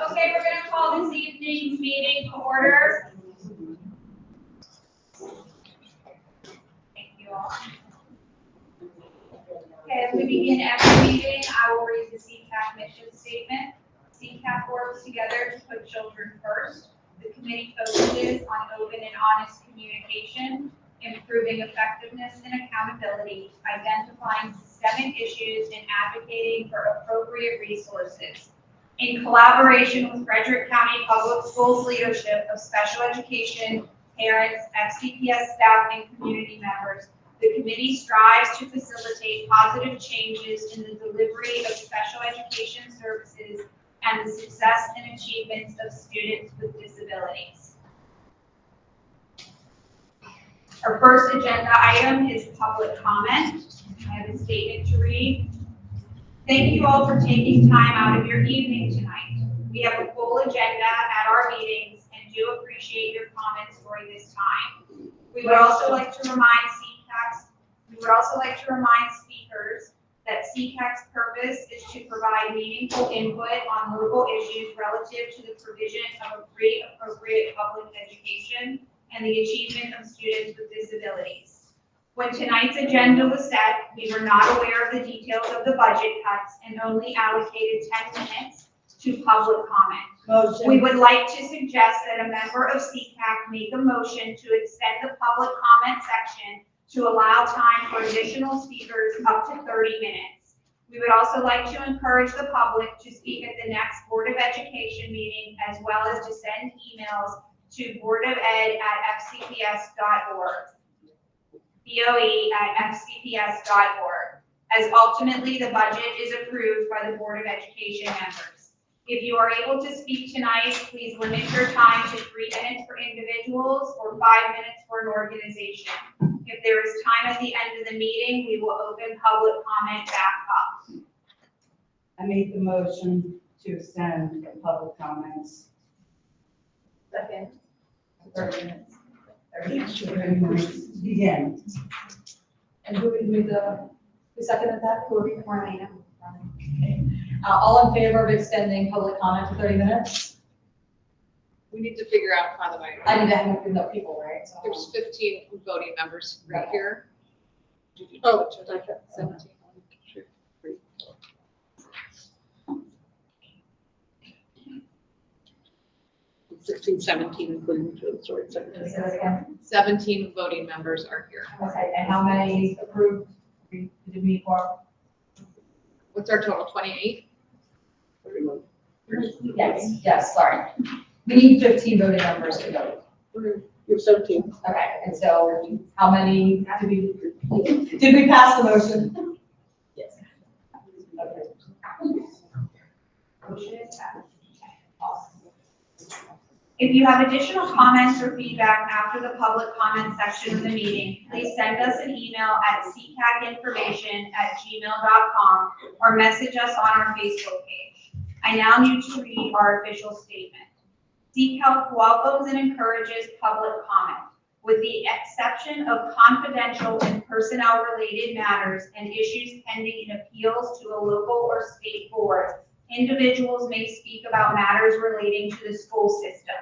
Okay, we're going to call this evening's meeting to order. Thank you all. Okay, as we begin every meeting, I will read the CCAP mission statement. CCAP works together to put children first. The committee focuses on open and honest communication, improving effectiveness and accountability, identifying systemic issues, and advocating for appropriate resources. In collaboration with Frederick County Public Schools leadership of special education, parents, FCPS staff, and community members, the committee strives to facilitate positive changes in the delivery of special education services and the success and achievements of students with disabilities. Our first agenda item is public comment. I have a statement to read. Thank you all for taking time out of your evening tonight. We have a full agenda at our meetings and do appreciate your comments during this time. We would also like to remind speakers that CCAC's purpose is to provide meaningful input on local issues relative to the provision of a free, appropriate public education and the achievement of students with disabilities. When tonight's agenda was set, we were not aware of the details of the budget cuts and only allocated 10 minutes to public comment. Motion. We would like to suggest that a member of CCAC make a motion to extend the public comment section to allow time for additional speakers up to 30 minutes. We would also like to encourage the public to speak at the next Board of Education meeting, as well as to send emails to boardofed@fcps.org, BOE@fcps.org, as ultimately the budget is approved by the Board of Education members. If you are able to speak tonight, please limit your time to 3 minutes for individuals or 5 minutes for an organization. If there is time at the end of the meeting, we will open public comment back up. I make the motion to extend the public comments. Second. 30 minutes. 30 minutes. Begin. And who seconded that? Who are we? Marlena. Okay. All in favor of extending public comment to 30 minutes? We need to figure out how the way. I need to have enough people, right? So There's 15 voting members right Right. here. Oh, 17. 16, 17, including the sorry, Say that again. 17 voting members are here. Okay, and how many approved? Did we meet for? What's our total? 28? Yes, sorry. We need 15 voting members to vote. You're 17. Okay, and so how many did we pass the motion? Yes. Okay. Motion is passed. If you have additional comments or feedback after the public comment section of the meeting, please send us an email at ccacinformation@gmail.com or message us on our Facebook page. I now need to read our official statement. CCAC welcomes and encourages public comment. With the exception of confidential and personnel-related matters and issues pending in appeals to a local or state board, individuals may speak about matters relating to the school system.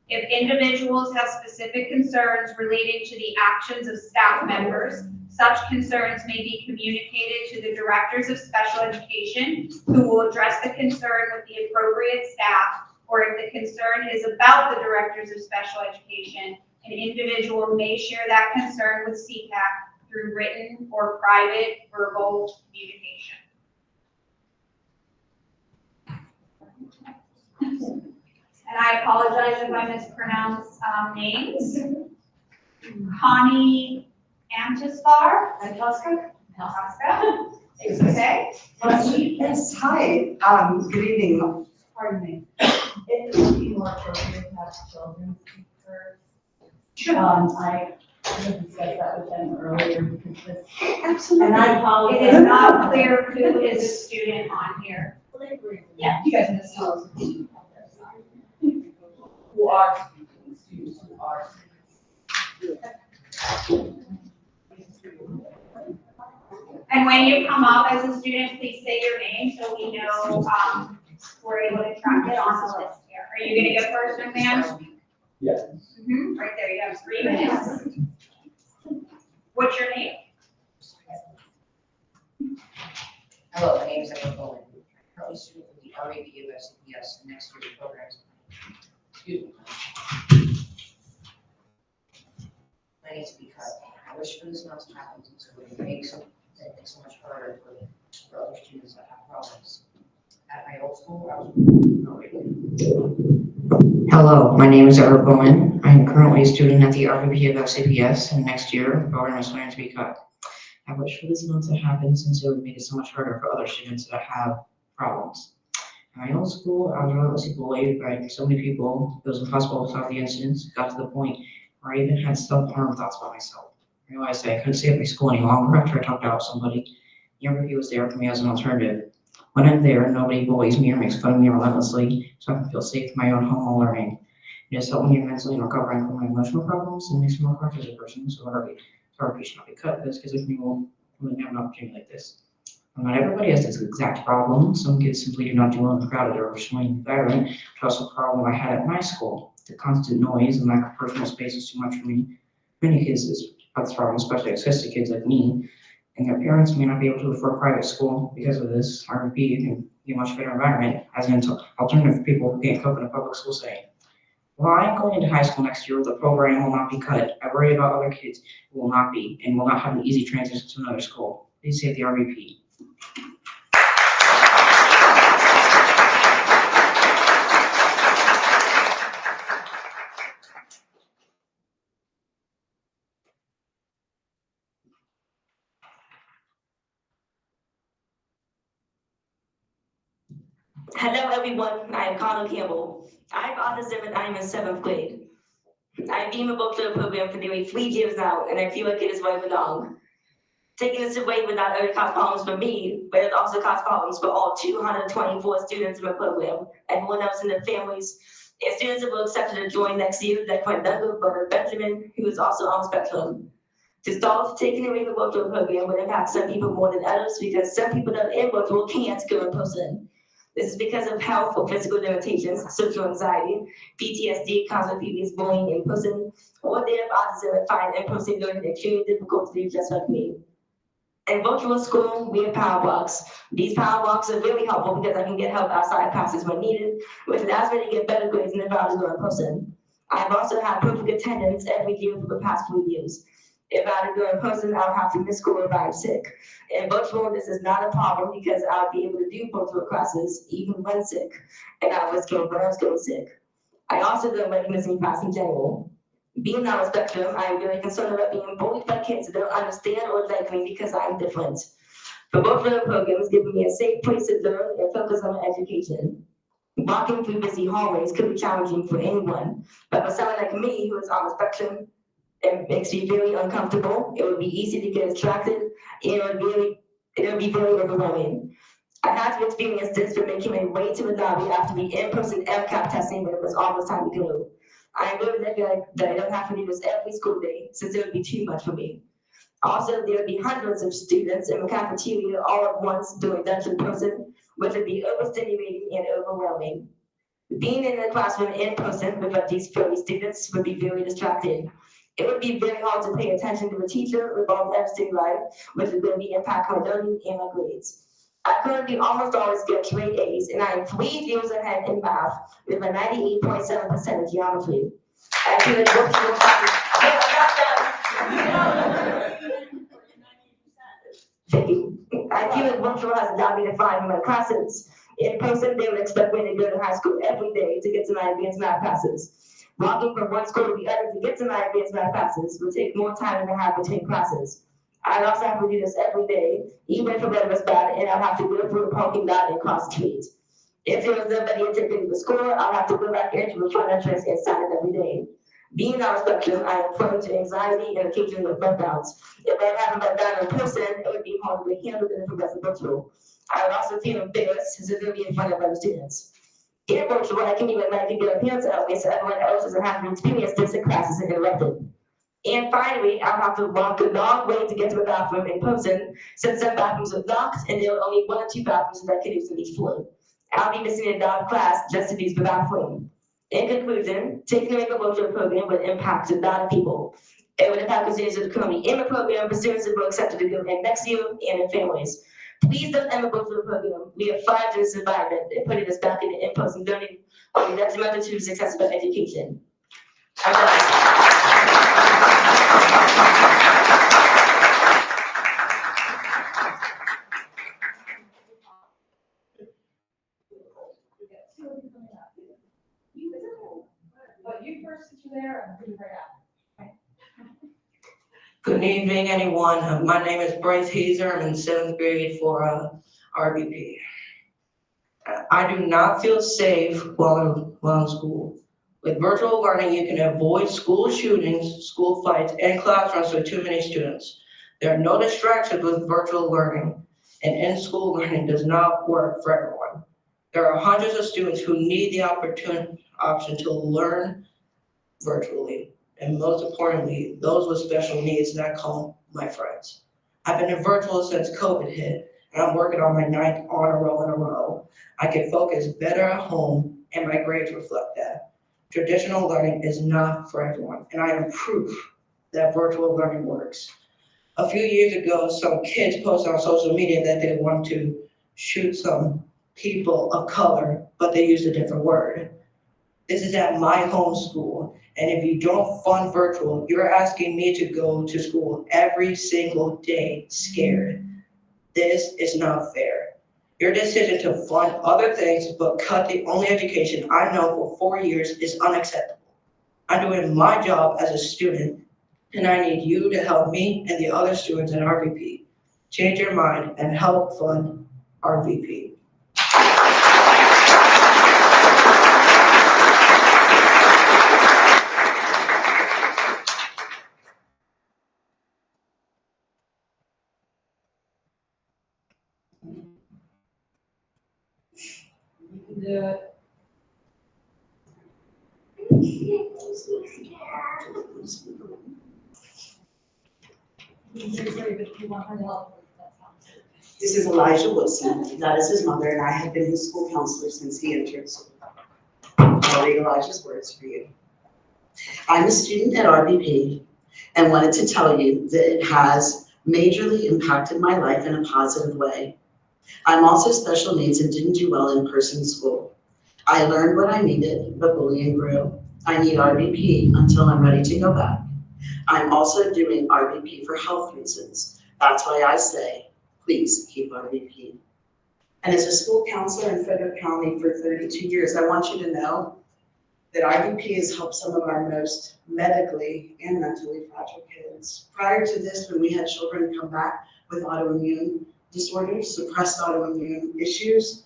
If individuals have specific concerns relating to the actions of staff members, such concerns may be communicated to the directors of special education, who will address the concern with the appropriate staff, or if the concern is about the directors of special education, an individual may share that concern with CCAC through written or private verbal communication. And I apologize if I mispronounce names. Connie Antisvar. Antoska? Antoska. Okay. Yes, hi, good evening. Pardon me. It would be more appropriate to have children speak first. I discussed that with them earlier because this. Absolutely. And I apologize. It is not clear who is a student on here. Yeah, you guys can just tell us. Who are students who are. And when you come up as a student, please say your name so we know we're able to track it on the list here. Are you gonna go first, McMahon? Yeah. Right there, you have 3 minutes. What's your name? Hello, my name is Edward Bowen. I'm currently a student with the RAB of FCPS and next year's programs. Excuse me. I need to be cut. I wish for this not to happen so it makes it so much harder for other students that have problems. At my old school, I was. Hello, my name is Edward Bowen. I am currently a student at the RAB of FCPS and next year the program is going to be cut. I wish for this not to happen since it would make it so much harder for other students that have problems. At my old school, I was relentlessly bullied by so many people, it was impossible to solve the incidents. It got to the point where I even had self-harm thoughts about myself. I realized that I couldn't stay at my school any longer after I talked out with somebody. The RAB was there for me as an alternative. When I'm there, nobody bullies me or makes fun of me relentlessly, so I can feel safe in my own home while learning. It has helped me immensely in recovering from my emotional problems and makes me more cautious as a person, so RAB should not be cut. This gives people wouldn't have an opportunity like this. Not everybody has this exact problem. Some kids simply do not do well in crowded or overswinging environment, which is also a problem I had at my school. The constant noise and lack of personal space is too much for me. Many kids have this problem, especially autistic kids like me, and their parents may not be able to afford private school because of this. RAB can be a much better environment as an alternative for people who can't cope in a public school setting. While I'm going into high school next year, the program will not be cut. I worry about other kids who will not be and will not have an easy transition to another school. Please save the RVP. Hello everyone, I am Connell Campbell. I have autism and I am in 7th grade. I've been involved in the program for nearly 3 years now, and I feel like it is where I belong. Taking this away would not only cause problems for me, but it also cause problems for all 224 students in my program, everyone else in their families, and students that will accept to join next year, like my younger brother Benjamin, who is also on the spectrum. To start taking away the virtual program would impact some people more than others because some people that are in virtual can't go in person. This is because of health or physical limitations, social anxiety, PTSD caused by previous bullying in person, or they have autism and find in-person learning extremely difficult to do just like me. In virtual school, we have power blocks. These power blocks are really helpful because I can get help outside classes when needed, which allows me to get better grades than if I was going in person. I've also had perfect attendance every year for the past 4 years. If I had to go in person, I would have to miss school if I'm sick. In virtual, this is not a problem because I'll be able to do virtual classes even when sick, and I was getting when I was getting sick. I also don't like missing class in general. Being on the spectrum, I am very concerned about being bullied by kids that don't understand or like me because I'm different. The virtual program is giving me a safe place to learn and focus on my education. Walking through busy hallways could be challenging for anyone, but for someone like me who is on the spectrum, it makes me very uncomfortable. It would be easy to get distracted, and it would be very overwhelming. I had to experience this by making my way to the lobby after the in-person MCAP testing when it was almost time to go. I am really glad that I don't have to do this every school day, since it would be too much for me. Also, there would be hundreds of students in the cafeteria all at once doing lunch in person, which would be overstimulating and overwhelming. Being in the classroom in person with these 30 students would be very distracting. It would be very hard to pay attention to a teacher with all their student life, which would really impact my learning and my grades. I currently almost always get straight A's, and I am 3 years ahead in math with a 98.7% in geometry. I feel like virtual Thank you. I feel like virtual has allowed me to find my classes. In person, they would expect me to go to high school every day to get to my advanced math classes. Walking from one school to the other to get to my advanced math classes would take more time than I have between classes. I'd also have to do this every day, even if the weather was bad, and I'd have to go through a parking lot and cross the street. If there was nobody to take me to the school, I'd have to go back into the front entrance and sign it every day. Being on the spectrum, I am prone to anxiety and occasionally meltdowns. If I had a meltdown in person, it would be harder to handle than if it was virtual. I would also feel embarrassed since it would be in front of other students. In virtual, I can even like to get a parents out way so everyone else doesn't have to experience this in classes and interrupted. And finally, I'll have to walk a long way to get to the bathroom in person since some bathrooms are locked and there are only 1 or 2 bathrooms that I can use in each floor. I'll be missing a dog class just to be baffling. In conclusion, taking away from virtual program would impact a lot of people. It would impact the students of the community in the program, the students that will accept to go next year, and their families. Please don't end the virtual program. We have 5 to survive it and putting us back in the in-person learning. That's the method to successful education. I'm done. But you first, since you're there, and bring it right out. Good evening, anyone. My name is Bryce Hazer. I'm in 7th grade for RBP. I do not feel safe while in school. With virtual learning, you can avoid school shootings, school fights, and classrooms with too many students. There are no distractions with virtual learning, and in-school learning does not work for everyone. There are hundreds of students who need the option to learn virtually. And most importantly, those with special needs that I call my friends. I've been in virtual since COVID hit, and I'm working on my 9th honor roll in a row. I can focus better at home, and my grades reflect that. Traditional learning is not for everyone, and I am proof that virtual learning works. A few years ago, some kids posted on social media that they want to shoot some people of color, but they used a different word. This is at my home school. And if you don't fund virtual, you're asking me to go to school every single day scared. This is not fair. Your decision to fund other things but cut the only education I know for 4 years is unacceptable. I'm doing my job as a student, and I need you to help me and the other students in RVP. Change your mind and help fund RVP. The This is Elijah Wilson, that is his mother, and I have been his school counselor since he entered school. I'll read Elijah's words for you. I'm a student at RBP and wanted to tell you that it has majorly impacted my life in a positive way. I'm also special needs and didn't do well in person school. I learned what I needed, but bullying grew. I need RBP until I'm ready to go back. I'm also doing RBP for health reasons. That's why I say, please keep RBP. And as a school counselor in Frederick County for 32 years, I want you to know that RBP has helped some of our most medically and mentally fragile kids. Prior to this, when we had children come back with autoimmune disorders, suppressed autoimmune issues,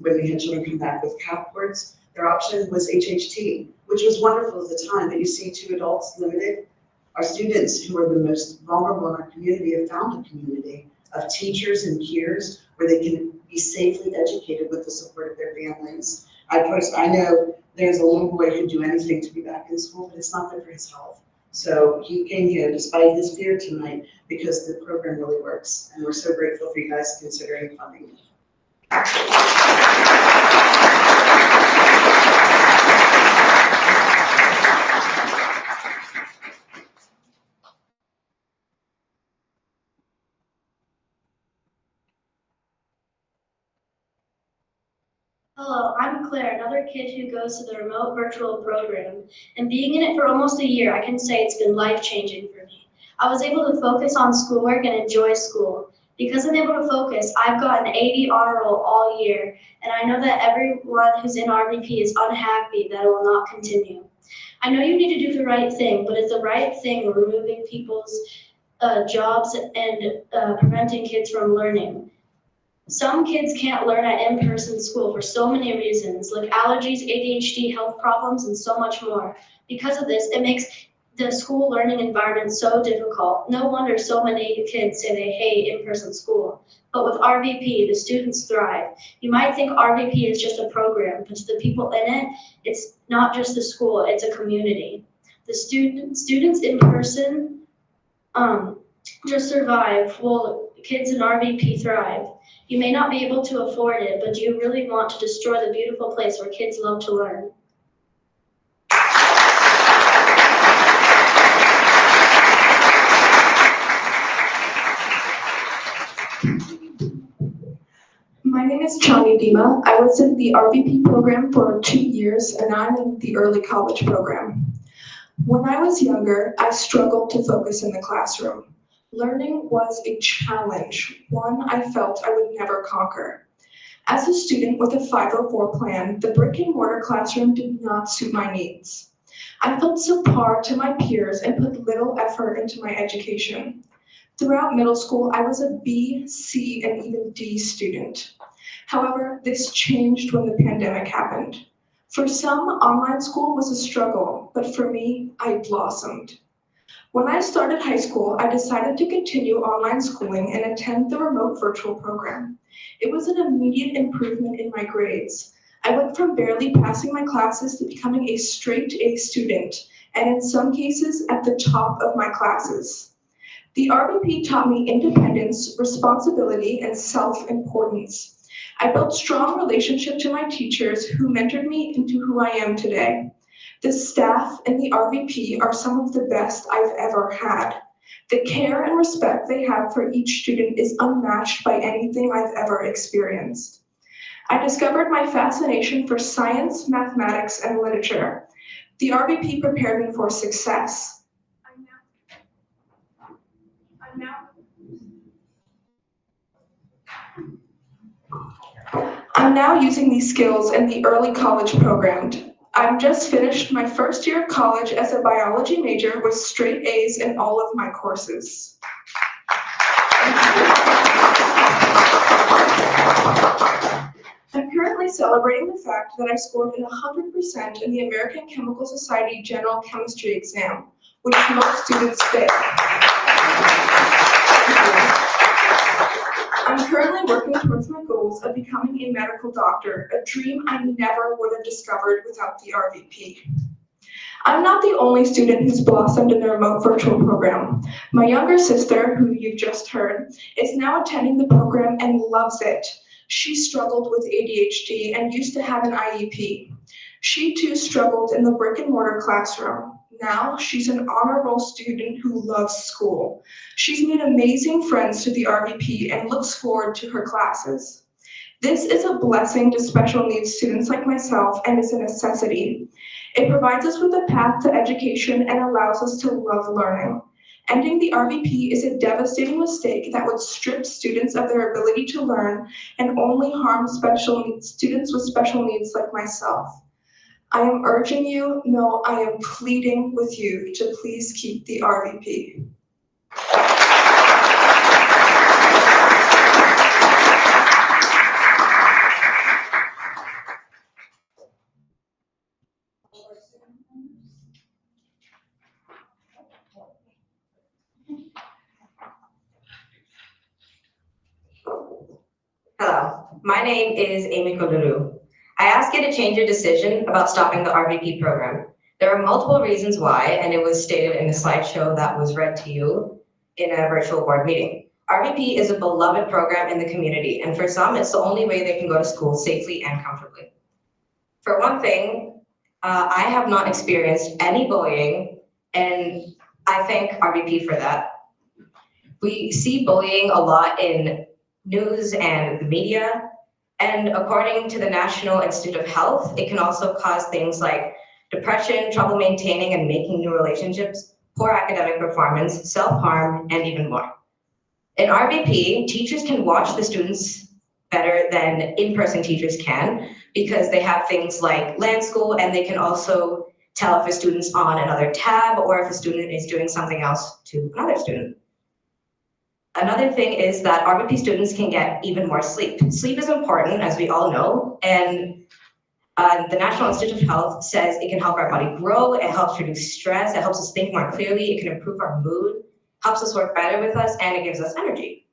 when we had children come back with calf cords, their option was HHT, which was wonderful at the time, but you see 2 adults limited. Our students who are the most vulnerable in our community have found a community of teachers and peers where they can be safely educated with the support of their families. I know there's a little boy who'd do anything to be back in school, but it's not good for his health. So he came here despite his fear tonight because the program really works. And we're so grateful for you guys considering funding it. Hello, I'm Claire, another kid who goes to the remote virtual program. And being in it for almost a year, I can say it's been life-changing for me. I was able to focus on schoolwork and enjoy school. Because I'm able to focus, I've got an 80 honor roll all year, and I know that everyone who's in RVP is unhappy that it will not continue. I know you need to do the right thing, but is the right thing removing people's jobs and preventing kids from learning? Some kids can't learn at in-person school for so many reasons, like allergies, ADHD, health problems, and so much more. Because of this, it makes the school learning environment so difficult. No wonder so many kids say they hate in-person school. But with RVP, the students thrive. You might think RVP is just a program, but to the people in it, it's not just the school, it's a community. The students in person just survive. Well, kids in RVP thrive. You may not be able to afford it, but do you really want to destroy the beautiful place where kids love to learn? My name is Chani Dima. I was in the RVP program for 2 years, and I'm in the early college program. When I was younger, I struggled to focus in the classroom. Learning was a challenge, one I felt I would never conquer. As a student with a 504 plan, the brick and mortar classroom did not suit my needs. I felt subpar to my peers and put little effort into my education. Throughout middle school, I was a B, C, and even D student. However, this changed when the pandemic happened. For some, online school was a struggle, but for me, I blossomed. When I started high school, I decided to continue online schooling and attend the remote virtual program. It was an immediate improvement in my grades. I went from barely passing my classes to becoming a straight A student, and in some cases, at the top of my classes. The RVP taught me independence, responsibility, and self-importance. I built strong relationship to my teachers who mentored me into who I am today. The staff and the RVP are some of the best I've ever had. The care and respect they have for each student is unmatched by anything I've ever experienced. I discovered my fascination for science, mathematics, and literature. The RVP prepared me for success. I'm now using these skills in the early college program. I've just finished my first year of college as a biology major with straight A's in all of my courses. I'm currently celebrating the fact that I scored 100% in the American Chemical Society General Chemistry exam, which most students fail. I'm currently working towards my goals of becoming a medical doctor, a dream I never would have discovered without the RVP. I'm not the only student who's blossomed in the remote virtual program. My younger sister, who you've just heard, is now attending the program and loves it. She struggled with ADHD and used to have an IEP. She too struggled in the brick and mortar classroom. Now she's an honor roll student who loves school. She's made amazing friends through the RVP and looks forward to her classes. This is a blessing to special needs students like myself and is a necessity. It provides us with a path to education and allows us to love learning. Ending the RVP is a devastating mistake that would strip students of their ability to learn and only harm students with special needs like myself. I am urging you, no, I am pleading with you to please keep the RVP. Hello, my name is Amy Koduru. I ask you to change your decision about stopping the RVP program. There are multiple reasons why, and it was stated in a slideshow that was read to you in a virtual board meeting. RVP is a beloved program in the community, and for some, it's the only way they can go to school safely and comfortably. For one thing, I have not experienced any bullying, and I thank RVP for that. We see bullying a lot in news and the media, and according to the National Institute of Health, it can also cause things like depression, trouble maintaining and making new relationships, poor academic performance, self-harm, and even more. In RVP, teachers can watch the students better than in-person teachers can because they have things like Land School, and they can also tell if a student's on another tab or if a student is doing something else to another student. Another thing is that RVP students can get even more sleep. Sleep is important, as we all know, and the National Institute of Health says it can help our body grow, it helps reduce stress, it helps us think more clearly, it can improve our mood, helps us work better with us, and it gives us energy.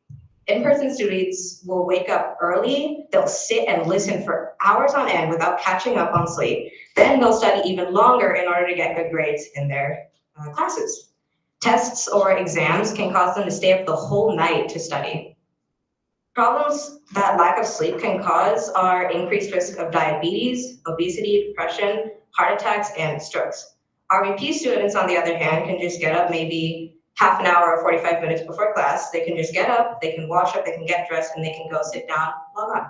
In-person students will wake up early, they'll sit and listen for hours on end without catching up on sleep. Then they'll study even longer in order to get good grades in their classes. Tests or exams can cause them to stay up the whole night to study. Problems that lack of sleep can cause are increased risk of diabetes, obesity, depression, heart attacks, and strokes. RVP students, on the other hand, can just get up maybe half an hour or 45 minutes before class. They can just get up, they can wash up, they can get dressed, and they can go sit down, log on.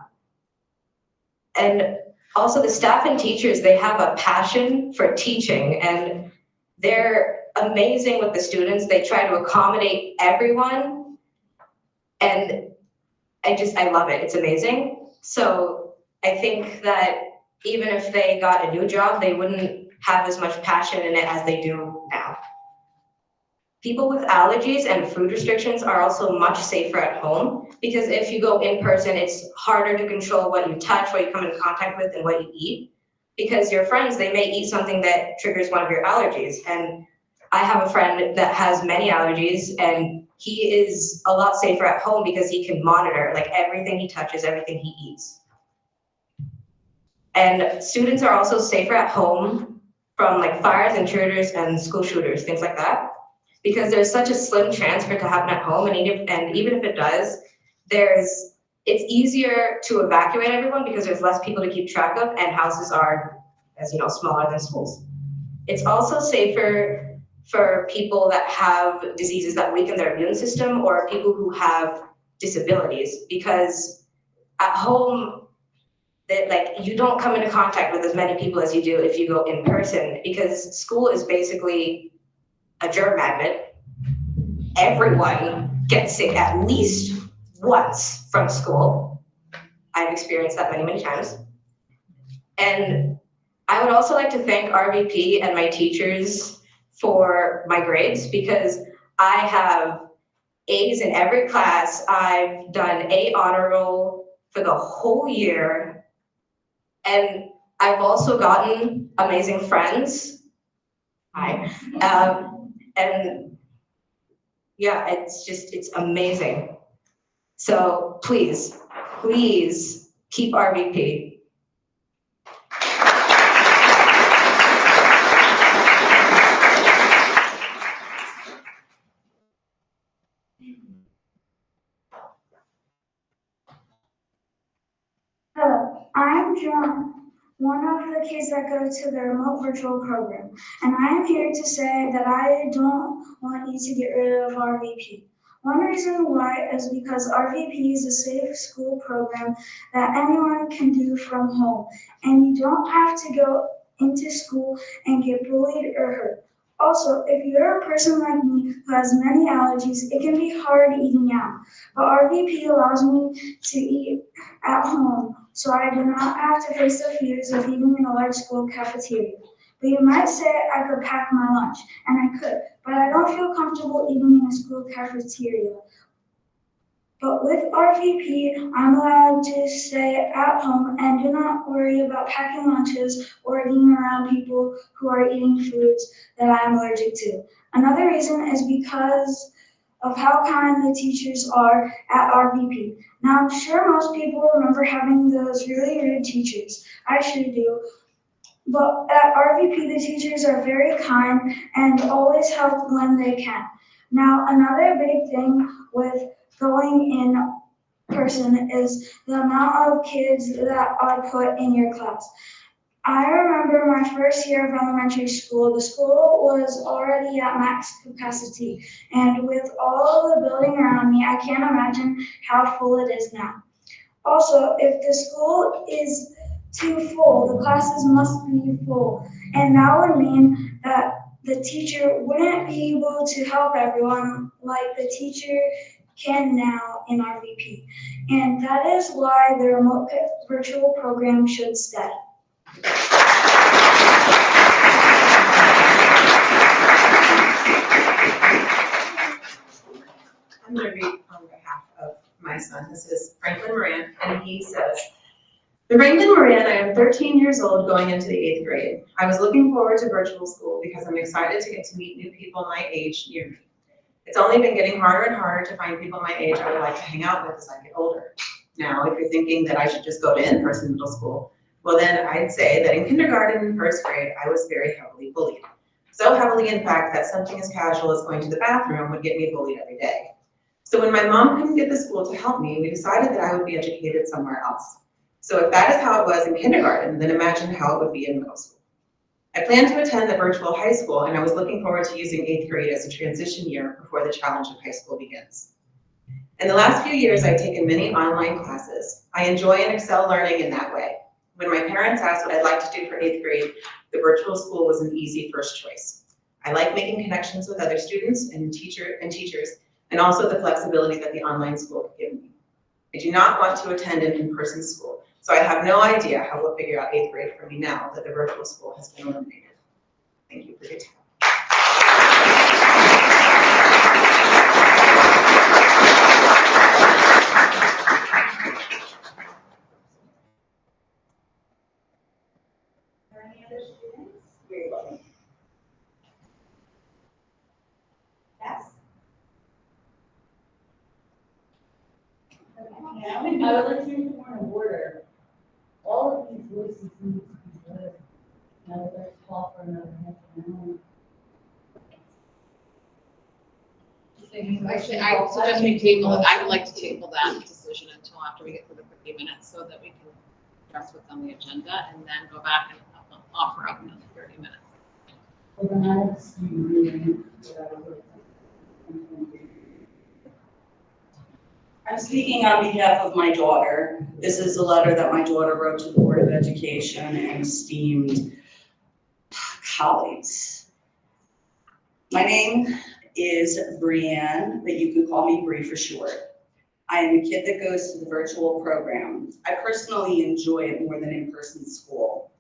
And also the staff and teachers, they have a passion for teaching, and they're amazing with the students. They try to accommodate everyone, and I love it. It's amazing. So I think that even if they got a new job, they wouldn't have as much passion in it as they do now. People with allergies and food restrictions are also much safer at home, because if you go in person, it's harder to control what you touch, what you come in contact with, and what you eat. Because your friends, they may eat something that triggers one of your allergies. And I have a friend that has many allergies, and he is a lot safer at home because he can monitor like everything he touches, everything he eats. And students are also safer at home from like fires, intruders, and school shooters, things like that, because there's such a slim chance for it to happen at home. And even if it does, it's easier to evacuate everyone because there's less people to keep track of, and houses are, as you know, smaller than schools. It's also safer for people that have diseases that weaken their immune system, or people who have disabilities, because at home, you don't come into contact with as many people as you do if you go in person, because school is basically a germ magnet. Everyone gets sick at least once from school. I've experienced that many, many times. And I would also like to thank RVP and my teachers for my grades, because I have A's in every class. I've done A honor roll for the whole year. And I've also gotten amazing friends. Hi. And yeah, it's amazing. So please keep RVP. Hello, I'm John, one of the kids that go to the remote virtual program, and I am here to say that I don't want you to get rid of RVP. One reason why is because RVP is a safe school program that anyone can do from home, and you don't have to go into school and get bullied or hurt. Also, if you're a person like me who has many allergies, it can be hard eating out, but RVP allows me to eat at home, so I do not have to face the fears of eating in a large school cafeteria. But you might say I could pack my lunch, and I could, but I don't feel comfortable eating in a school cafeteria. But with RVP, I'm allowed to stay at home and do not worry about packing lunches or being around people who are eating foods that I am allergic to. Another reason is because of how kind the teachers are at RVP. Now, I'm sure most people remember having those really rude teachers. I sure do. But at RVP, the teachers are very kind and always help when they can. Now, another big thing with going in person is the amount of kids that are put in your class. I remember my first year of elementary school, the school was already at max capacity, and with all the building around me, I can't imagine how full it is now. Also, if the school is too full, the classes must be full, and that would mean that the teacher wouldn't be able to help everyone like the teacher can now in RVP. And that is why the remote virtual program should stay. I'm going to read on behalf of my son. This is Franklin Moran, and he says, "The Franklin Moran, I am 13 years old going into the 8th grade. I was looking forward to virtual school because I'm excited to get to meet new people my age near me. It's only been getting harder and harder to find people my age I would like to hang out with as I get older. Now, if you're thinking that I should just go to in-person middle school, well then I'd say that in kindergarten and first grade, I was very heavily bullied. So heavily, in fact, that something as casual as going to the bathroom would get me bullied every day. So when my mom couldn't get the school to help me, we decided that I would be educated somewhere else. So if that is how it was in kindergarten, then imagine how it would be in middle school. I planned to attend the virtual high school, and I was looking forward to using 8th grade as a transition year before the challenge of high school begins. In the last few years, I've taken many online classes. I enjoy and excel learning in that way. When my parents asked what I'd like to do for 8th grade, the virtual school was an easy first choice. I like making connections with other students and teachers, and also the flexibility that the online school could give me. I do not want to attend an in-person school, so I have no idea how we'll figure out 8th grade for me now that the virtual school has been eliminated. Thank you for your time. Are there any other students? Very well. Yes? I would like to make a point of order. All of these voices need to be heard. Now let's call for another half an hour. Actually, I suggest we table it. I would like to table that decision until after we get through the 30 minutes so that we can address what's on the agenda and then go back and offer up another 30 minutes. Well, then I have some reading. I'm speaking on behalf of my daughter. This is a letter that my daughter wrote to the Board of Education and esteemed colleagues. My name is Brianne, but you can call me Bree for short. I am a kid that goes to the virtual program. I personally enjoy it more than in-person school.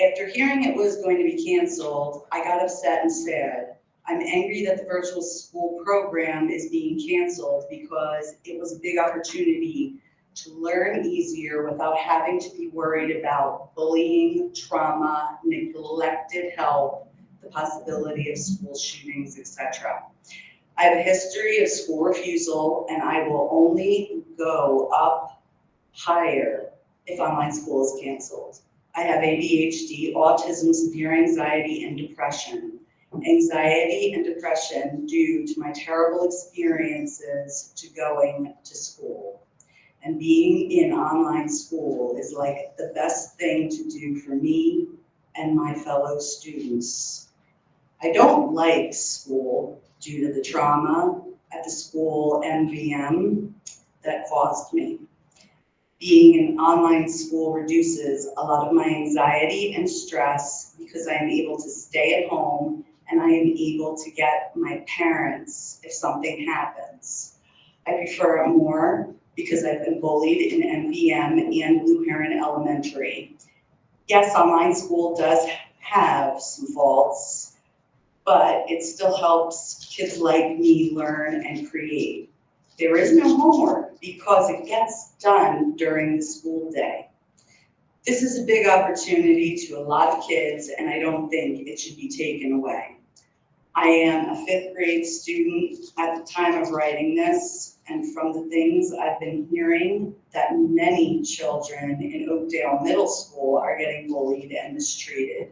After hearing it was going to be canceled, I got upset and sad. I'm angry that the virtual school program is being canceled because it was a big opportunity to learn easier without having to be worried about bullying, trauma, neglected help, the possibility of school shootings, etc. I have a history of school refusal, and I will only go up higher if online school is canceled. I have ADHD, autism, severe anxiety, and depression. Anxiety and depression due to my terrible experiences to going to school. And being in online school is like the best thing to do for me and my fellow students. I don't like school due to the trauma at the school MVM that caused me. Being in online school reduces a lot of my anxiety and stress because I am able to stay at home and I am able to get my parents if something happens. I prefer it more because I've been bullied in MVM and Blue Heron Elementary. Yes, online school does have some faults, but it still helps kids like me learn and create. There is no homework because it gets done during the school day. This is a big opportunity to a lot of kids, and I don't think it should be taken away. I am a 5th grade student at the time of writing this, and from the things I've been hearing, that many children in Oakdale Middle School are getting bullied and mistreated.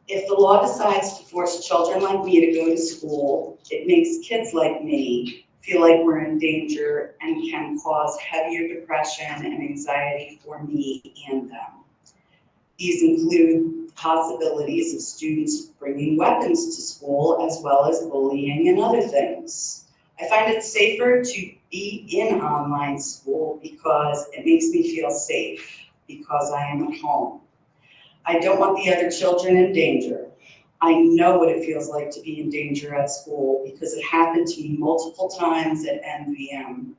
If the law decides to force children like me to go to school, it makes kids like me feel like we're in danger and can cause heavier depression and anxiety for me and them. These include possibilities of students bringing weapons to school, as well as bullying and other things. I find it safer to be in online school because it makes me feel safe because I am at home. I don't want the other children in danger. I know what it feels like to be in danger at school because it happened to me multiple times at MVM.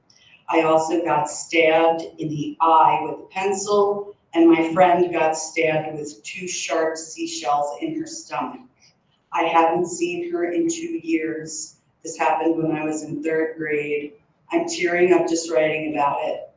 I also got stabbed in the eye with a pencil, and my friend got stabbed with 2 sharp seashells in her stomach. I haven't seen her in 2 years. This happened when I was in 3rd grade. I'm tearing up just writing about it.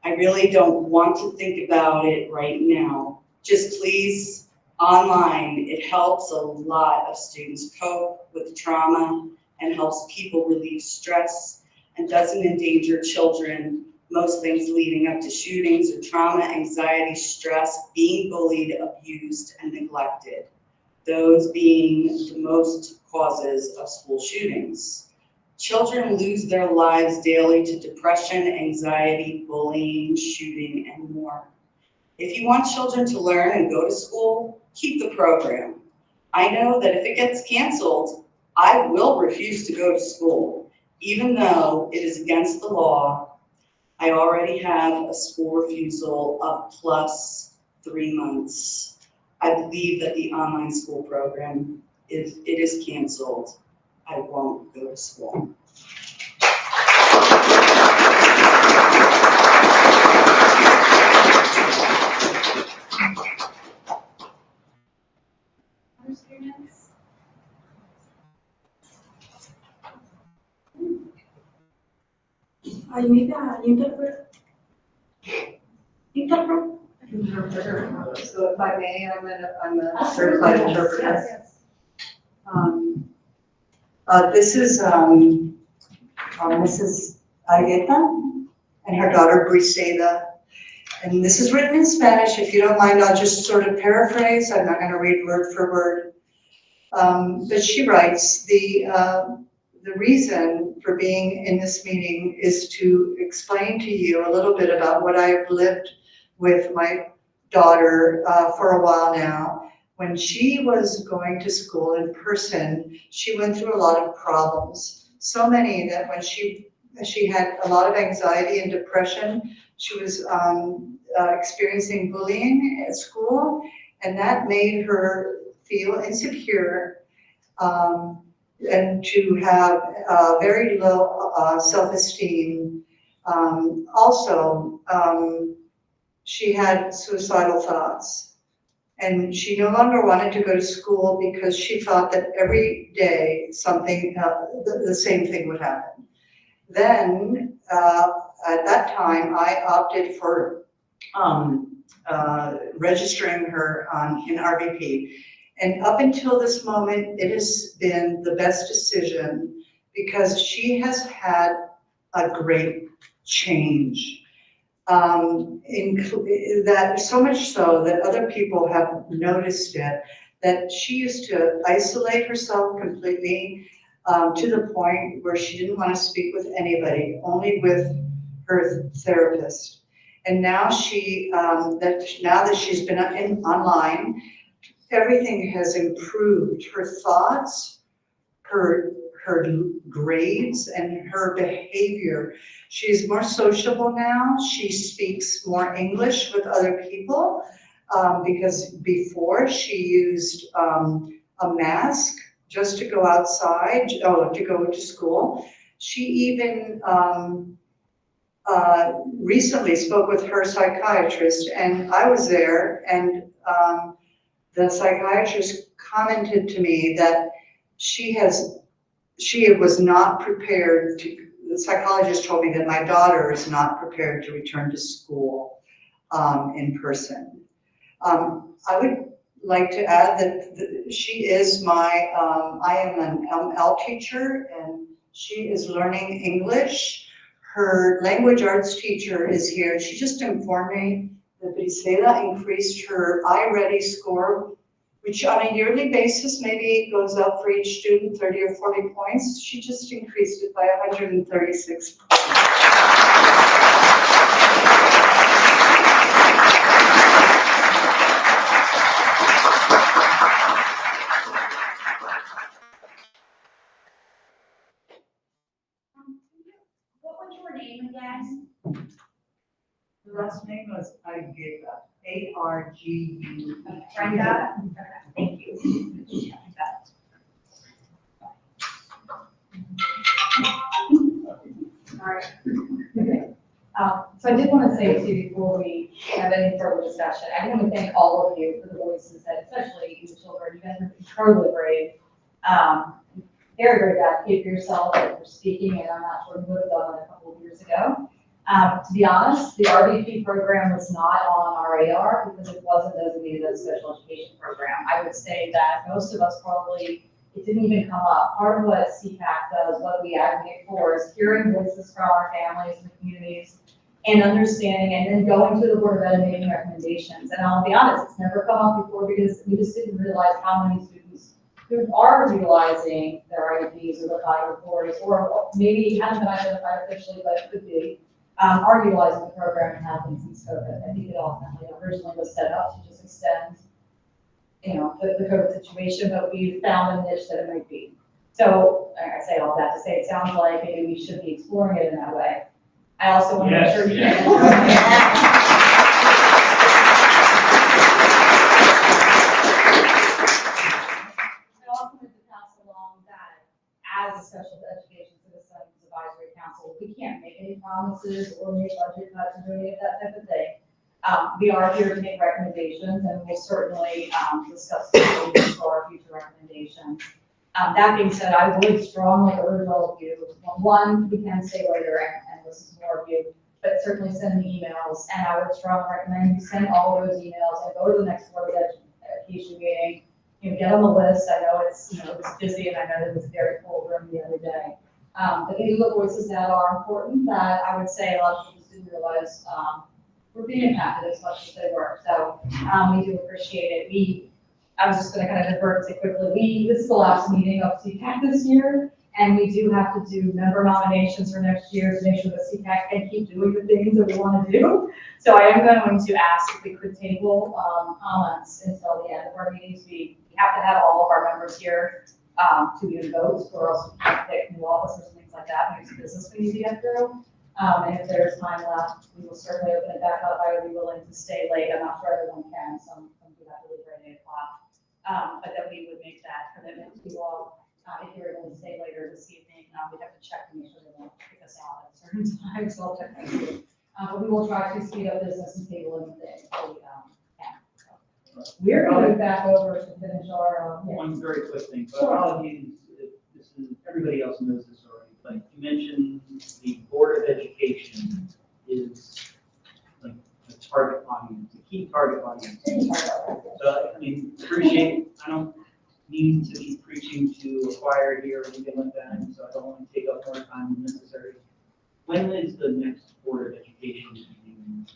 I really don't want to think about it right now. Just please, online, it helps a lot of students cope with trauma and helps people relieve stress and doesn't endanger children. Most things leading up to shootings or trauma, anxiety, stress, being bullied, abused, and neglected. Those being the most causes of school shootings. Children lose their lives daily to depression, anxiety, bullying, shooting, and more. If you want children to learn and go to school, keep the program. I know that if it gets canceled, I will refuse to go to school, even though it is against the law. I already have a school refusal of plus 3 months. I believe that the online school program, if it is canceled, I won't go to school. Other students? So if I may, I'm a certified interpreter. Yes. This is Mrs. Argueta and her daughter Briseida. And this is written in Spanish. If you don't mind, I'll just sort of paraphrase. I'm not going to read word for word. But she writes, the reason for being in this meeting is to explain to you a little bit about what I've lived with my daughter for a while now. When she was going to school in person, she went through a lot of problems. So many that when she had a lot of anxiety and depression, she was experiencing bullying at school, and that made her feel insecure and to have very low self-esteem. Also, she had suicidal thoughts. And she no longer wanted to go to school because she thought that every day something, the same thing would happen. Then, at that time, I opted for registering her in RBP. And up until this moment, it has been the best decision because she has had a great change. That so much so that other people have noticed it, that she used to isolate herself completely to the point where she didn't want to speak with anybody, only with her therapist. And now now that she's been online, everything has improved. Her thoughts, her grades, and her behavior. She's more sociable now. She speaks more English with other people because before she used a mask just to go outside, to go to school. She even recently spoke with her psychiatrist, and I was there, and the psychiatrist commented to me that she was not prepared to, the psychologist told me that my daughter is not prepared to return to school in person. I would like to add that she is I am an ML teacher, and she is learning English. Her language arts teacher is here. She just informed me that Briseida increased her iReady score, which on a yearly basis maybe goes up for each student 30 or 40 points. She just increased it by 136 points. What was your name again? The last name was Argueta, A-R-G-U. Brenda? Okay, thank you. All right. Okay. So I did want to say too, before we have any further discussion, I want to thank all of you for the voices that, especially you children, you guys are incredibly brave. Very, very advocate for yourself and for speaking, and I'm not sure who would have done that a couple of years ago. To be honest, the RBP program was not on our radar because it wasn't designated as a special education program. I would say that most of us probably, it didn't even come up. Part of what CPAC does, what we advocate for, is hearing voices from our families and communities and understanding, and then going to the Board of Ed and making recommendations. And I'll be honest, it's never come up before because we just didn't realize how many students who are utilizing their IEPs or the 504s, or maybe haven't been identified officially, but could be, are utilizing the program and have been since COVID. I think it ultimately originally was set up to just extend, the COVID situation, but we found a niche that it might be. So I say all that to say it sounds like maybe we should be exploring it in that way. I also want to make sure you get as a special education citizens advisory council, we can't make any promises or make budget cuts or any of that type of thing. We are here to make recommendations, and we'll certainly discuss the for our future recommendations. That being said, I would strongly urge all of you, one, we can stay later and listen to more of you, but certainly send me emails, and I would strongly recommend you send all of those emails and go to the next Board of Education meeting. Get on the list. I know it's, it's busy, and I know that it was very full room the other day. But these are the voices that are important that I would say a lot of people didn't realize were being impacted as much as they were. So we do appreciate it. I was just going to kind of divert it quickly. This is the last meeting of CPAC this year, and we do have to do member nominations for next year to make sure that CPAC can keep doing the things that we want to do. So I am going to ask if we could table comments until the end of our meetings. We have to have all of our members here to use votes, or else we can't pick new officers and things like that. There's business we need to get through. And if there's time left, we will certainly open it back up. I would be willing to stay late. I'm not sure everyone can. Some do have to leave at 8 o'clock. But that we would make that commitment to you all. If you're able to stay later this evening, we have to check to make sure they won't kick us out at certain times. So I'll check that too. But we will try to speed up business and table anything that we can. We're going to move back over to finish our. One very quick thing, but apologies, this is, everybody else knows this already, but you mentioned the Board of Education is like a target audience, a key target audience. So, I mean, appreciate, I don't need to be preaching to a choir here or anything like that, so I don't want to take up more time than necessary. When is the next Board of Education meeting?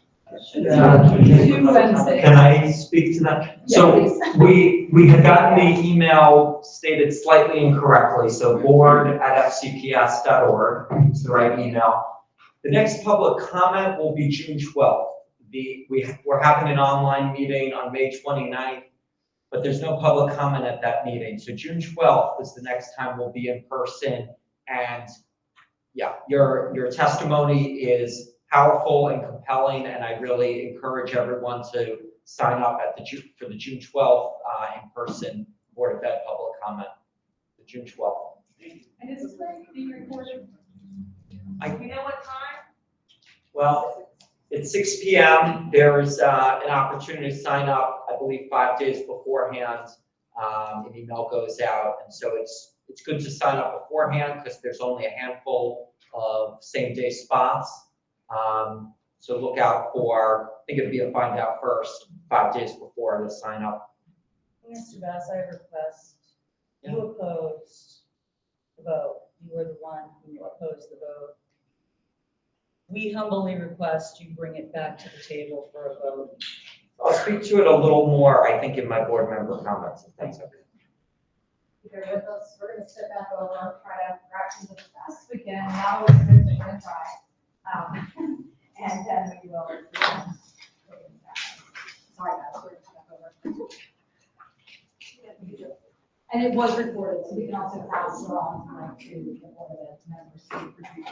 Can I speak to that? So we had gotten the email stated slightly incorrectly, so board@fcps.org is the right email. The next public comment will be June 12th. We're having an online meeting on May 29th, but there's no public comment at that meeting. So June 12th is the next time we'll be in person, and yeah, your testimony is powerful and compelling, and I really encourage everyone to sign up for the June 12th in-person Board of Ed public comment, the June 12th. And is this going to be recorded? Do you know what time? Well, it's 6 p.m. There's an opportunity to sign up, I believe, 5 days beforehand. An email goes out, and so it's good to sign up beforehand because there's only a handful of same-day spots. So look out for, I think it'd be a find out first 5 days before to sign up. Mr. Bass, I request, you opposed the vote. You were the one who opposed the vote. We humbly request you bring it back to the table for a vote. I'll speak to it a little more, I think, in my board member comments, if that's okay. If you're with us, we're going to sit back over, try to wrap things up as fast as we can. Now we're going to try. And then we will. Sorry, guys, we're going to back over. And it was recorded, so we can also pass it on to one of the members to review the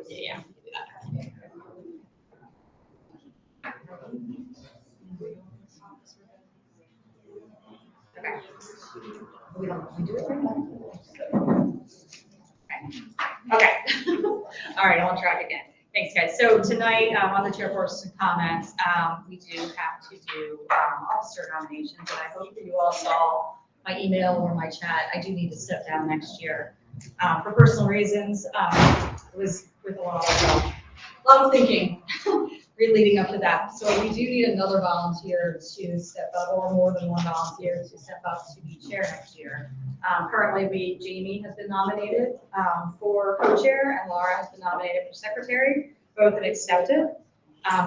Yeah. Okay. We do it right now. Okay. All right, on track again. Thanks, guys. So tonight, on the chairperson comments, we do have to do officer nominations. And I hope that you all saw my email or my chat. I do need to step down next year for personal reasons. It was with a lot of thinking leading up to that. So we do need another volunteer to step up, or more than one volunteer to step up to be chair next year. Currently, Jamie has been nominated for co-chair, and Laura has been nominated for secretary. Both have accepted.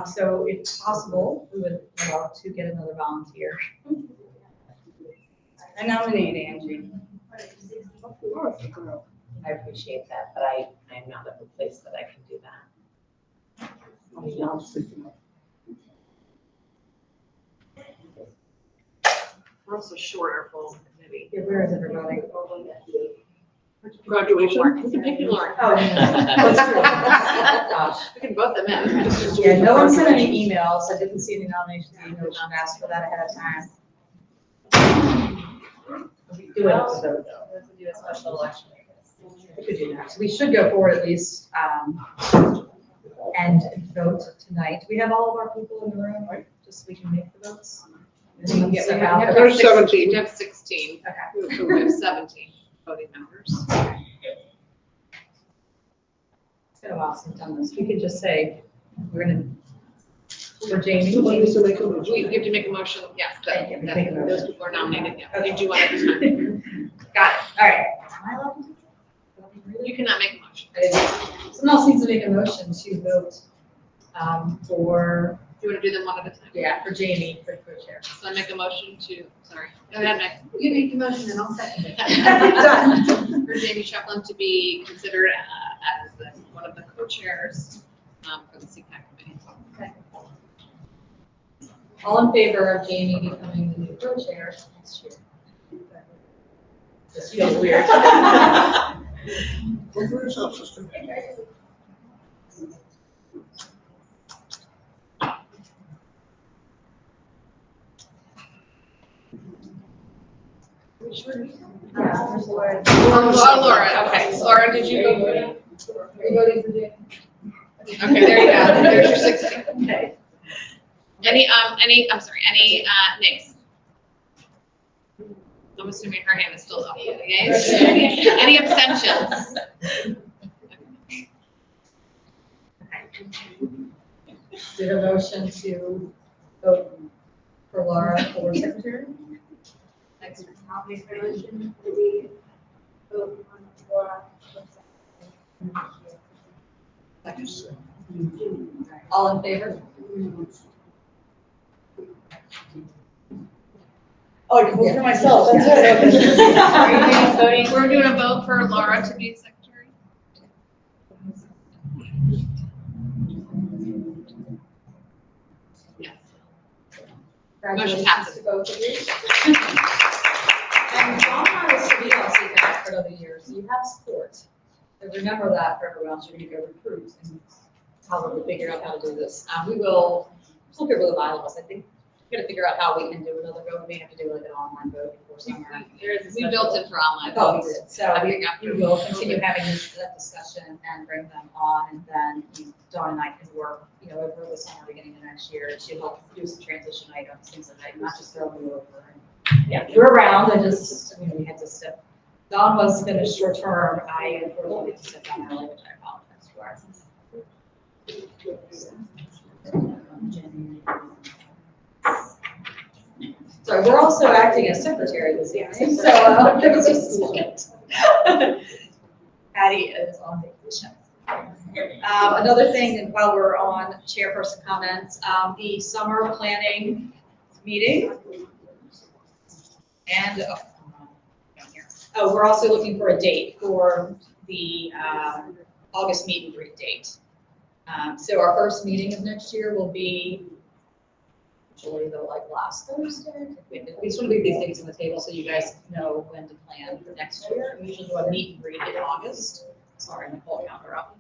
So if possible, we would love to get another volunteer. I nominate Angie. I appreciate that, but I am not at the place that I can do that. We're also shorter full committee. Yeah, where is everybody? Graduation. We can pick you, Lauren. Oh, yeah. Gosh, we can vote them in. Yeah, no one sent any emails. I didn't see any nominations. Emails. Should ask for that ahead of time. We do it also, though. We have to do a special election. We could do that. So we should go forward at least, and vote tonight. Do we have all of our people in the room, right? Just so we can make the votes? There's 17. We have 16. Okay. So we have 17 voting members. It's been a while since we've done this. We could just say, we're gonna, for Jamie. You have to make a motion, yes, that those people are nominated, yeah. You do one at a time. Got it. All right. Am I allowed to do that? You cannot make a motion. Someone else needs to make a motion to vote for. Do you want to do them one at a time? Yeah, for Jamie, for co-chair. So I make a motion to, sorry, go ahead, Nick. You make the motion and I'll second it. Done. For Jamie Sheplin to be considered as one of the co-chairs for the CPAC committee. Okay. All in favor of Jamie becoming the new co-chair next year? This feels weird. Laura, okay. Laura, did you go for it? Are you voting for Jamie? Okay, there you go. There's your 16. Okay. Any nays? I'm assuming her hand is still up. Yes. Any abstentions? Did a motion to vote for Laura for secretary? Next, I'll make a motion that we vote on Laura for secretary. All in favor? Oh, I can vote for myself, that's right. We're doing a vote for Laura to be secretary. Yes. Motion passes. And John and I will be on CPAC for another year, so you have support. So remember that for everyone else, you're gonna go recruit and probably figure out how to do this. We will, just look over the bylaws, I think, we're gonna figure out how we can do another vote, we may have to do like an online vote before summer. We built it for online I thought we votes. did, so we will continue having that discussion and bring them on, and then Dawn and I can work, over the summer, beginning of next year, to help do some transition items, things like that, not just throw you over. Yeah, you're around, I just, we had to step, Dawn was finished short term, I unfortunately had to step down early, which I apologize for. So we're also acting as secretary this evening, so give us a second. Patty is on vacation. Another thing, and while we're on chairperson comments, the summer planning meeting. And, we're also looking for a date for the August meet and greet date. So our first meeting of next year will be usually the last Thursday. We just want to leave these things on the table so you guys know when to plan for next year. We usually do a meet and greet in August. Sorry, I'm gonna pull the calendar up.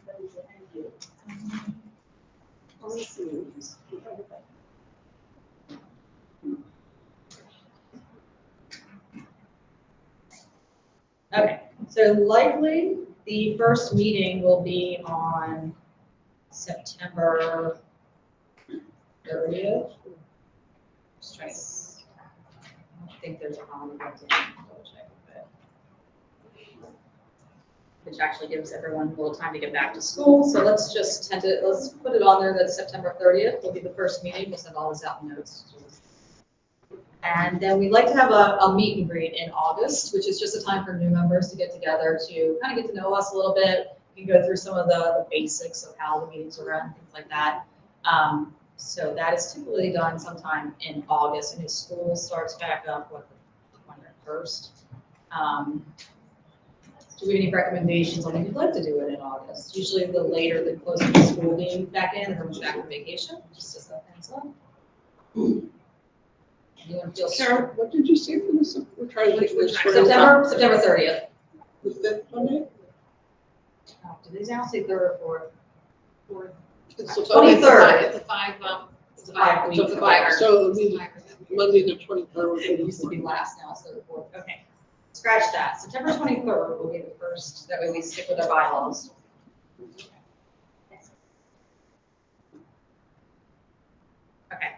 Okay, so likely the first meeting will be on September 30th. Just trying to, I don't think there's a holiday. Double check, but- Which actually gives everyone a little time to get back to school. So let's just let's put it on there that September 30th will be the first meeting. We'll send all this out in notes. And then we'd like to have a meet and greet in August, which is just a time for new members to get together to kind of get to know us a little bit. We can go through some of the basics of how the meetings are run, things like that. So that is typically done sometime in August, and his school starts back up, what, the 21st? Do we have any recommendations on when you'd like to do it in August? Usually the later the closer the school being back in, everyone's back from vacation, just as a heads up. Anyone feel Sarah, what did you say for this? We're trying to think. September 30th. The fifth Monday? Did they now say third or fourth? It's the 23rd. It's a five So week. it's so it'll be Monday the 23rd. It used to be last, now it's third or fourth. Okay. Scratch that. September 23rd will be the first, that way we stick with our bylaws. Okay.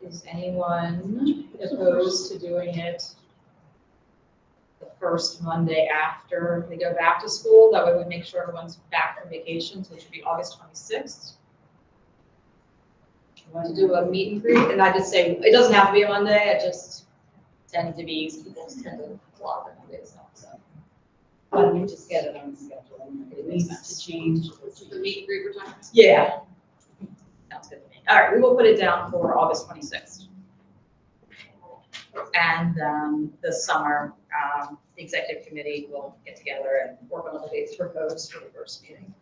Is anyone opposed to doing it the first Monday after they go back to school? That way we make sure everyone's back from vacations, which would be August 26th. Want to do a meet and greet, and I just say, it doesn't have to be a Monday, it just tends to be, people tend to block their Mondays out, so. Why don't we just get it on the schedule and it needs to change. The meet and greet we're talking about? Yeah. Sounds good to me. All right, we will put it down for August 26th. And this summer, the executive committee will get together and work on the dates proposed for the first meeting.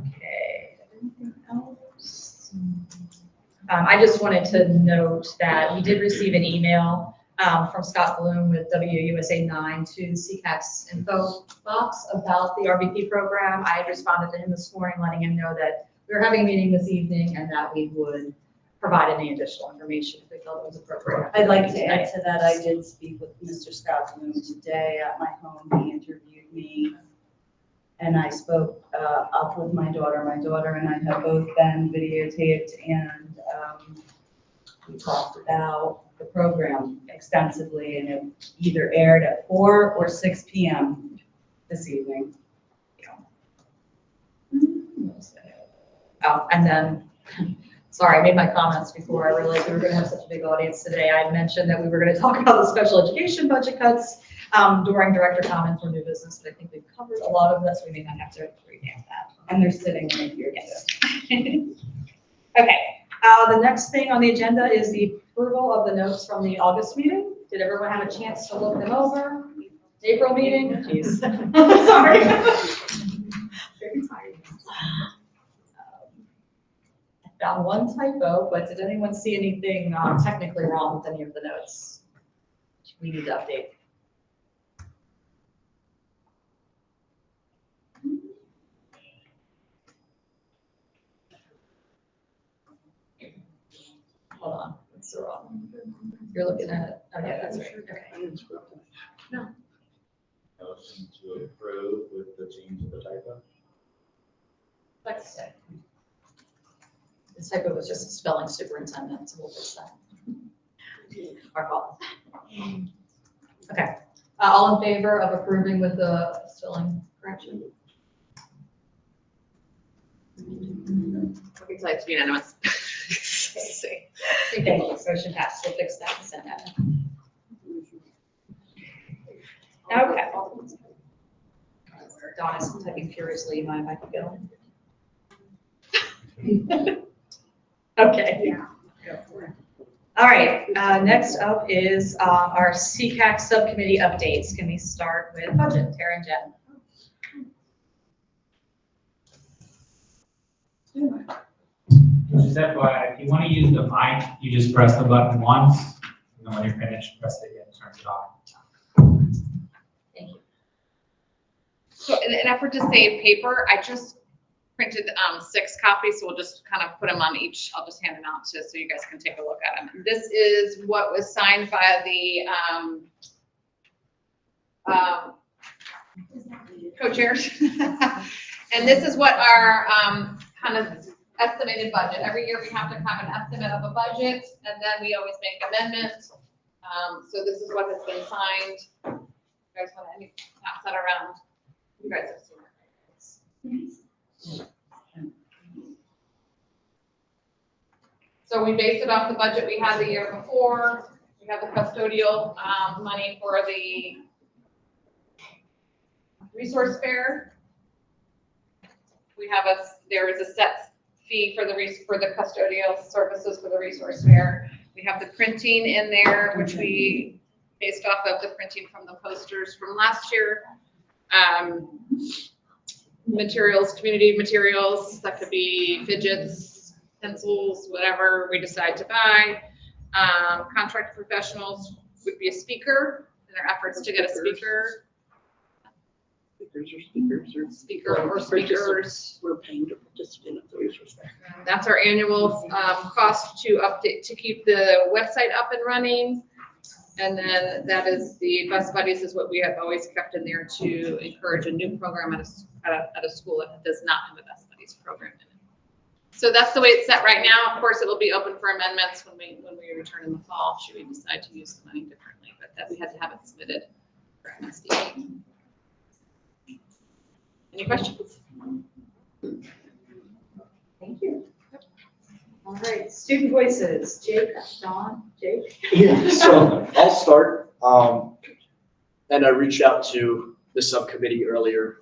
Okay, anything else? I just wanted to note that we did receive an email from Scott Bloom with WUSA 9 to CCAC's info box about the RVP program. I had responded to him this morning, letting him know that we were having a meeting this evening and that we would provide any additional information if we felt it was appropriate. I'd like to add to that, I did speak with Mr. Scott Bloom today at my home. He interviewed me. And I spoke up with my daughter. My daughter and I have both been videotaped, and we talked about the program extensively, and it either aired at 4 or 6 p.m. this evening. Oh, and then, sorry, I made my comments before I realized we were going to have such a big audience today. I mentioned that we were going to talk about the special education budget cuts during director comments or new business, but I think we've covered a lot of this. We may not have to revamp that. And they're sitting right here. Yes. Okay, the next thing on the agenda is the approval of the notes from the August meeting. Did everyone have a chance to look them over? April meeting? Jeez. Sorry. Very tired. I found one typo, but did anyone see anything technically wrong with any of the notes we need to update? Hold on, it's the wrong one. You're looking at, okay, that's right, okay. No. Motion to approve with the change of the typo. Let's say. This typo was just a spelling superintendent, so we'll fix that. Our fault. Okay, all in favor of approving with the spelling correction? Okay, so it's unanimous. Okay, motion passed, we'll fix that and send that. Okay. Donna's typing furiously, you mind if I keep going? Okay. Yeah. Go for it. All right, next up is our CCAC subcommittee updates. Can we start with budget, Tara and Jen? Just FYI, if you want to use the mic, you just press the button once, and then when you're finished, press it again, turn it off. Thank you. So in an effort to save paper, I just printed 6 copies, so we'll just kind of put them on each. I'll just hand them out so you guys can take a look at them. This is what was signed by the co-chairs. And this is what our kind of estimated budget. Every year we have to have an estimate of a budget, and then we always make amendments. So this is what has been signed. You guys want to pass that around? You guys have seen it. So we based it off the budget we had the year before. We have the custodial money for the resource fair. We have there is a set fee for the custodial services for the resource fair. We have the printing in there, which we based off of the printing from the posters from last year. Materials, community materials, that could be fidgets, pencils, whatever we decide to buy. Contract professionals would be a speaker in their efforts to get a speaker. Speaker or speakers. We're paying to participate in the resource fair. That's our annual cost to update, to keep the website up and running. And then that is the Best Buddies is what we have always kept in there to encourage a new program at a school that does not have a Best Buddies program in it. So that's the way it's set right now. Of course, it will be open for amendments when we return in the fall, should we decide to use the money differently, but that we had to have it submitted for MSD. Any questions? Thank you. All right, student voices, Jake, Dawn, Jake. Yeah, so I'll start. And I reached out to the subcommittee earlier.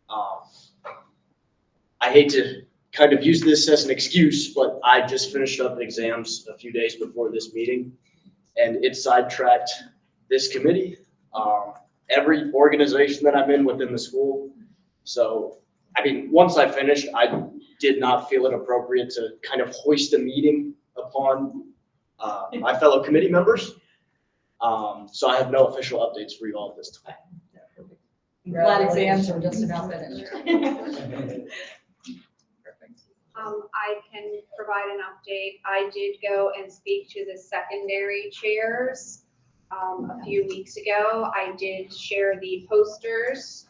I hate to kind of use this as an excuse, but I just finished up exams a few days before this meeting, and it sidetracked this committee, every organization that I'm in within the school. So, I mean, once I finished, I did not feel it appropriate to kind of hoist a meeting upon my fellow committee members. So I have no official updates for you all at this time. Glad exams are just about finished. I can provide an update. I did go and speak to the secondary chairs a few weeks ago. I did share the posters.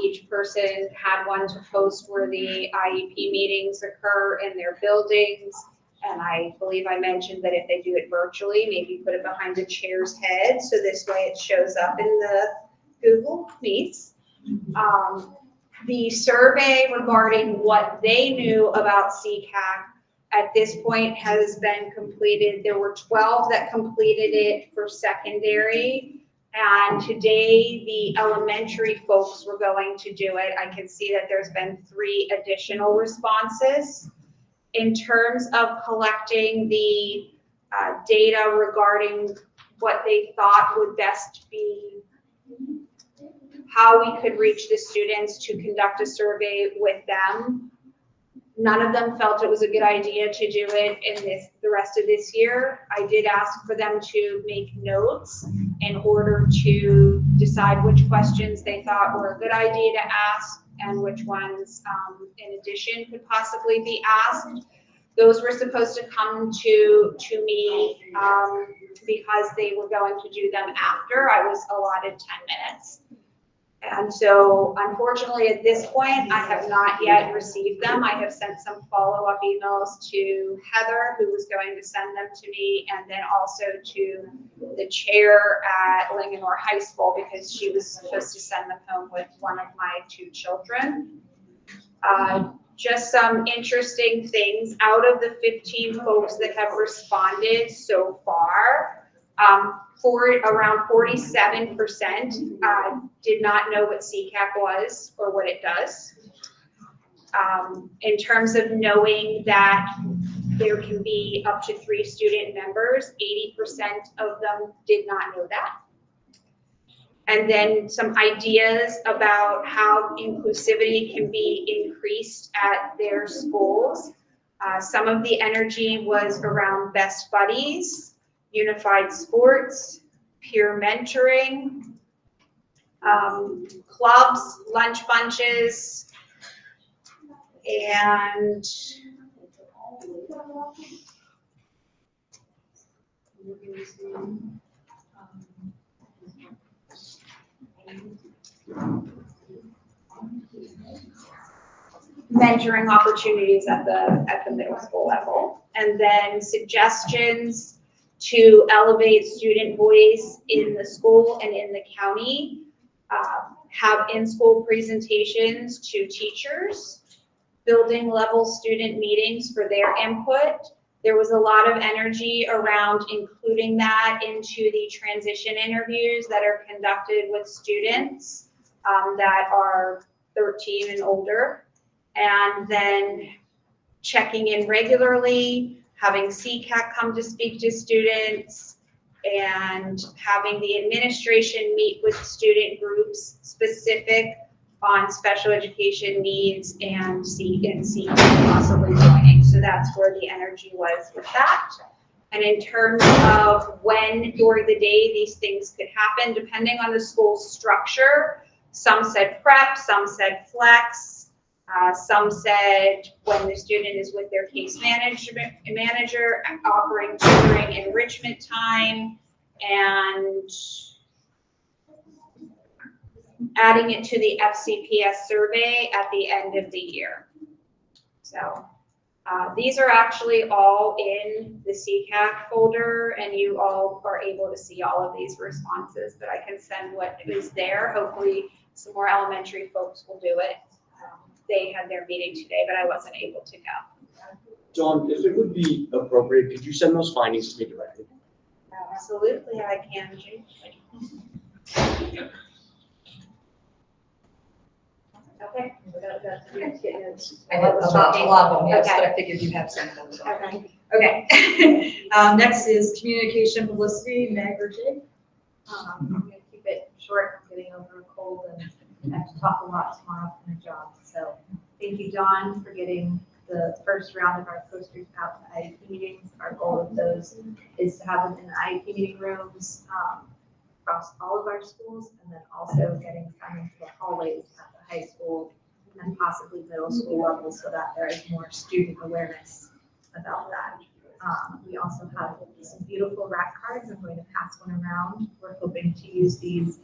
Each person had one to post where the IEP meetings occur in their buildings. And I believe I mentioned that if they do it virtually, maybe put it behind the chair's head. So this way it shows up in the Google Meets. The survey regarding what they knew about CCAC at this point has been completed. There were 12 that completed it for secondary. And today, the elementary folks were going to do it. I can see that there's been 3 additional responses. In terms of collecting the data regarding what they thought would best be, how we could reach the students to conduct a survey with them, none of them felt it was a good idea to do it in the rest of this year. I did ask for them to make notes in order to decide which questions they thought were a good idea to ask and which ones, in addition, could possibly be asked. Those were supposed to come to me because they were going to do them after I was allotted 10 minutes. And so unfortunately at this point, I have not yet received them. I have sent some follow-up emails to Heather, who was going to send them to me, and then also to the chair at Linganore High School because she was supposed to send them home with one of my 2 children. Just some interesting things out of the 15 folks that have responded so far. Around 47% did not know what CCAC was or what it does. In terms of knowing that there can be up to 3 student members, 80% of them did not know that. And then some ideas about how inclusivity can be increased at their schools. Some of the energy was around Best Buddies, unified sports, peer mentoring, clubs, lunch bunches, and mentoring opportunities at the middle school level. And then suggestions to elevate student voice in the school and in the county. Have in-school presentations to teachers, building level student meetings for their input. There was a lot of energy around including that into the transition interviews that are conducted with students that are 13 and older. And then checking in regularly, having CCAC come to speak to students, and having the administration meet with student groups specific on special education needs and CCAC possibly joining. So that's where the energy was with that. And in terms of when during the day these things could happen, depending on the school's structure, some said prep, some said flex, some said when the student is with their case manager, offering tutoring enrichment time, and adding it to the FCPS survey at the end of the year. So these are actually all in the CCAC folder, and you all are able to see all of these responses, but I can send what is there. Hopefully some more elementary folks will do it. They had their meeting today, but I wasn't able to go. Dawn, if it would be appropriate, could you send those findings to me directly? Absolutely, I can, Jake. Okay. I had a lot of them, yes, but I figured you had some. Okay. Next is communication publicity, Meg or Jake. I'm gonna keep it short, I'm getting over a cold and I have to talk a lot tomorrow for my job. So thank you, Dawn, for getting the first round of our posters out to IEP meetings. Our goal of those is to have them in the IEP meeting rooms across all of our schools, and then also getting some into the hallways at the high school and possibly middle school level so that there is more student awareness about that. We also have some beautiful rack cards. I'm going to pass one around. We're hoping to use these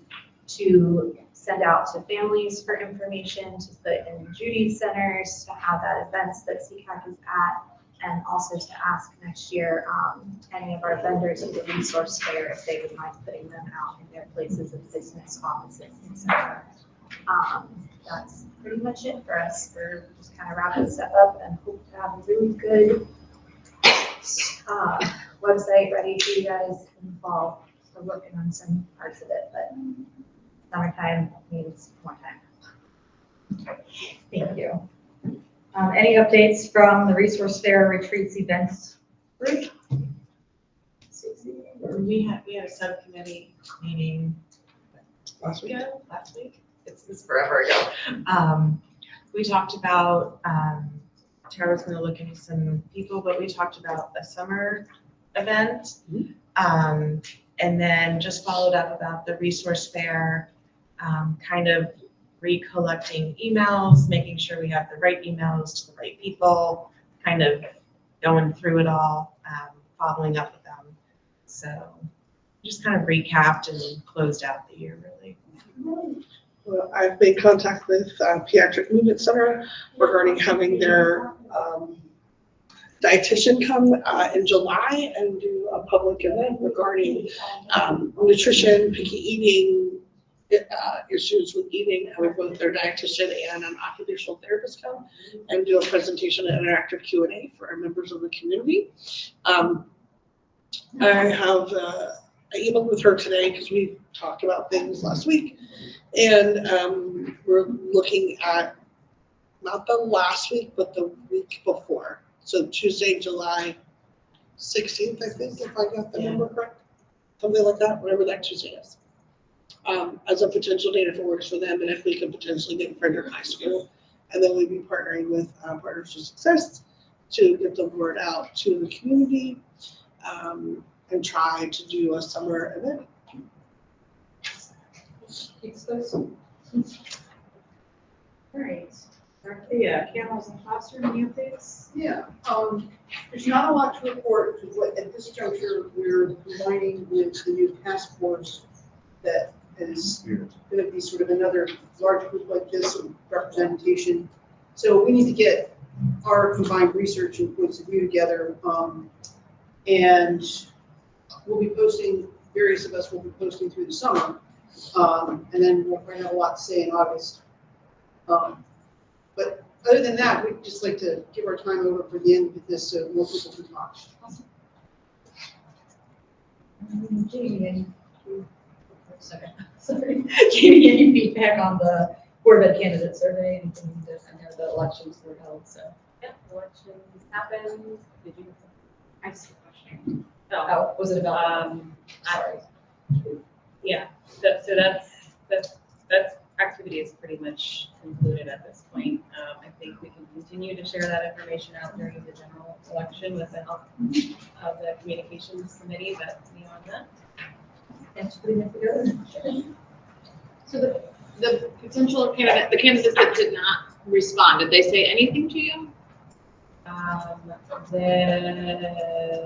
to send out to families for information, to put in Judy's centers, to have at events that CCAC is at, and also to ask next year any of our vendors at the resource fair if they would mind putting them out in their places of business, offices, etc. That's pretty much it for us. We're just kind of wrapping stuff up and hope to have a really good website ready for you guys in the fall. We're working on some parts of it, but summertime means more time. Thank you. Any updates from the resource fair retreats events group? We had a subcommittee meeting last week. It's forever ago. We talked about, Tara's gonna look into some people, but we talked about a summer event. And then just followed up about the resource fair, kind of recollecting emails, making sure we have the right emails to the right people, kind of going through it all, following up with them. So just kind of recapped and closed out the year, really. Well, I've made contact with Pediatric Movement Center regarding having their dietitian come in July and do a public event regarding nutrition, picky eating, issues with eating, having both their dietitian and an occupational therapist come and do a presentation and interactive Q&A for our members of the community. I emailed with her today because we talked about things last week, and we're looking at not the last week, but the week before. So Tuesday, July 16th, I think, if I got the number correct, something like that, whatever that Tuesday is. As a potential date if it works for them, and if we could potentially get Frederick High School. And then we'd be partnering with Partners for Success to get the word out to the community and try to do a summer event. keeps those. All right, Dorothea, Camels in the classroom, any updates? Yeah, there's not a lot to report, but at this juncture, we're combining with the new task force that is gonna be sort of another large group like this, of representation. So we need to get our combined research and points of view together, and we'll be posting, various of us will be posting through the summer, and then we'll have a lot to say in August. But other than that, we'd just like to give our time over for the end of this so more people can talk. Jamie, any feedback on the Board of Ed candidate survey? Anything that, I know the elections were held, so. Yeah, elections happened. Did you? I just a question. Oh, was it about? Sorry. Yeah, so that's activity is pretty much concluded at this point. I think we can continue to share that information out during the general election with the help of the communications committee, but beyond that. That's pretty much good. So the potential candidate, the candidates that did not respond, did they say anything to you?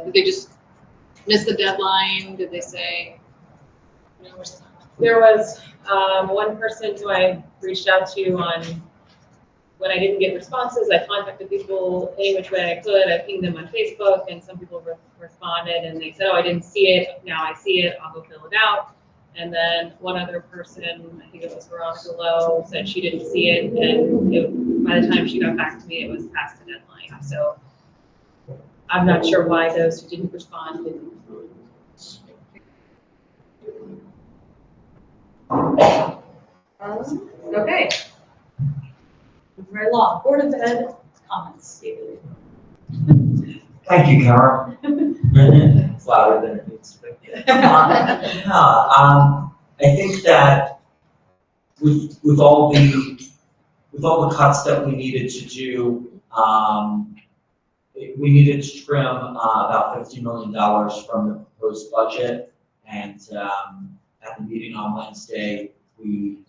Did they just miss the deadline? Did they say? No, there was one person who I reached out to on when I didn't get responses. I contacted people any which way I could. I pinged them on Facebook, and some people responded, and they said, "Oh, I didn't see it. Now I see it. I'll go fill it out." And then one other person, I think it was Veronica Lowe, said she didn't see it, and by the time she got back to me, it was past the deadline. So I'm not sure why those who didn't respond didn't respond. Okay. Very long. Board of Ed comments. Thank you, Karen. It's louder than it needs to be. I think that with all the cuts that we needed to do, we needed to trim about $50 million from the proposed budget. And at the meeting on Wednesday, we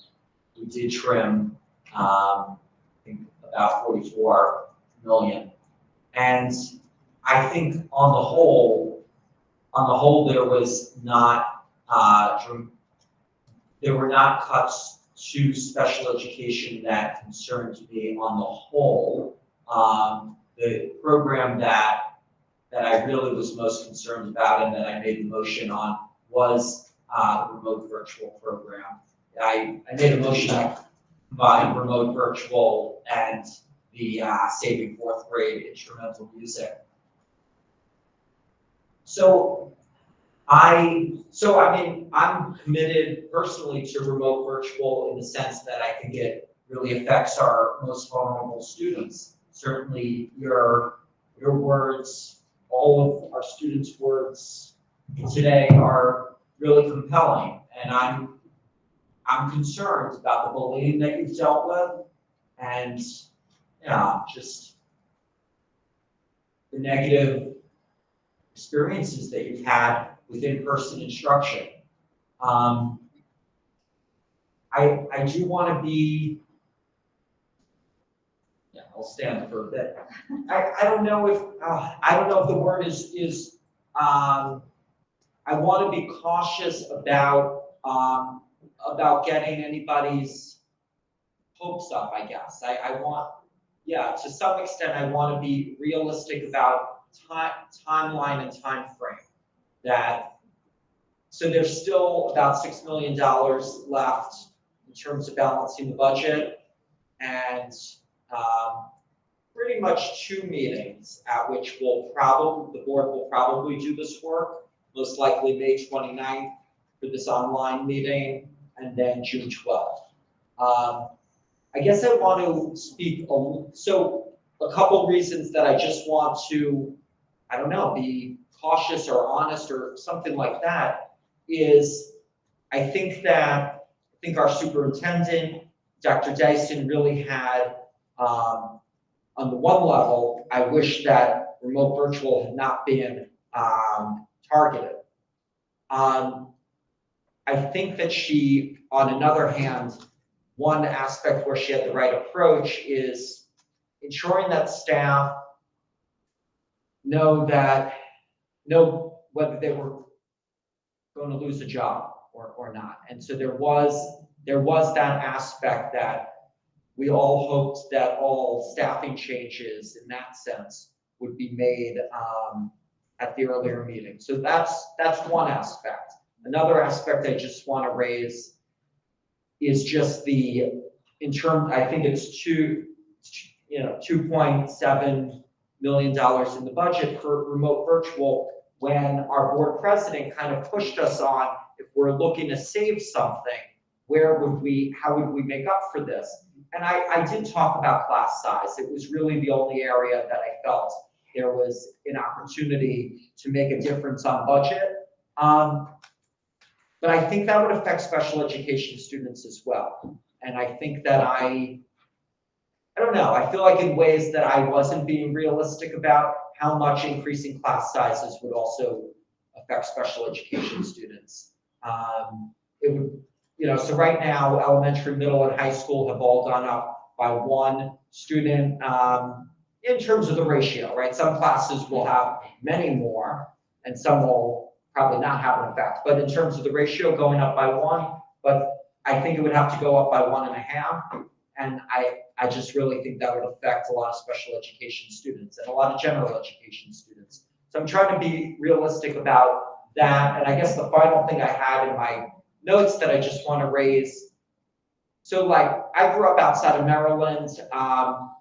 did trim, I think, about 44 million. And I think on the whole, there was not, there were not cuts to special education that concerned me on the whole. The program that I really was most concerned about and that I made the motion on was the remote virtual program. I made a motion to combine remote virtual and the Saving Fourth Grade instrumental music. So I mean, I'm committed personally to remote virtual in the sense that I think it really affects our most vulnerable students. Certainly your words, all of our students' words today are really compelling, and I'm concerned about the bullying that you've dealt with, and just the negative experiences that you've had with in-person instruction. I do want to be. I'll stand for a bit. I don't know if the word is I want to be cautious about getting anybody's hopes up, I guess. I want, to some extent, I want to be realistic about timeline and time frame. So there's still about $6 million left in terms of balancing the budget, and pretty much 2 meetings at which the board will probably do this work, most likely May 29th for this online meeting, and then June 12th. I guess I want to speak, so a couple reasons that I just want to, I don't know, be cautious or honest or something like that is I think our superintendent, Dr. Dyson, really had, on the one level, I wish that remote virtual had not been targeted. I I think that she, on another hand, one aspect where she had the right approach is ensuring that staff know whether they were going to lose a job or not. And so there was that aspect that we all hoped that all staffing changes in that sense would be made at the earlier meeting. So that's one aspect. Another aspect I just want to raise is just I think it's $2.7 million in the budget for remote virtual, when our board president kind of pushed us on, if we're looking to save something, how would we make up for this? And I did talk about class size. It was really the only area that I felt there was an opportunity to make a difference on budget. But I think that would affect special education students as well. And I think that I don't know, I feel like in ways that I wasn't being realistic about how much increasing class sizes would also affect special education students. It would, so right now, elementary, middle, and high school have all gone up by 1 student in terms of the ratio, right? Some classes will have many more, and some will probably not have an effect. But in terms of the ratio going up by 1, but I think it would have to go up by 1.5. And I just really think that would affect a lot of special education students and a lot of general education students. So I'm trying to be realistic about that. And I guess the final thing I had in my notes that I just want to raise. So like, I grew up outside of Maryland,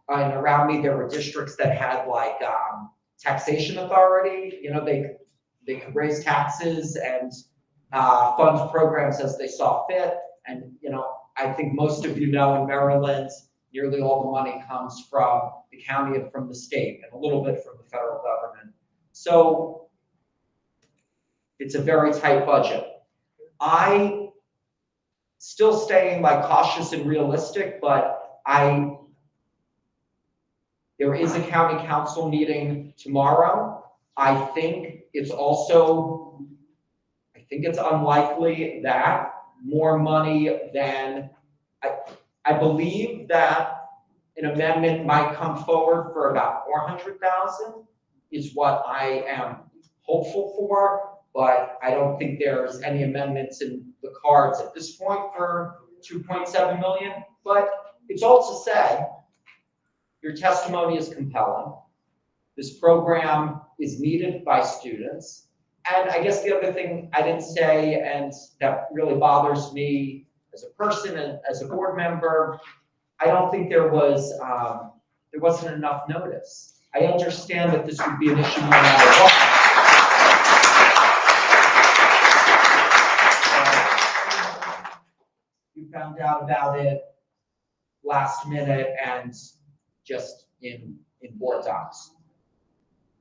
and around me there were districts that had like taxation authority. They could raise taxes and fund programs as they saw fit. And I think most of you know in Maryland, nearly all the money comes from the county and from the state, and a little bit from the federal government. So it's a very tight budget. I still staying like cautious and realistic, but there is a county council meeting tomorrow. I think it's unlikely that more money than, I believe that an amendment might come forward for about 400,000 is what I am hopeful for, but I don't think there's any amendments in the cards at this point for 2.7 million. But it's all to say, your testimony is compelling. This program is needed by students. And I guess the other thing I didn't say, and that really bothers me as a person and as a board member, I don't think there wasn't enough notice. I understand that this would be an issue no matter what. You found out about it last minute and just in board docs.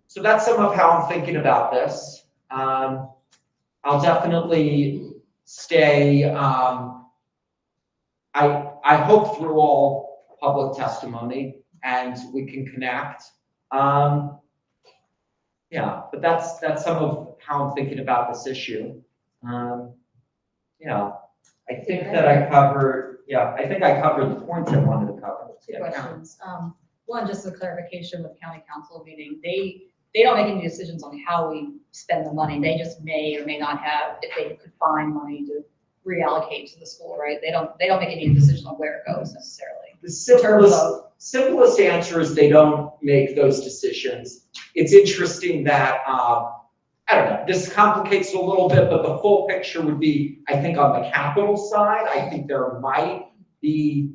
So that's some of how I'm thinking about this. I'll definitely stay, I hope through all public testimony and we can connect. Yeah, but that's some of how I'm thinking about this issue. Yeah, I think that I covered the points I wanted to cover. Two questions. One, just a clarification with county council meeting. They don't make any decisions on how we spend the money. They just may or may not have, if they could find money to reallocate to the school, right? They don't make any decision on where it goes necessarily. The simplest answer is they don't make those decisions. It's interesting that, I don't know, this complicates it a little bit, but the full picture would be, I think on the capital side, I think there might be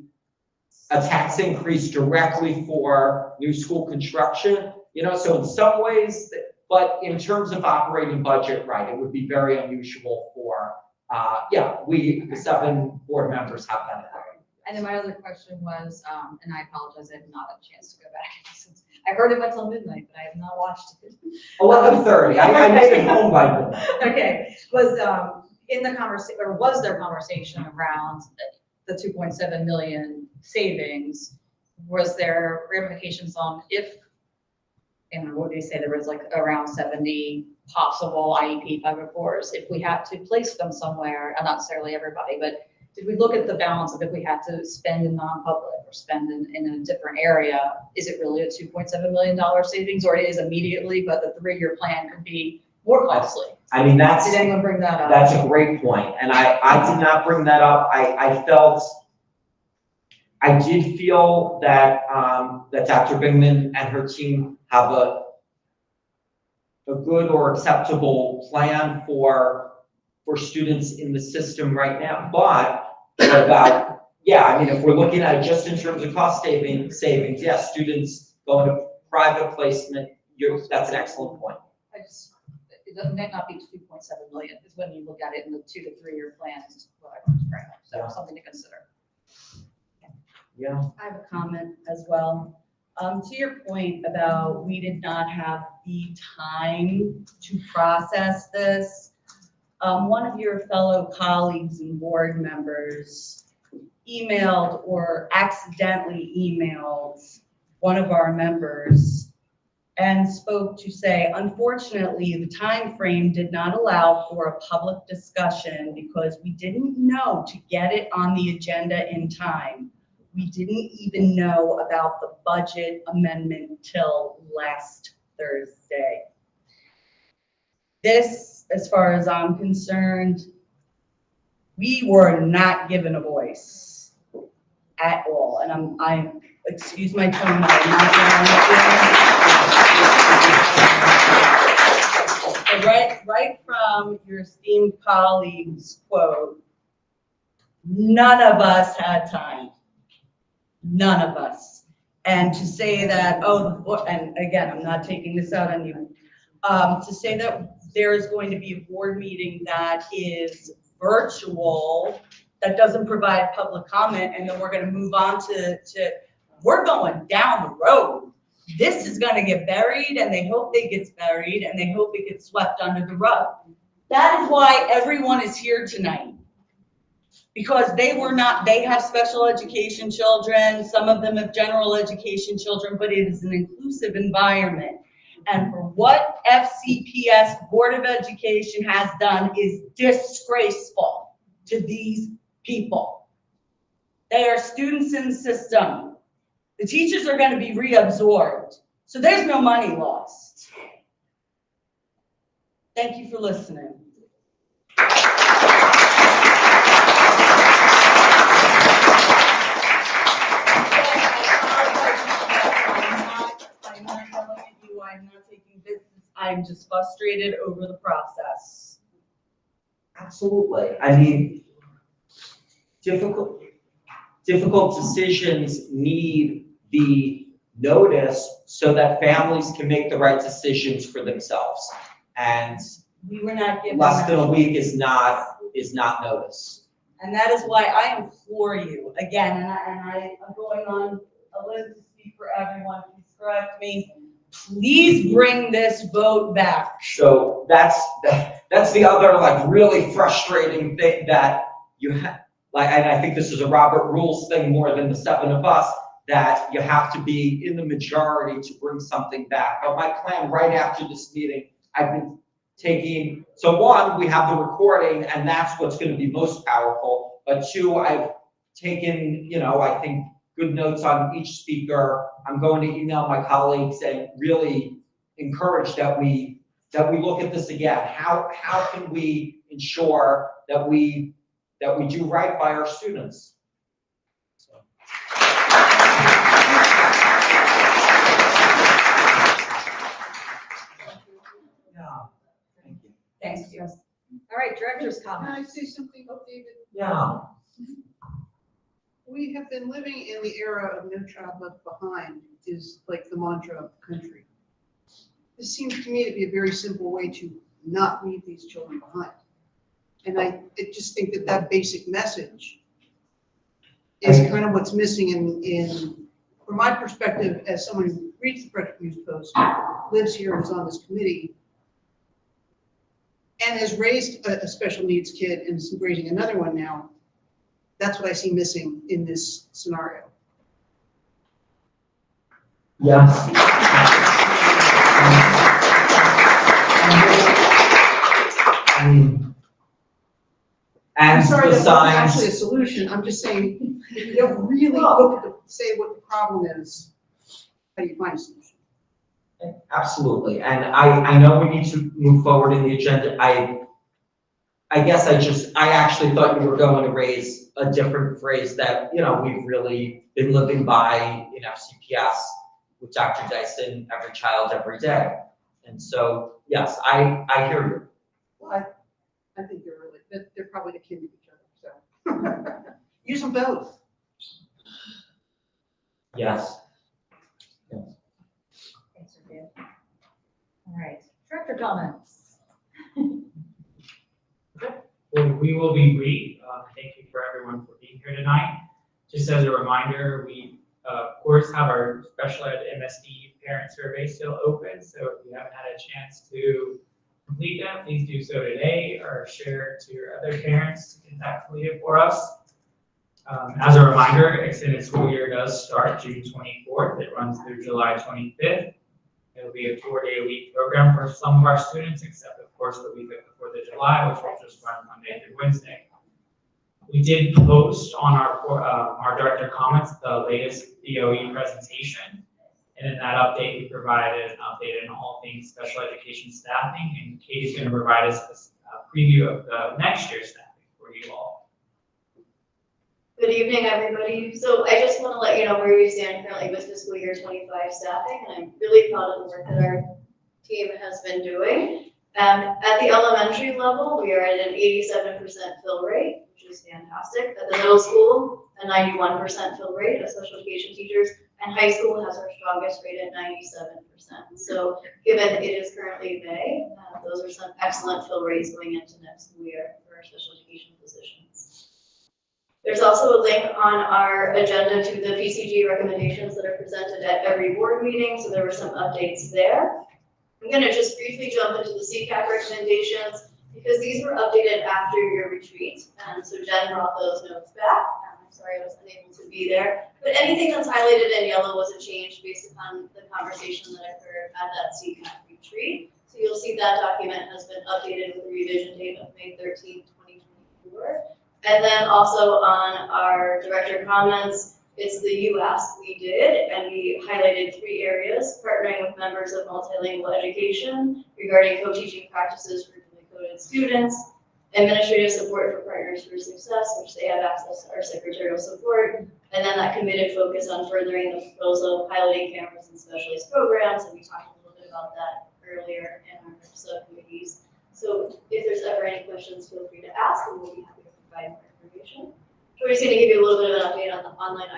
a tax increase directly for new school construction. So in some ways, but in terms of operating budget, right, it would be very unusual for, we, the 7 board members have that. And then my other question was, and I apologize, I have not had a chance to go back since I heard it went till midnight, but I have not watched it. 11:30, I made it home by midnight. Okay, was there conversation around the 2.7 million savings? Was there ramifications on if and what did they say, there was like around 70 possible IEP 504s. If we had to place them somewhere, and not necessarily everybody, but did we look at the balance of if we had to spend in non-public or spend in a different area, is it really a $2.7 million savings, or it is immediately, but the 3-year plan could be more costly? I mean, that's. Did anyone bring that up? That's a great point, and I did not bring that up. I did feel that, that Dr. Bingman and her team have a good or acceptable plan for students in the system right now. But what about, yeah, I mean, if we're looking at it just in terms of cost savings, yes, students going to private placement, that's an excellent point. It might not be 2.7 million, is when you look at it in the 2 to 3 year plan, is what I want to bring up, so something to consider. Yeah. I have a comment as well. To your point about we did not have the time to process this, one of your fellow colleagues and board members emailed or accidentally emailed one of our members and spoke to say, unfortunately, the time frame did not allow for a public discussion because we didn't know to get it on the agenda in time. We didn't even know about the budget amendment till last Thursday. This, as far as I'm concerned, we were not given a voice at all. And I'm excuse my tone, but I'm not right from your esteemed colleague's quote, none of us had time. None of us. And to say that, oh, and again, I'm not taking this out on you, to say that there is going to be a board meeting that is virtual, that doesn't provide public comment, and then we're going to move on to we're going down the road. This is going to get buried, and they hope it gets buried, and they hope it gets swept under the rug. That is why everyone is here tonight. Because they have special education children, some of them have general education children, but it is an inclusive environment. And for what FCPS Board of Education has done is disgraceful to these people. They are students in the system. The teachers are going to be reabsorbed. So there's no money lost. Thank you for listening. I'm not taking business. I'm just frustrated over the process. Absolutely. I mean, difficult decisions need the notice so that families can make the right decisions for themselves. And we were not given less than a week is not notice. And that is why I implore you again, and I'm going on a limb to speak for everyone. Please correct me. Please bring this vote back. So that's the other like really frustrating thing that you have. Like, and I think this is a Robert Rules thing more than the 7 of us, that you have to be in the majority to bring something back. But my plan right after this meeting, I've been taking, so 1, we have the recording, and that's what's going to be most powerful. But 2, I've taken, I think, good notes on each speaker. I'm going to email my colleagues and really encourage that we look at this again. How can we ensure that we do right by our students? Yeah. Thank you. Thanks, yes. All right, director's Can I comments. say something about David? Yeah. We have been living in the era of No Child Left Behind is like the mantra of the country. This seems to me to be a very simple way to not leave these children behind. And I just think that basic message is kind of what's missing in from my perspective, as someone who reads the Frederick News Post, lives here and is on this committee, and has raised a special needs kid and is raising another one now. That's what I see missing in this scenario. Yes. mean, I'm and sorry, the that's not signs. actually a solution, I'm just saying, if you don't really look at say what the problem is, how do you find a solution? Absolutely, and I know we need to move forward in the agenda. I guess I actually thought you were going to raise a different phrase that, you know, we've really been living by in FCPS with Dr. Dyson, every child, every day. And so, yes, I hear you. Well, I think they're probably akin to each other, so. Use them both. Yes. Thanks, Sophia. All right, director comments. Well, we will be brief. Thank you for everyone for being here tonight. Just as a reminder, we of course have our special ed MSD parent survey still open. So if you haven't had a chance to complete that, please do so today or share it to your other parents to get that completed for us. As a reminder, extended school year does start June 24th. It runs through July 25th. It'll be a 4-day-a-week program for some of our students, except of course the week of the 4th of July, which will just run Monday through Wednesday. We did post on our director comments the latest DOE presentation. And in that update, we provided an update on all things special education staffing, and Katie's going to provide us a preview of the next year's staffing for you all. Good evening, everybody. So I just want to let you know where we stand currently with fiscal year 25 staffing, and I'm really proud of the work that our team has been doing. At the elementary level, we are at an 87% fill rate, which is fantastic. At the middle school, a 91% fill rate of special education teachers, and high school has our strongest rate at 97%. So given it is currently May, those are some excellent fill rates going into next school year for our special education positions. There's also a link on our agenda to the PCG recommendations that are presented at every board meeting, so there were some updates there. I'm going to just briefly jump into the CCAP recommendations because these were updated after your retreat, and so Jen brought those notes back. I'm sorry I was unable to be there, but anything that's highlighted in yellow was a change based upon the conversation that occurred at that CCAP retreat. So you'll see that document has been updated with a revision date of May 13, 2024. And then also on our director comments, it's the you asked, we did, and we highlighted 3 areas: partnering with members of multilingual education regarding co-teaching practices for dually coded students, administrative support for Partners for Success, which they have access to our secretarial support, and then that committed focus on furthering the proposal of piloting cameras in specialist programs, and we talked a little bit about that earlier in our subcommittees. So if there's ever any questions, feel free to ask, and we'll be happy to provide more information. Tori's going to give you a little bit of an update on the online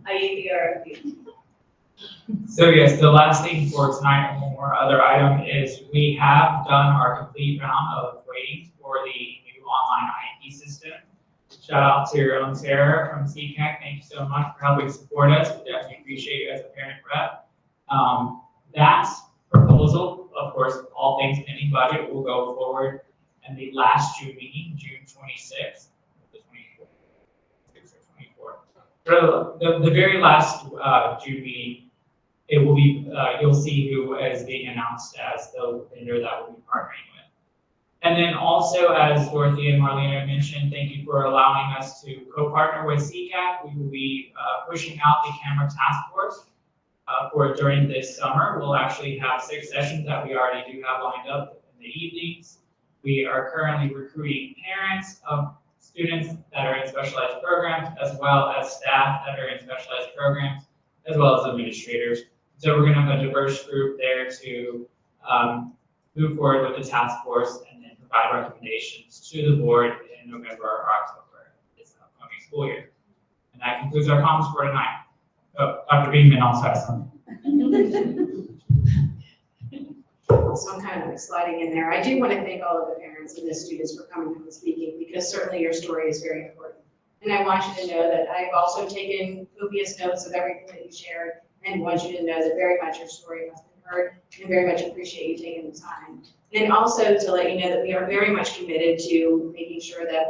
IAP. So yes, the last thing for tonight, and one more other item, is we have done our complete round of ratings for the new online IEP system. Shout out to your own Sarah from CCAC. Thank you so much for helping support us. We definitely appreciate you as a parent rep. That proposal, of course, all things pending budget, will go forward in the last June meeting, June 26th. The very last June meeting, it will be, you'll see who is being announced as the vendor that we'll be partnering with. And then also, as Dorothy and Marlena mentioned, thank you for allowing us to co-partner with CCAP. We will be pushing out the camera task force for during this summer. We'll actually have 6 sessions that we already do have lined up in the evenings. We are currently recruiting parents of students that are in specialized programs, as well as staff that are in specialized programs, as well as administrators. So we're going to have a diverse group there to move forward with the task force and then provide recommendations to the board in November or October this upcoming school year. And that concludes our comments for tonight. Oh, Dr. Beeman also has something. So I'm kind of sliding in there. I do want to thank all of the parents and the students for coming and speaking, because certainly your story is very important. And I want you to know that I've also taken copious notes of everything that you shared, and want you to know that very much your story has been heard, and very much appreciate you taking the time. And also to let you know that we are very much committed to making sure that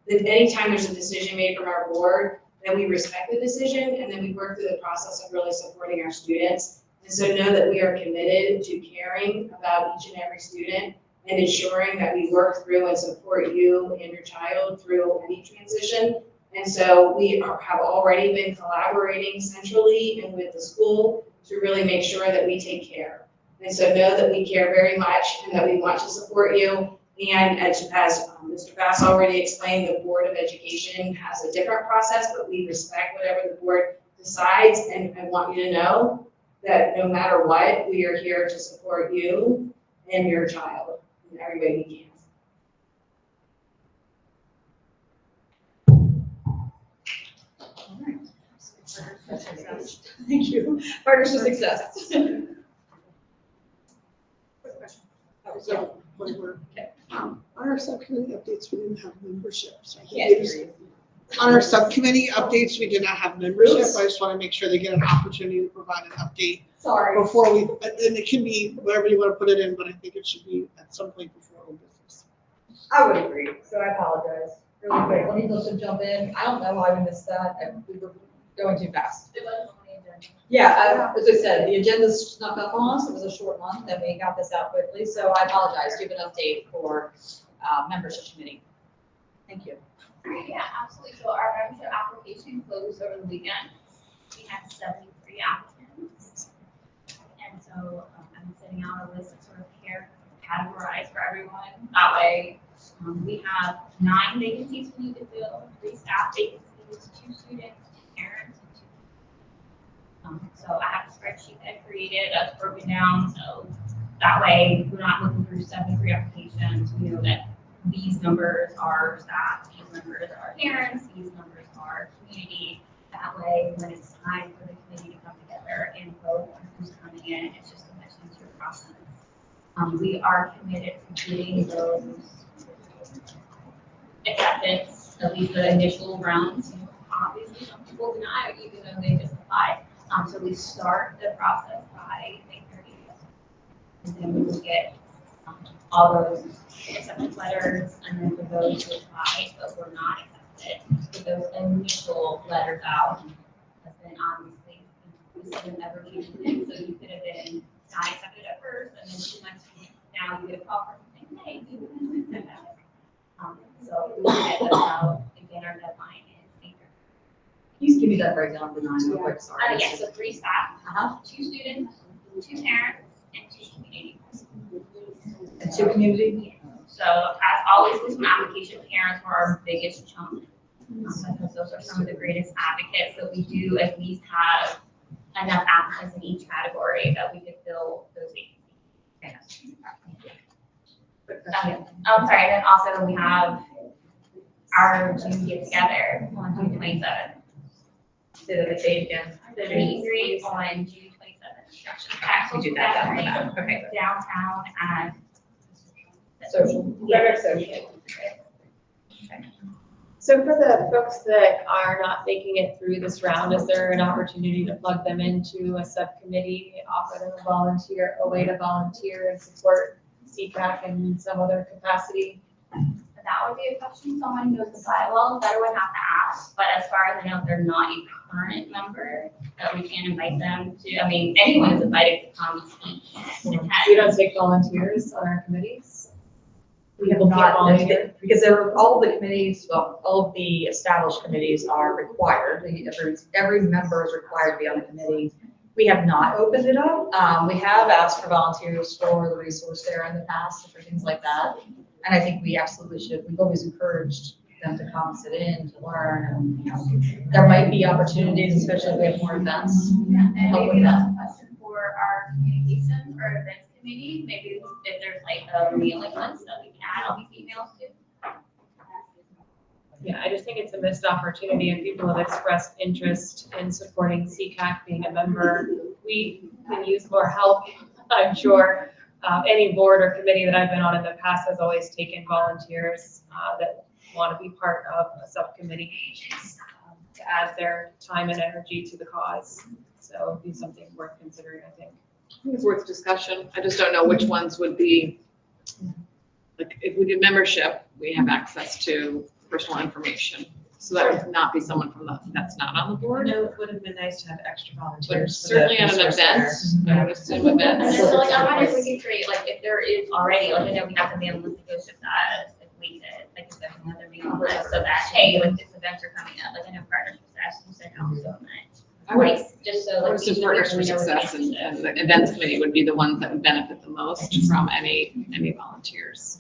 anytime there's a decision made from our board, that we respect the decision, and then we work through the process of really supporting our students. And so know that we are committed to caring about each and every student, and ensuring that we work through and support you and your child through any transition. And so we have already been collaborating centrally and with the school to really make sure that we take care. And so know that we care very much and that we want to support you. And as Mr. Bass already explained, the Board of Education has a different process, but we respect whatever the board decides. And I want you to know that no matter what, we are here to support you and your child in every way we can. Thank you. Partners to success. So, when we're, on our subcommittee updates, we didn't have membership, so I think Yes, we just- on our subcommittee updates, we did not have membership. I just want to make sure they get an opportunity to provide an update Sorry. before we, and it can be whatever you want to put it in, but I think it should be at some point before old business. I would agree, so I apologize. Really quick, let me just jump in. I don't know why we missed that, and we were going too fast. Yeah, as I said, the agenda snuck up on us. It was a short month, and we got this out quickly, so I apologize. Do you have an update for membership committee? Thank you. Yeah, absolutely. So our membership application closed over the weekend. We had 73 applicants. And so I'm sending out a list of sort of categorized for everyone. That way, we have 9 vacancies we need to fill, 3 staff vacancies, 2 students, 2 parents, and 2. So I have a spreadsheet that I created that's broken down. So that way, we're not looking through 73 applications. We know that these numbers are staff, these numbers are parents, these numbers are community. That way, when it's time for the committee to come together and vote on who's coming in, it's just a much easier process. We are committed to getting those acceptance, at least the initial rounds. Obviously, some people deny, even though they just applied. So we start the process by May 30th. And then we will get all those acceptance letters, and then for those who applied but were not accepted, get those initial letters out. And then obviously, we send them every week, so you could have been not accepted at first, and then 2 months now you get a call from saying, hey, you didn't accept that. So we get those out, again, our deadline is May 30th. Can you just give me that breakdown of the 9 real quick? Sorry. Yeah, so 3 staff, 2 students, 2 parents, and 2 community. And 2 community? So as always, with some application, parents were our biggest chunk. Because those are some of the greatest advocates, so we do at least have enough applicants in each category that we could fill those vacancies. I'm sorry, and then also we have our June get together on June 27th. Say that date again. The meet and greet on June 27th. We do that. Okay. Downtown and. Social. Yeah. Social. So for the folks that are not making it through this round, is there an opportunity to plug them into a subcommittee, offer them a way to volunteer and support CCAC in some other capacity? That would be a question someone who knows the bylaws better would have to ask, but as far as I know, if they're not a current member, that we can invite them to, I mean, anyone is invited to come speak. We don't take volunteers on our committees? We have not, because all of the committees, well, all of the established committees are required. Every member is required to be on the committee. We have not opened it up. We have asked for volunteers for the resource fair in the past, for things like that. And I think we absolutely should. We've always encouraged them to come sit in, to learn. And, you know, there might be opportunities, especially if we have more events. And Help maybe with that's that. a question for our communications or events committee, maybe if there's like a mailing list that we can add all these emails to. Yeah, I just think it's a missed opportunity, and people have expressed interest in supporting CCAC, being a member. We can use more help, I'm sure. Any board or committee that I've been on in the past has always taken volunteers that want to be part of a subcommittee to add their time and energy to the cause. So it'd be something worth considering, I think. I think it's worth discussion. I just don't know which ones would be, like, if we do membership, we have access to personal information. So that would not be someone from that's not on the I board. know it would have been nice to have extra But volunteers. for the certainly at an resource event, center. I would assume And events. then, so like, I wonder if we can create, like, if there is already, like, I know we have the man with the ghost of that, if we did, like, if there's another meeting list, so that, hey, like, this events are coming up, like, I know Partners for Success, you said how so much. I would, Like, just so, I would like. assume we Partners for know we're Success and interested. the events committee would be the ones that would benefit the most from any volunteers.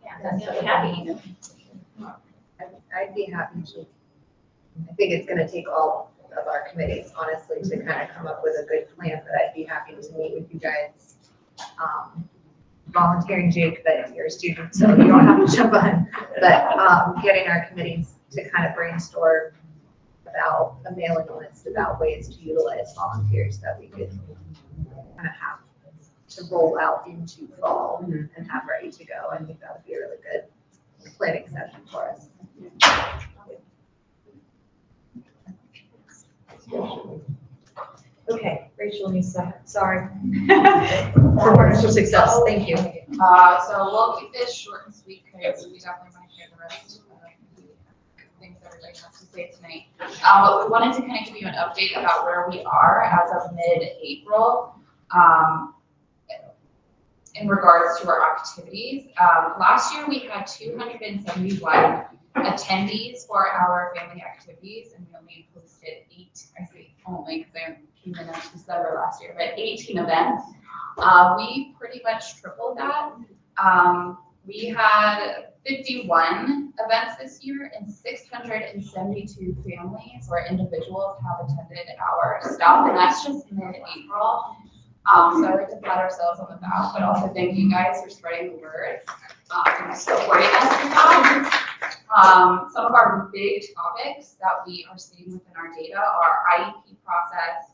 Yeah, that's really happy. I'd be happy to. I think it's gonna take all of our committees, honestly, to kind of come up with a good plan, but I'd be happy to meet with you guys. Volunteering, Jake, but you're a student, so you don't have to jump on. But getting our committees to kind of brainstorm about a mailing list, about ways to utilize volunteers that we could kind of have to roll out into fall and have ready to go. I think that would be a really good planning session for us. Okay, Rachel and Lisa, sorry. For Partners for Success, thank you. So we'll keep this short and sweet because we definitely want to hear the rest of the things everybody has to say tonight. But we wanted to kind of give you an update about where we are as of mid-April in regards to our activities. Last year we had 271 attendees for our family activities, and we only posted 8, I say only because I came in December last year, but 18 events. We pretty much tripled that. We had 51 events this year, and 672 families or individuals have attended our stuff, and that's just mid-April. So I'd like to pat ourselves on the back, but also thank you guys for spreading the word and supporting us. Some of our big topics that we are seeing within our data are IEP process,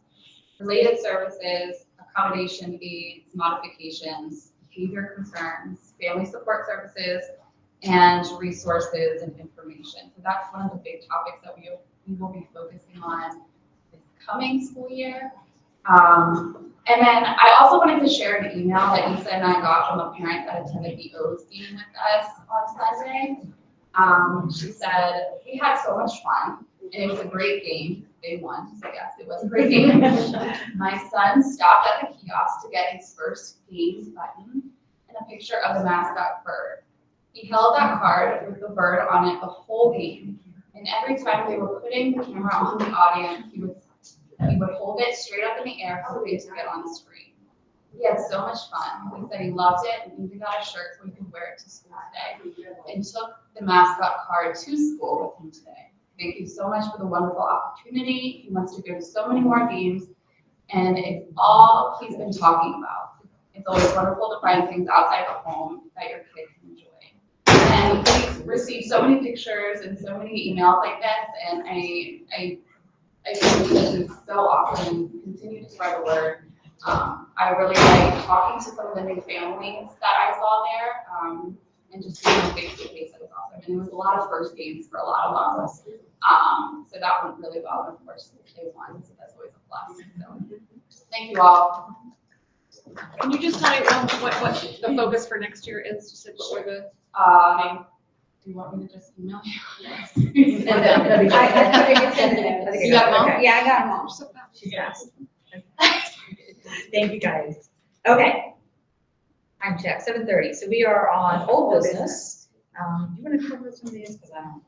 related services, accommodation aids, modifications, behavior concerns, family support services, and resources and information. So that's one of the big topics that we will be focusing on this coming school year. And then I also wanted to share an email that Lisa and I got from a parent that attended the O's game with us on Sunday. She said, we had so much fun, and it was a great game. They won, so yes, it was a great game. My son stopped at the kiosk to get his first games button and a picture of the mascot bird. He held that card with the bird on it the whole game, and every time they were putting the camera on the audience, he would hold it straight up in the air for it to get on the screen. He had so much fun. He said he loved it, and even got a shirt so he could wear it to school today, and took the mascot card to school with him today. Thank you so much for the wonderful opportunity. He wants to go to so many more games, and it's all he's been talking about. It's always wonderful to find things outside the home that your kid can enjoy. And we've received so many pictures and so many emails like this, and I think this is so awesome. Continue to spread the word. I really like talking to some of the new families that I saw there, and just seeing them face to face. It was awesome. And it was a lot of first games for a lot of us. So that went really well. And of course, they won, so that's always a plus. So thank you all. Can you just tell me what the focus for next year is? Just like what were the Do you want me to just email you? Yes. You got them all? Yeah, I got them all. She's fast. Thank you, guys. Okay. Time check, 7:30. So we are on old business. You want to cover some of these? Because I don't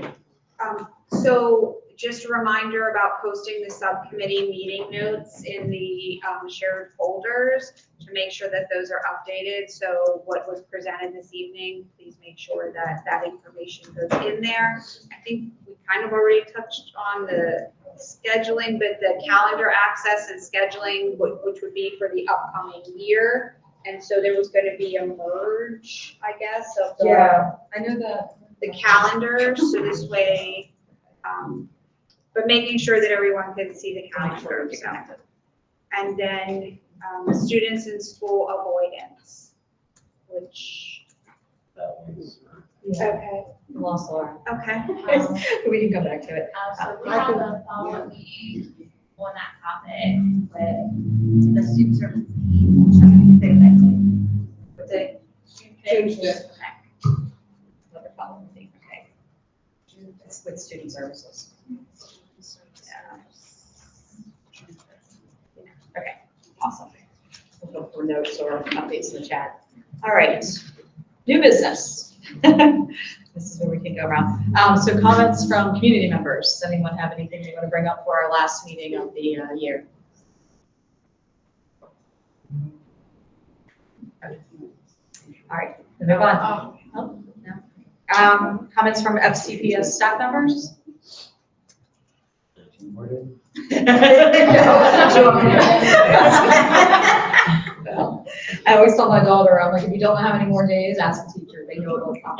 know. So just a reminder about posting the subcommittee meeting notes in the shared folders to make sure that those are updated. So what was presented this evening, please make sure that that information goes in there. I think we kind of already touched on the scheduling, but the calendar access and scheduling, which would be for the upcoming year. And so there was going to be a merge, I guess, of the, I know the calendars. So this way, but making sure that everyone can see the calendar. So. And then students in school avoidance, which, okay. Lost Laura. Okay. We can come back to it. So we have a follow-up meeting on that topic with the student services team. June 5th. Another follow-up meeting, okay. It's with student services. Okay, awesome. We'll look for notes or updates in the chat. All right, new business. This is where we can go around. So comments from community members. Does anyone have anything they want to bring up for our last meeting of the year? All right, move on. Oh, no. Comments from FCPS staff members? Well, I always tell my daughter, I'm like, if you don't have any more days, ask the teacher, they know it'll come.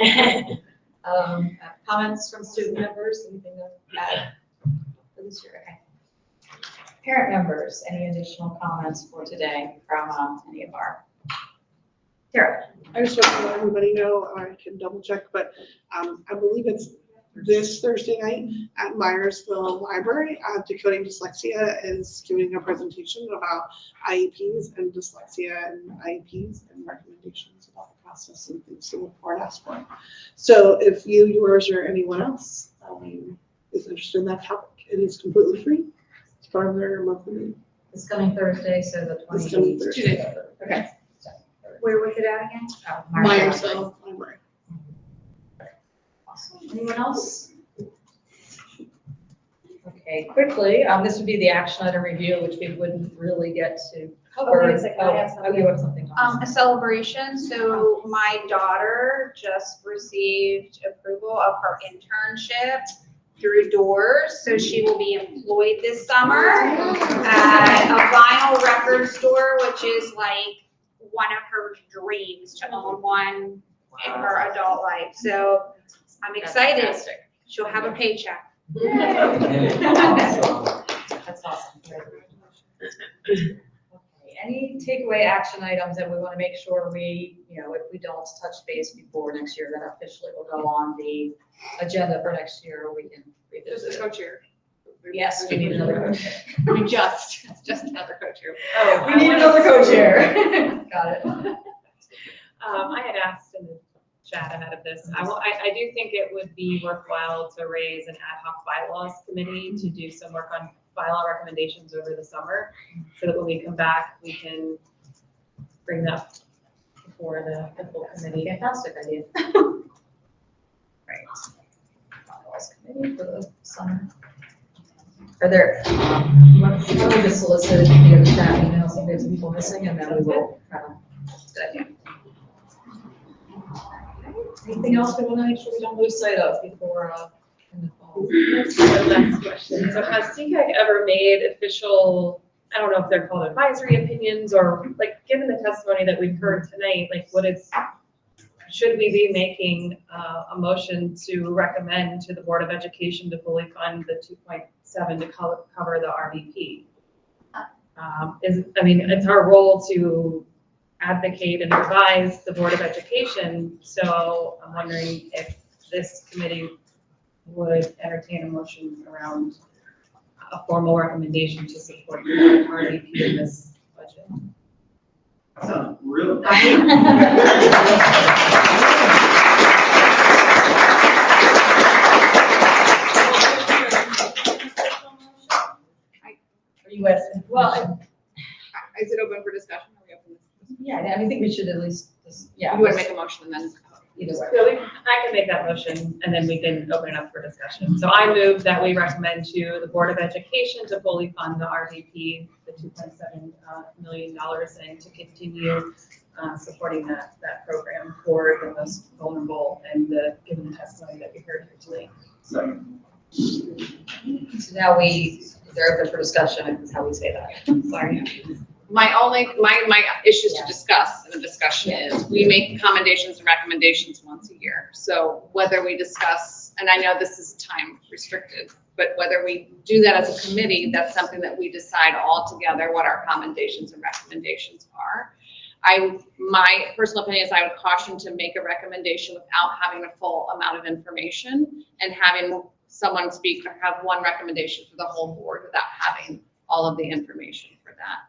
Comments from student members, anything to add for this year? Okay. Parent members, any additional comments for today from any of our? Tara. I just want to let everybody know, I can double check, but I believe it's this Thursday night at Myersville Library. Decoding Dyslexia is giving a presentation about IEPs and dyslexia and IEPs and recommendations about the process and things to look for and ask for. So if you, yours, or anyone else is interested in that topic, it is completely free. It's part of their monthly meeting. It's coming Thursday, so the 20th. It's coming Thursday. Okay. Where was it at again? Myersville Library. Awesome. Anyone else? Okay, quickly, this would be the action item review, which we wouldn't really get to cover. wait a second, I have something. Oh, you have something. A celebration, so my daughter just received approval of her internship through Doors, so she will be employed this summer at a vinyl record store, which is like one of her dreams to own one in her adult life. So I'm excited. Fantastic. She'll have a paycheck. That's awesome. Okay, any takeaway action items that we want to make sure we, if we don't touch base before next year, that officially will go on the agenda for next year, we can revisit it. Co-chair. Yes, we need another co-chair. We just another co-chair. Oh, we need another co-chair. Got it. I had asked in the chat ahead of this, I do think it would be worthwhile to raise an ad hoc bylaws committee to do some work on bylaw recommendations over the summer, so that when we come back, we can bring that before the full committee. Fantastic idea. Right. Bylaws committee for the summer. Are there, let me just solicit via the chat email, some days people missing, and then we will, good idea. Anything else we want to make sure we don't lose sight of before, in the fall? Last question. So has CCAG ever made official, I don't know if they're called advisory opinions, or like, given the testimony that we've heard tonight, like should we be making a motion to recommend to the Board of Education to fully fund the 2.7 to cover the RVP? It's our role to advocate and advise the Board of Education. So I'm wondering if this committee would entertain a motion around a formal recommendation to support the RVP in this budget. Really? Are you asking? Well, Is it open for discussion? Are we open? yeah, I think we should at least, yeah. You want to make a motion and then? Either way. So I can make that motion and then we can open it up for discussion. So I move that we recommend to the Board of Education to fully fund the RVP, the $2.7 million, and to continue supporting that program for the most vulnerable and given the testimony that we heard here tonight. So now they're open for discussion, is how we say that. Sorry. My issues to discuss in the discussion is we make commendations and recommendations once a year. So whether we discuss, and I know this is time restricted, but whether we do that as a committee, that's something that we decide all together what our commendations and recommendations are. My personal opinion is I would caution to make a recommendation without having a full amount of information and having someone speak or have one recommendation for the whole board without having all of the information for that.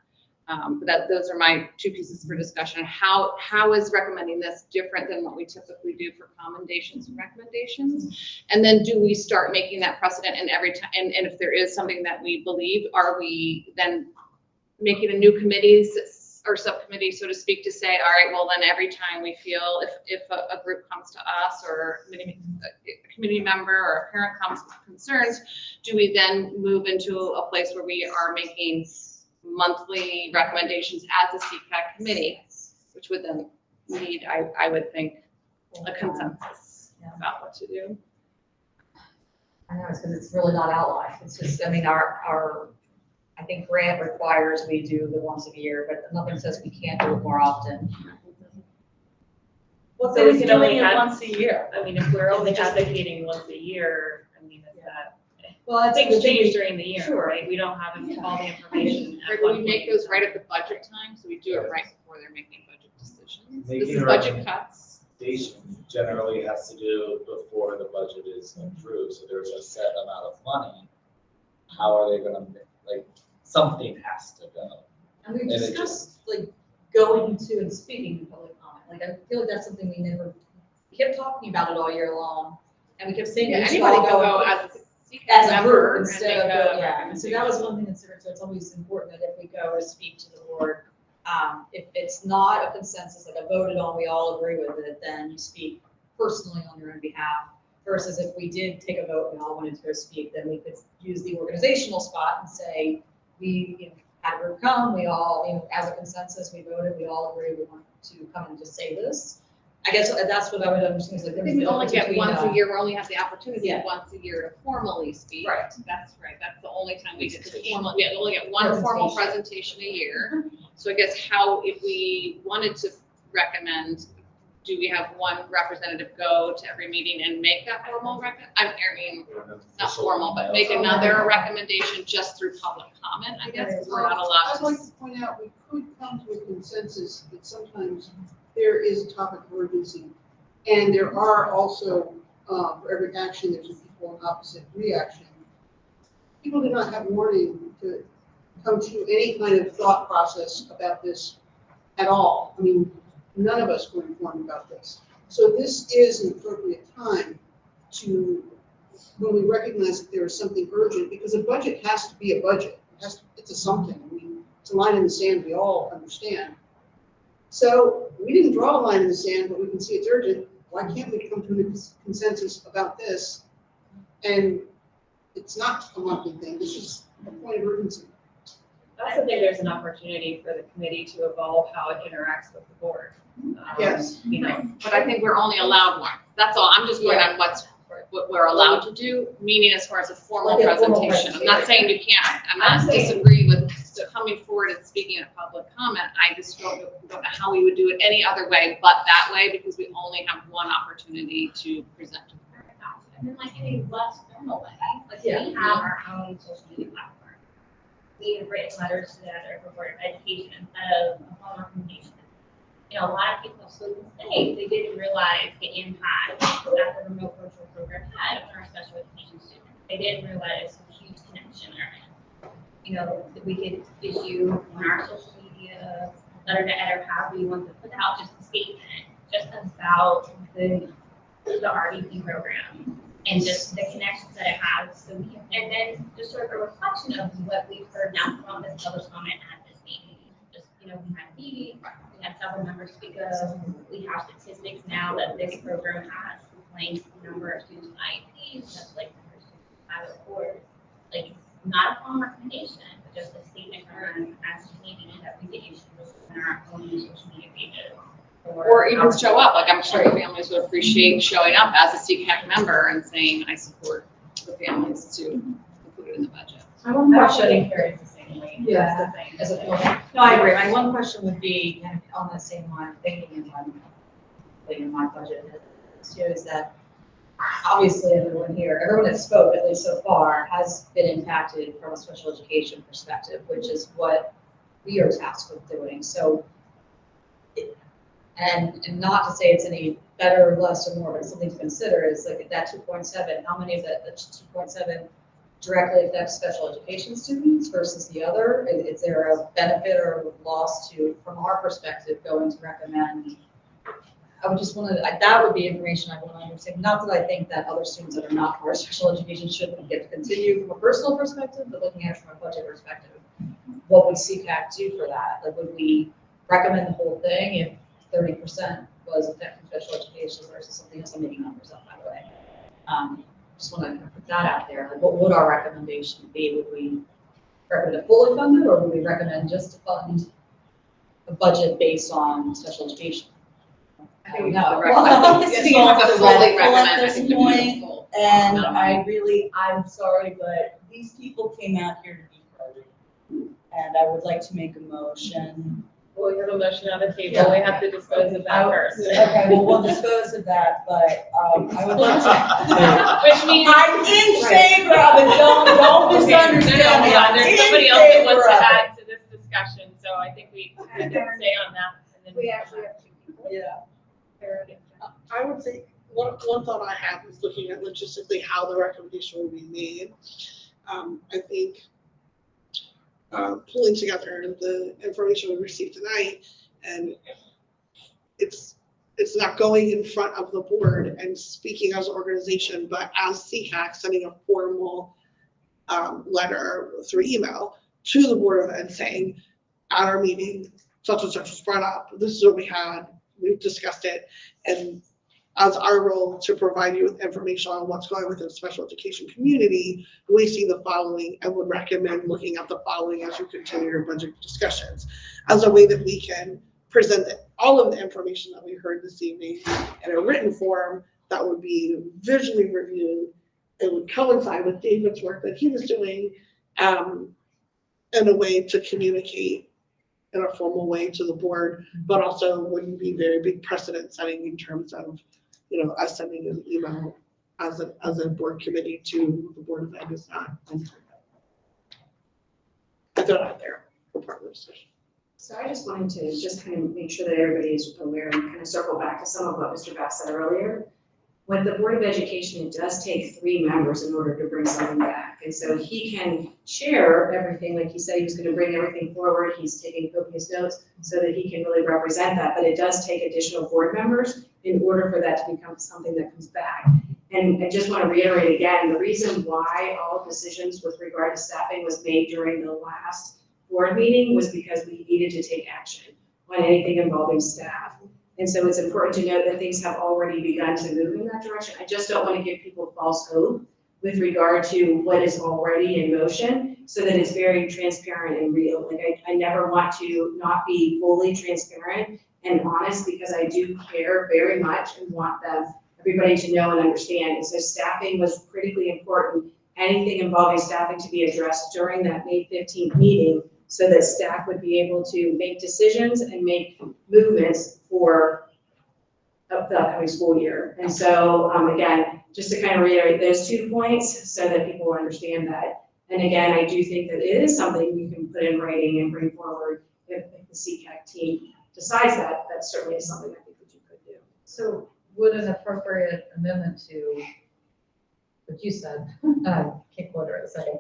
But those are my two pieces for discussion. How is recommending this different than what we typically do for commendations and recommendations? And then do we start making that precedent in every time? And if there is something that we believe, are we then making a new committee or subcommittee, so to speak, to say, all right, well, then every time we feel if a group comes to us or a community member or a parent comes with concerns, do we then move into a place where we are making monthly recommendations as a CCAC committee, which would then need, I would think, a consensus about what to do. I know, it's because it's really not outlined. It's just, I mean, I think grant requires we do the once a year, but nothing says we can't do it more often. Well, So so we we can can only only have- once a year. I mean, if we're only advocating once a year, I mean, is that, Well, things change during the year, Sure. right? We don't have all the information. Or at do we one make point. those right at the budget time, so we do it right before they're making budget decisions? This Making is a budget cuts. recommendation generally has to do before the budget is approved, so there's a set amount of money. How are they gonna, like, something has to go. And we've And it discussed, like, going to and speaking in public comment, like, I feel like that's something we kept talking about it all year long, and we kept saying. Yeah, we should anybody all can go as a as a member group and instead make of, a yeah, and so that was one thing that's, so it's always important that if we go to speak to the board, if it's not a consensus, like a voted on, we all agree with it, then you speak personally on your own behalf. Versus if we did take a vote and all wanted to go speak, then we could use the organizational spot and say, we had a group come, we all, as a consensus, we voted, we all agree, we want to come and just say this. I guess that's what I would understand, is like. I think we only get once a year, we only have the opportunity Yeah. once a year to formally speak. Right. That's right, that's the only time we get to formally, we only get one formal presentation a year. So I guess how, if we wanted to recommend, do we have one representative go to every meeting and make that formal I mean, not formal, but make another recommendation just through public comment, I guess, we're not allowed I'd to. like to point out, we could come to a consensus that sometimes there is a topic of urgency. And there are also, for every action, there's an equal and opposite reaction. People do not have warning to come to any kind of thought process about this at all. I mean, none of us were informed about this. So this is an appropriate time to, when we recognize that there is something urgent, because a budget has to be a budget. It's a something. I mean, it's a line in the sand, we all understand. So we didn't draw a line in the sand, but we can see it's urgent. Why can't we come to a consensus about this? And it's not a monthly thing, this is a point of urgency. I also think there's an opportunity for the committee to evolve how it interacts with the board. Yes. You know, But I think we're only allowed one. That's all. I'm just going on what we're allowed to do, meaning as far as a formal Like a formal presentation. I'm not saying you can't, I'm not I'm saying- disagree with coming forward and speaking at public comment. I just don't know how we would do it any other way but that way, because we only have one opportunity to present. And then like in a less formal way, like Yeah. we have our own social media platform. We have written letters to the other Board of Education instead of a formal recommendation. You know, a lot of people have spoken today, they didn't realize the impact that the remote virtual program had on our special education students. They didn't realize the huge connection there. You know, that we could issue on our social media, letter to ed, or however you want to put out just a statement, just about the RDP program and just the connections that it has. So we can, and then just sort of a reflection of what we've heard now from this public comment at this meeting. Just, you know, we had meetings, we had several members speak of, we have statistics now that this program has complained number of students with IEPs, that's like the first 5 of 4. Like, it's not a formal recommendation, but just a statement from as a community that we can issue on our own social media pages. Or even show up, like I'm sure families would appreciate showing up as a CCAC member and saying, I support the families to include it in the budget. I want I to don't think carries the same weight. Yeah, That's the thing. as a point. No, I agree. My one question would be, kind of on that same line, thinking in my budget, is that obviously everyone that spoke, at least so far, has been impacted from a special education perspective, which is what we are tasked with doing. So, and not to say it's any better, less, or more, but something to consider is like that 2.7, how many of that 2.7 directly affects special education students versus the other? Is there a benefit or loss to, from our perspective, going to recommend? I would just want to, that would be information I want to understand. Not that I think that other students that are not part of special education shouldn't get to continue from a personal perspective, but looking at it from a budget perspective, what would CCAC do for that? Like, would we recommend the whole thing if 30% was affecting special education versus something else? I'm making numbers up, by the way. Just want to kind of put that out there. Like, what would our recommendation be? Would we recommend it fully funded, or would we recommend just to fund a budget based on special education? I think we No. have to Well, I recommend. think it's We going have to to fully radical recommend. at I this think we have to point, full. and No. I'm sorry, but these people came out here to be heard. And I would like to make a motion. Well, we have a motion on the table, we have to dispose of that first. Okay, well, we'll dispose of that, but, I would like to. Which means. I'm in favor of it, don't misunderstand me, I'm in There's somebody else that favor wants of to it. add to this discussion, so I think we can stay on that. And then We actually have two people. Yeah. I would say, one thought I have is looking at logistically how the recommendation will be made. I think pulling together the information we received tonight, and it's not going in front of the board and speaking as an organization, but as CCAC, sending a formal letter through email to the Board of Ed saying, at our meeting, such and such was brought up, this is what we had, we've discussed it, and as our role to provide you with information on what's going on within the special education community, we see the following and would recommend looking at the following as you continue your budget discussions, as a way that we can present all of the information that we heard this evening in a written form that would be visually reviewed. It would coincide with David's work that he was doing, in a way to communicate in a formal way to the board, but also wouldn't be very big precedent setting in terms of, us sending an email as a board committee to the Board of Ed is not. I throw it out there for part of the discussion. So I just wanted to just kind of make sure that everybody is aware and kind of circle back to some of what Mr. Bass said earlier. With the Board of Education, it does take 3 members in order to bring something back. And so he can share everything, like he said, he was gonna bring everything forward. He's taking copious notes so that he can really represent that. But it does take additional board members in order for that to become something that comes back. And I just want to reiterate again, the reason why all decisions with regard to staffing was made during the last board meeting was because we needed to take action on anything involving staff. And so it's important to note that things have already begun to move in that direction. I just don't want to give people false hope with regard to what is already in motion, so that it's very transparent and real. Like I never want to not be fully transparent and honest, because I do care very much and want everybody to know and understand. And so staffing was critically important. Anything involving staffing to be addressed during that May 15th meeting, so that staff would be able to make decisions and make movements for the upcoming school year. And so, again, just to kind of reiterate those 2 points so that people understand that. And again, I do think that it is something you can put in writing and bring forward if the CCAC team decides that. That certainly is something I think that you could do. So would an appropriate amendment to what you said, kick order a second,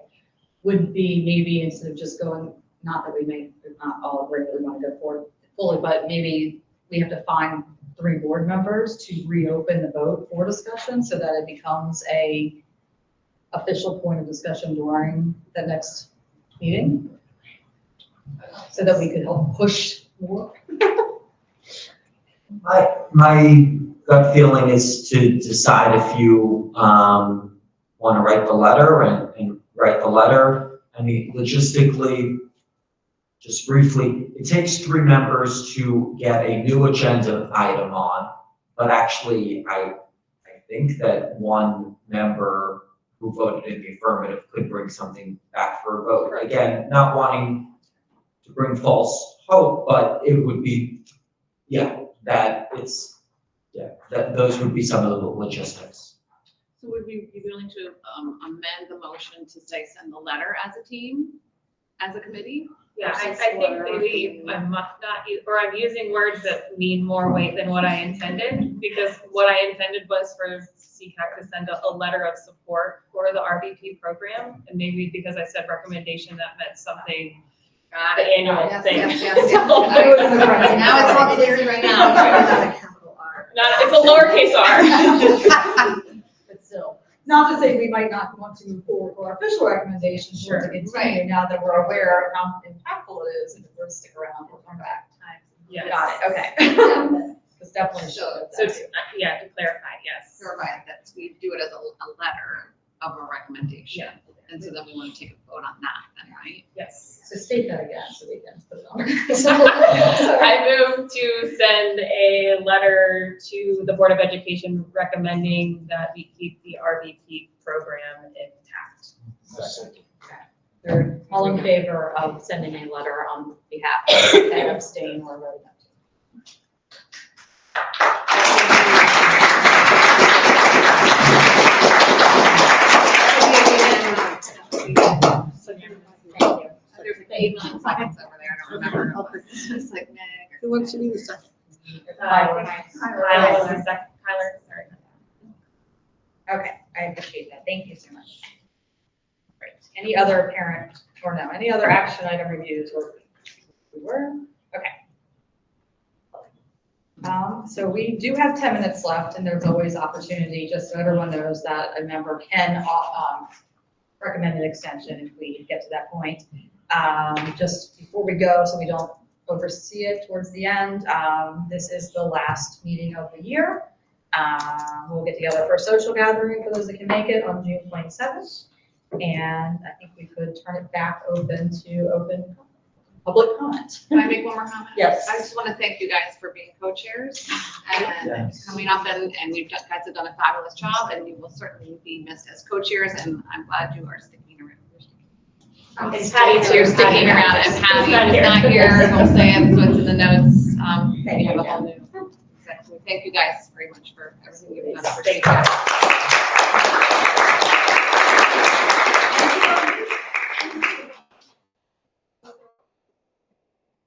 would be maybe instead of just going, not that we may not all agree that we want to go forward fully, but maybe we have to find 3 board members to reopen the vote for discussion so that it becomes a official point of discussion during the next meeting, so that we could help push more. My gut feeling is to decide if you want to write the letter and write the letter. I mean, logistically, just briefly, it takes 3 members to get a new agenda item on, but actually, I think that 1 member who voted in the affirmative could bring something back for a vote. Again, not wanting to bring false hope, but it would be, that those would be some of the logistics. So would we be willing to amend the motion to say send the letter as a team, as a committee? Yeah, I think maybe I'm not, or I'm using words that mean more weight than what I intended, because what I intended was for CCAC to send a letter of support for the RVP program, and maybe because I said recommendation, that meant something, the annual Yes, thing. yes, yes, yes. Now it's all clear right now. Not a capital R. It's a lowercase r. But still, not to say we might not want to move forward for our official recommendations, sure, to continue, now that we're aware of how impactful it is, and if we're to stick around, we'll come back. Yes. Got it, okay. It's definitely shows. So, yeah, to clarify, yes. Clarify that we do it as a letter of a recommendation. Yeah. And so then we want to take a vote on that, then, right? Yes. So state that again, so we can put it on. I move to send a letter to the Board of Education recommending that we keep the RVP program intact. They're all in favor of sending a letter on behalf of and abstain or vote no. There's like 8 million seconds over there, I don't remember. It's like, Who wants to be the second? Kyler, sorry. Okay, I appreciate that. Thank you so much. Great. Any other parent, or no, any other action item reviews or we were? Okay. So we do have 10 minutes left, and there's always opportunity, just so everyone knows that a member can recommend an extension if we get to that point. Just before we go, so we don't oversee it towards the end, this is the last meeting of the year. We'll get together for a social gathering for those that can make it on June 27th. And I think we could turn it back open to public comment. Can I make one more comment? Yes. I just want to thank you guys for being co-chairs and coming up, and you guys have done a fabulous job, and you will certainly be missed as co-chairs, and I'm glad you are sticking around. And Patty too. You're sticking around, and Patty is not here, we'll say it, so it's in the notes. We have a whole new executive. Thank you guys very much for everything you've done. Thank you.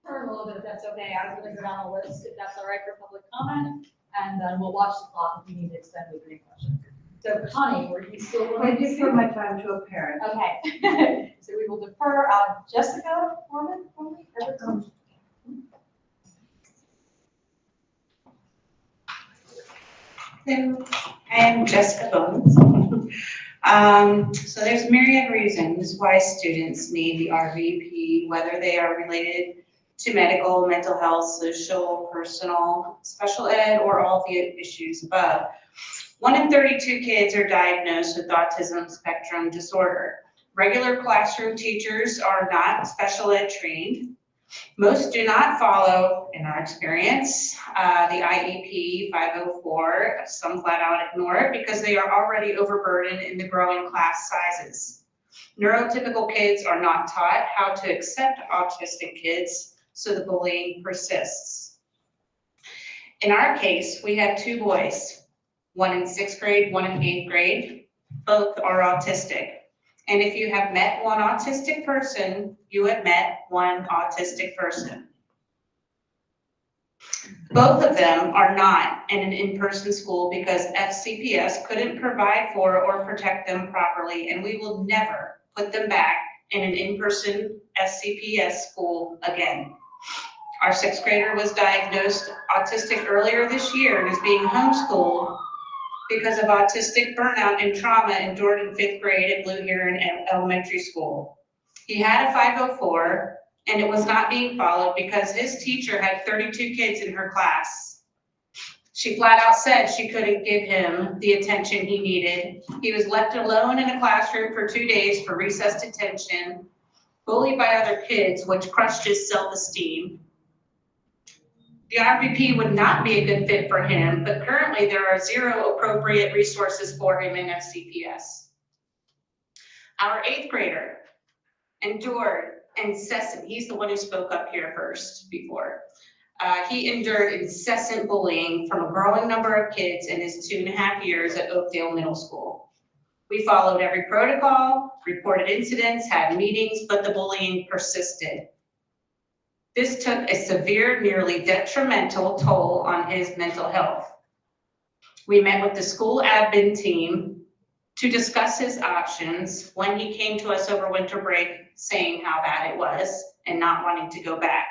Turn a little bit if that's okay. I was going to go down the list if that's all right for public comment, and then we'll watch the clock if we need to extend with any questions. So Connie, were you still willing to defer my time to a parent? Okay. So we will defer Jessica Foreman. Hello, I am Jessica Bones. So there's a myriad of reasons why students need the RVP, whether they are related to medical, mental health, social, personal, special ed, or all the issues above. 1 in 32 kids are diagnosed with autism spectrum disorder. Regular classroom teachers are not special ed trained. Most do not follow, in our experience, the IEP 504. Some flat out ignore it because they are already overburdened in the growing class sizes. Neurotypical kids are not taught how to accept autistic kids, so the bullying persists. In our case, we have 2 boys, 1 in 6th grade, 1 in 8th grade. Both are autistic. And if you have met one autistic person, you have met one autistic person. Both of them are not in an in-person school because FCPS couldn't provide for or protect them properly, and we will never put them back in an in-person FCPS school again. Our 6th grader was diagnosed autistic earlier this year and is being homeschooled because of autistic burnout and trauma endured in 5th grade at Blue Heron Elementary School. He had a 504, and it was not being followed because his teacher had 32 kids in her class. She flat out said she couldn't give him the attention he needed. He was left alone in a classroom for 2 days for recess detention, bullied by other kids, which crushed his self-esteem. The RVP would not be a good fit for him, but currently there are 0 appropriate resources for him in FCPS. Our 8th grader endured incessant, he's the one who spoke up here first before. He endured incessant bullying from a growing number of kids in his 2.5 years at Oakdale Middle School. We followed every protocol, reported incidents, had meetings, but the bullying persisted. This took a severe, nearly detrimental toll on his mental health. We met with the school admin team to discuss his options when he came to us over winter break saying how bad it was and not wanting to go back.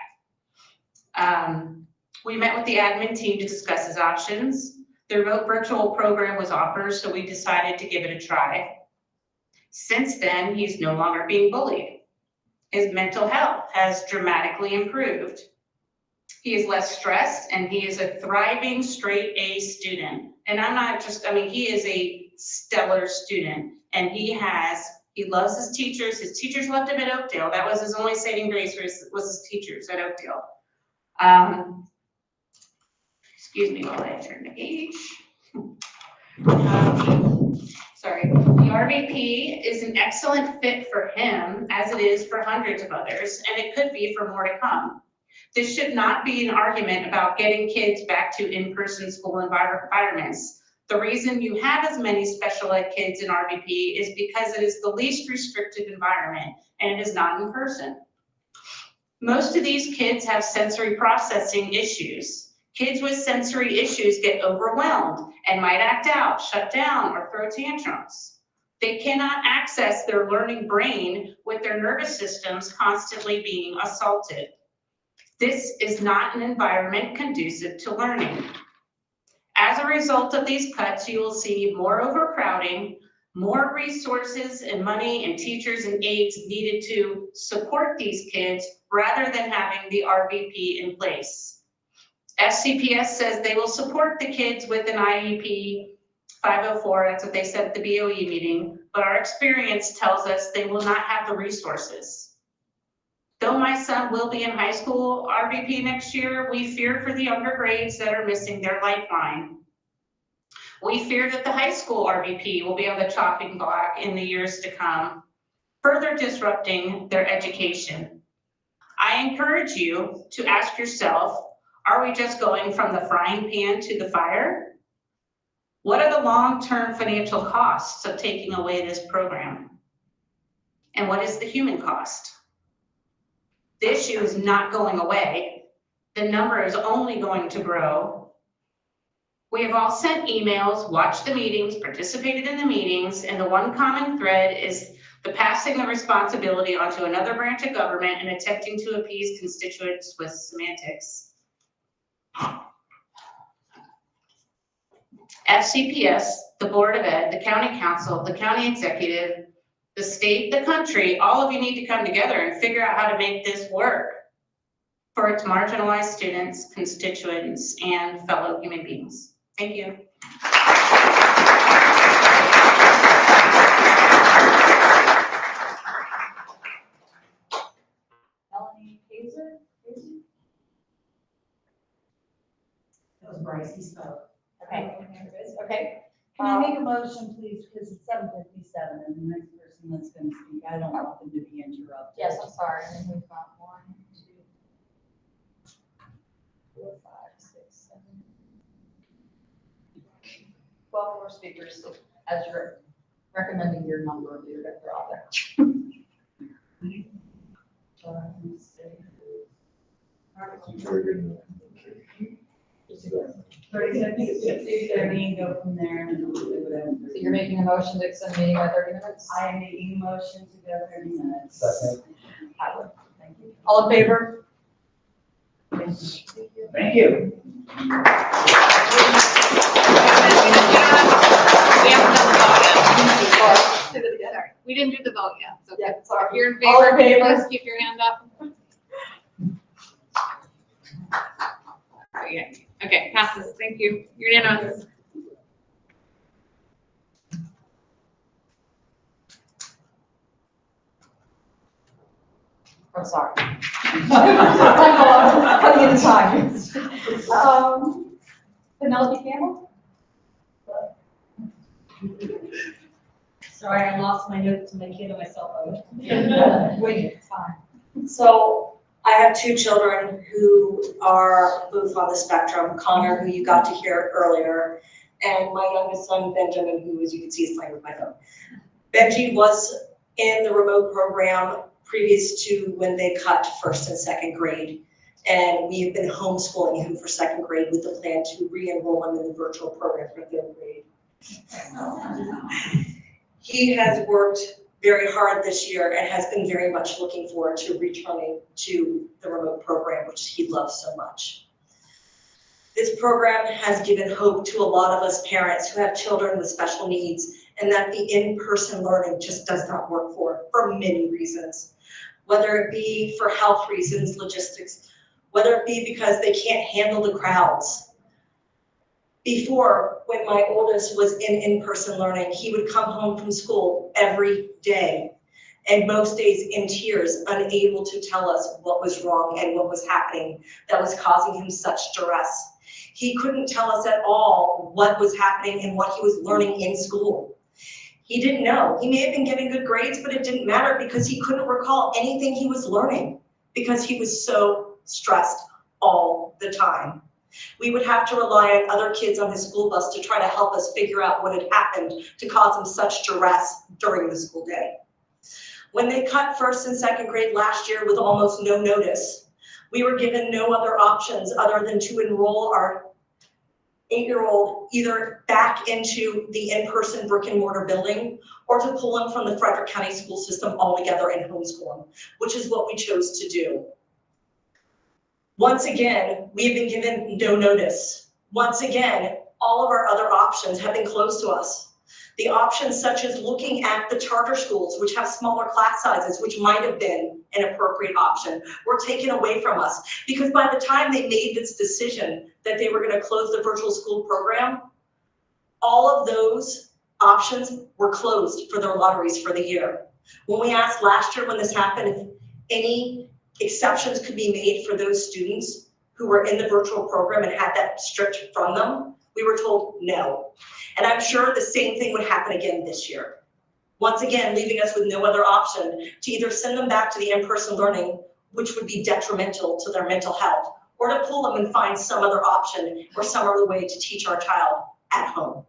We met with the admin team to discuss his options. The remote virtual program was offered, so we decided to give it a try. Since then, he's no longer being bullied. His mental health has dramatically improved. He is less stressed and he is a thriving straight A student. And I'm not just, I mean, he is a stellar student and he loves his teachers. His teachers loved him at Oakdale. That was his only saving grace was his teachers at Oakdale. Excuse me while I turn the page. Sorry. The RVP is an excellent fit for him as it is for hundreds of others, and it could be for more to come. This should not be an argument about getting kids back to in-person school environments. The reason you have as many special ed kids in RVP is because it is the least restrictive environment and it is not in person. Most of these kids have sensory processing issues. Kids with sensory issues get overwhelmed and might act out, shut down, or throw tantrums. They cannot access their learning brain with their nervous systems constantly being assaulted. This is not an environment conducive to learning. As a result of these cuts, you will see more overcrowding, more resources and money and teachers and aides needed to support these kids rather than having the RVP in place. FCPS says they will support the kids with an IEP 504, that's what they said at the BOE meeting, but our experience tells us they will not have the resources. Though my son will be in high school RVP next year, we fear for the younger grades that are missing their lifeline. We fear that the high school RVP will be on the chopping block in the years to come, further disrupting their education. I encourage you to ask yourself, are we just going from the frying pan to the fire? What are the long-term financial costs of taking away this program? And what is the human cost? The issue is not going away. The number is only going to grow. We have all sent emails, watched the meetings, participated in the meetings, and the one common thread is the passing of responsibility onto another branch of government and attempting to appease constituents with semantics. FCPS, the Board of Ed, the County Council, the County Executive, the state, the country, all of you need to come together and figure out how to make this work for its marginalized students, constituents, and fellow human beings. Thank you. Melanie Kaiser? That was Bryce, he spoke. Okay. Can I make a motion, please, because it's 7:57 and the next person that's gonna speak, I don't want them to be interrupted. Yes, I'm sorry, and then we've got 1, 2, 4, 5, 6, 7, 12 more speakers, as you're recommending your number, you're gonna throw out there. Go from there and we'll do whatever. So you're making a motion to extend the meeting by 30 minutes? I am making a motion to go 30 minutes. Second. Thank you. All in favor? Thank you. We didn't do the vote yet. So Yeah, if sorry. you're in All in favor, favor? please keep your hand up. Oh, yeah. Okay, passes. Thank you. You're unanimous. I'm sorry. Cutting in time. Penelope Campbell? Sorry, I lost my notes to my kid on my cell phone. Wait, it's fine. So I have 2 children who are both on the spectrum, Connor, who you got to hear earlier, and my youngest son, Benjamin, who, as you can see, is playing with my phone. Benji was in the remote program previous to when they cut 1st and 2nd grade. And we have been homeschooling him for 2nd grade with the plan to re-enroll him in the virtual program for 3rd grade. He has worked very hard this year and has been very much looking forward to returning to the remote program, which he loves so much. This program has given hope to a lot of us parents who have children with special needs, and that the in-person learning just does not work for many reasons. Whether it be for health reasons, logistics, whether it be because they can't handle the crowds. Before, when my oldest was in-person learning, he would come home from school every day, and most days in tears, unable to tell us what was wrong and what was happening that was causing him such duress. He couldn't tell us at all what was happening and what he was learning in school. He didn't know. He may have been getting good grades, but it didn't matter because he couldn't recall anything he was learning because he was so stressed all the time. We would have to rely on other kids on his school bus to try to help us figure out what had happened to cause him such duress during the school day. When they cut 1st and 2nd grade last year with almost no notice, we were given no other options other than to enroll our 8-year-old either back into the in-person brick and mortar building or to pull him from the Frederick County school system altogether and homeschool him, which is what we chose to do. Once again, we have been given no notice. Once again, all of our other options have been closed to us. The options such as looking at the charter schools, which have smaller class sizes, which might have been an appropriate option, were taken away from us. Because by the time they made this decision that they were going to close the virtual school program, all of those options were closed for their lotteries for the year. When we asked last year when this happened, if any exceptions could be made for those students who were in the virtual program and had that stripped from them, we were told no. And I'm sure the same thing would happen again this year. Once again, leaving us with no other option to either send them back to the in-person learning, which would be detrimental to their mental health, or to pull them and find some other option or some other way to teach our child at home,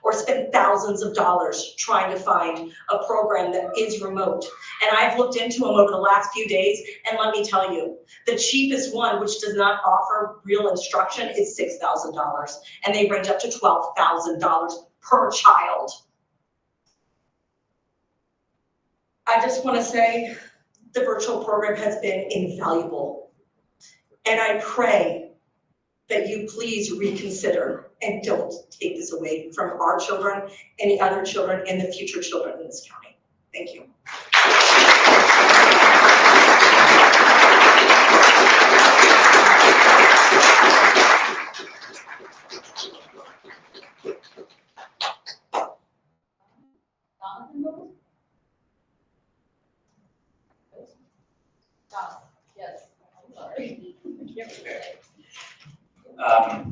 or spend thousands of dollars trying to find a program that is remote. And I've looked into them over the last few days, and let me tell you, the cheapest one, which does not offer real instruction, is $6,000, and they range up to $12,000 per child. I just want to say the virtual program has been invaluable, and I pray that you please reconsider and don't take this away from our children, any other children, and the future children in this county. Thank you. Yes, I'm sorry.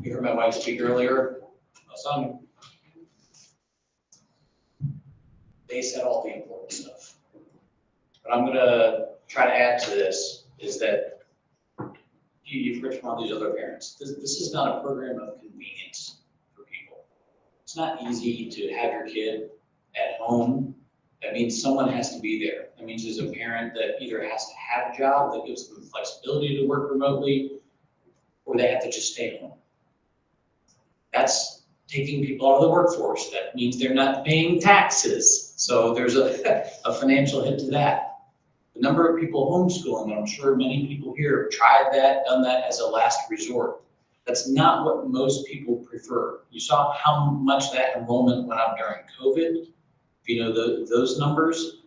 You heard my wife speak earlier. My son, they said all the important stuff. What I'm gonna try to add to this is that you've heard from all these other parents. This is not a program of convenience for people. It's not easy to have your kid at home. That means someone has to be there. That means there's a parent that either has to have a job that gives them flexibility to work remotely, or they have to just stay home. That's taking people out of the workforce. That means they're not paying taxes. So there's a financial hit to that. The number of people homeschooling, and I'm sure many people here have tried that, done that as a last resort. That's not what most people prefer. You saw how much that enrollment went up during COVID, if you know those numbers.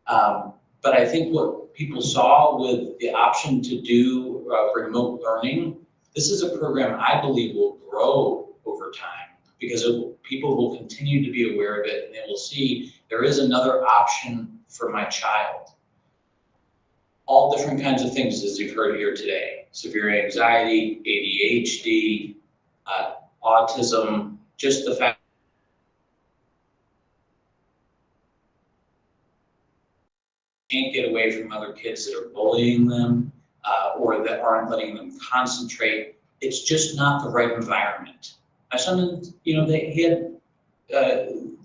But I think what people saw with the option to do remote learning, this is a program I believe will grow over time because people will continue to be aware of it and they will see there is another option for my child. All different kinds of things as you've heard here today. Severe anxiety, ADHD, autism, just the fact can't get away from other kids that are bullying them or that aren't letting them concentrate. It's just not the right environment. My son, he had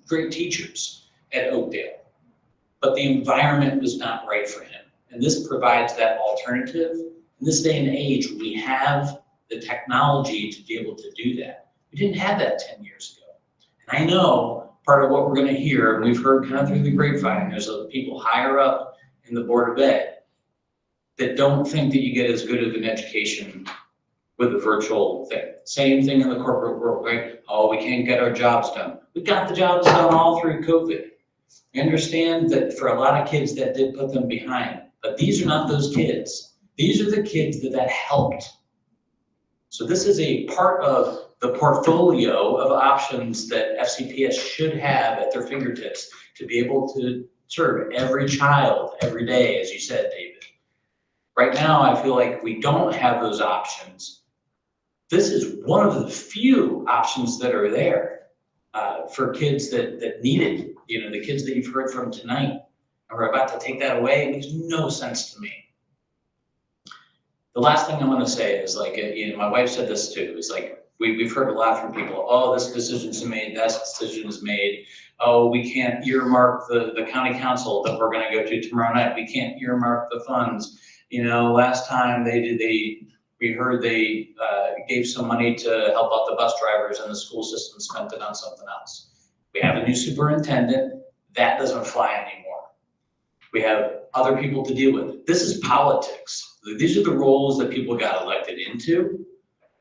great teachers at Oakdale, but the environment was not right for him. And this provides that alternative In this day and age, we have the technology to be able to do that. We didn't have that 10 years ago. And I know part of what we're gonna hear, and we've heard kind of through the grapevine, there's people higher up in the Board of Ed that don't think that you get as good of an education with the virtual thing. Same thing in the corporate world, right? Oh, we can't get our jobs done. We got the jobs done all through COVID. I understand that for a lot of kids that did put them behind, but these are not those kids. These are the kids that helped. So this is a part of the portfolio of options that FCPS should have at their fingertips to be able to serve every child every day, as you said, David. Right now, I feel like we don't have those options. This is one of the few options that are there for kids that need it. You know, the kids that you've heard from tonight, and we're about to take that away. It makes no sense to me. The last thing I want to say is like, you know, my wife said this too, is like, we've heard a lot from people, oh, this decision's made, that decision is made. Oh, we can't earmark the county council that we're gonna go to tomorrow night. We can't earmark the funds. You know, last time we heard they gave some money to help out the bus drivers and the school system spent it on something else. We have a new superintendent, that doesn't fly anymore. We have other people to deal with. This is politics. These are the roles that people got elected into.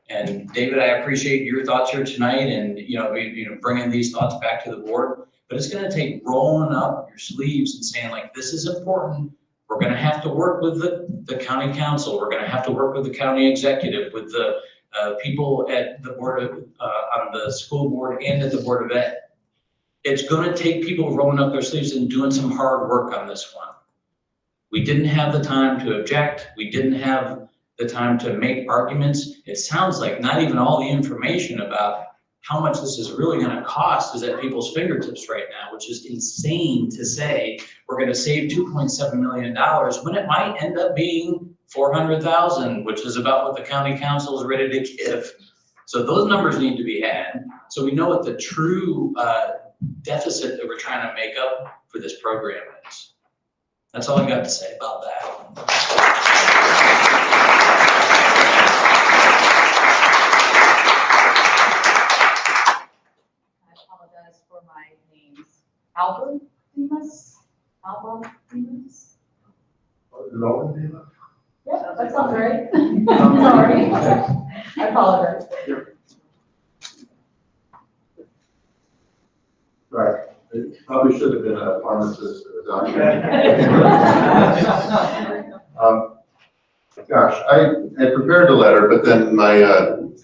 And David, I appreciate your thoughts here tonight and, bringing these thoughts back to the board. But it's gonna take rolling up your sleeves and saying like, this is important. We're gonna have to work with the county council. We're gonna have to work with the county executive, with the people at the board of, on the school board and at the Board of Ed. It's gonna take people rolling up their sleeves and doing some hard work on this one. We didn't have the time to object. We didn't have the time to make arguments. It sounds like not even all the information about how much this is really gonna cost is at people's fingertips right now, which is insane to say we're gonna save $2.7 million when it might end up being 400,000, which is about what the county council is ready to give. So those numbers need to be had, so we know what the true deficit that we're trying to make up for this program is. That's all I got to say about that. I apologize for my names. Albert Demas? Albert Demas? Yeah, that sounds right. Sorry. I apologize. Right, it probably should have been a pharmacist or a doctor. Gosh, I prepared a letter, but then my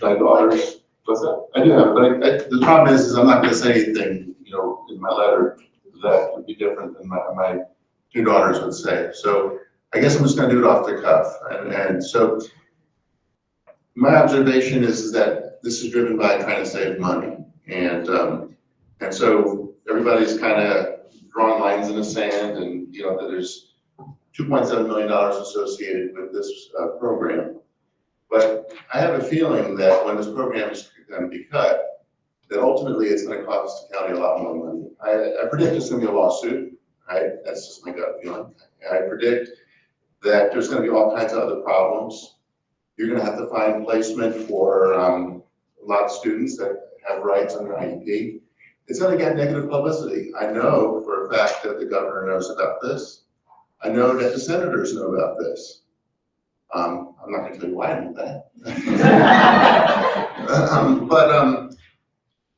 daughters, what's that? I do have, but the problem is I'm not gonna say anything, in my letter that would be different than my two daughters would say. So I guess I'm just gonna do it off the cuff. And so my observation is that this is driven by trying to save money. And so everybody's kind of drawing lines in the sand and, that there's $2.7 million associated with this program. But I have a feeling that when this program is going to be cut, that ultimately it's going to cost the county a lot more money. I predict it's going to be a lawsuit, right? That's just my gut feeling. I predict that there's going to be all kinds of other problems. You're going to have to find placement for a lot of students that have rights under IEP. It's going to get negative publicity. I know for a fact that the governor knows about this. I know that the senators know about this. I'm not going to tell you why I know that.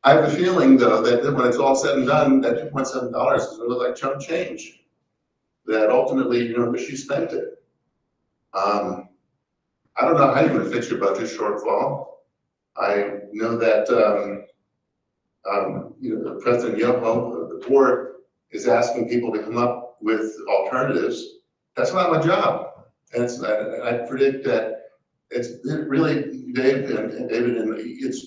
I have a feeling, though, that when it's all said and done, that $2.7 is going to look like chump change. That ultimately, she spent it. I don't know how you're going to fix your budget shortfall. I know that President Yoho, the board, is asking people to come up with alternatives. That's not my job. And I predict that it's really David, and it's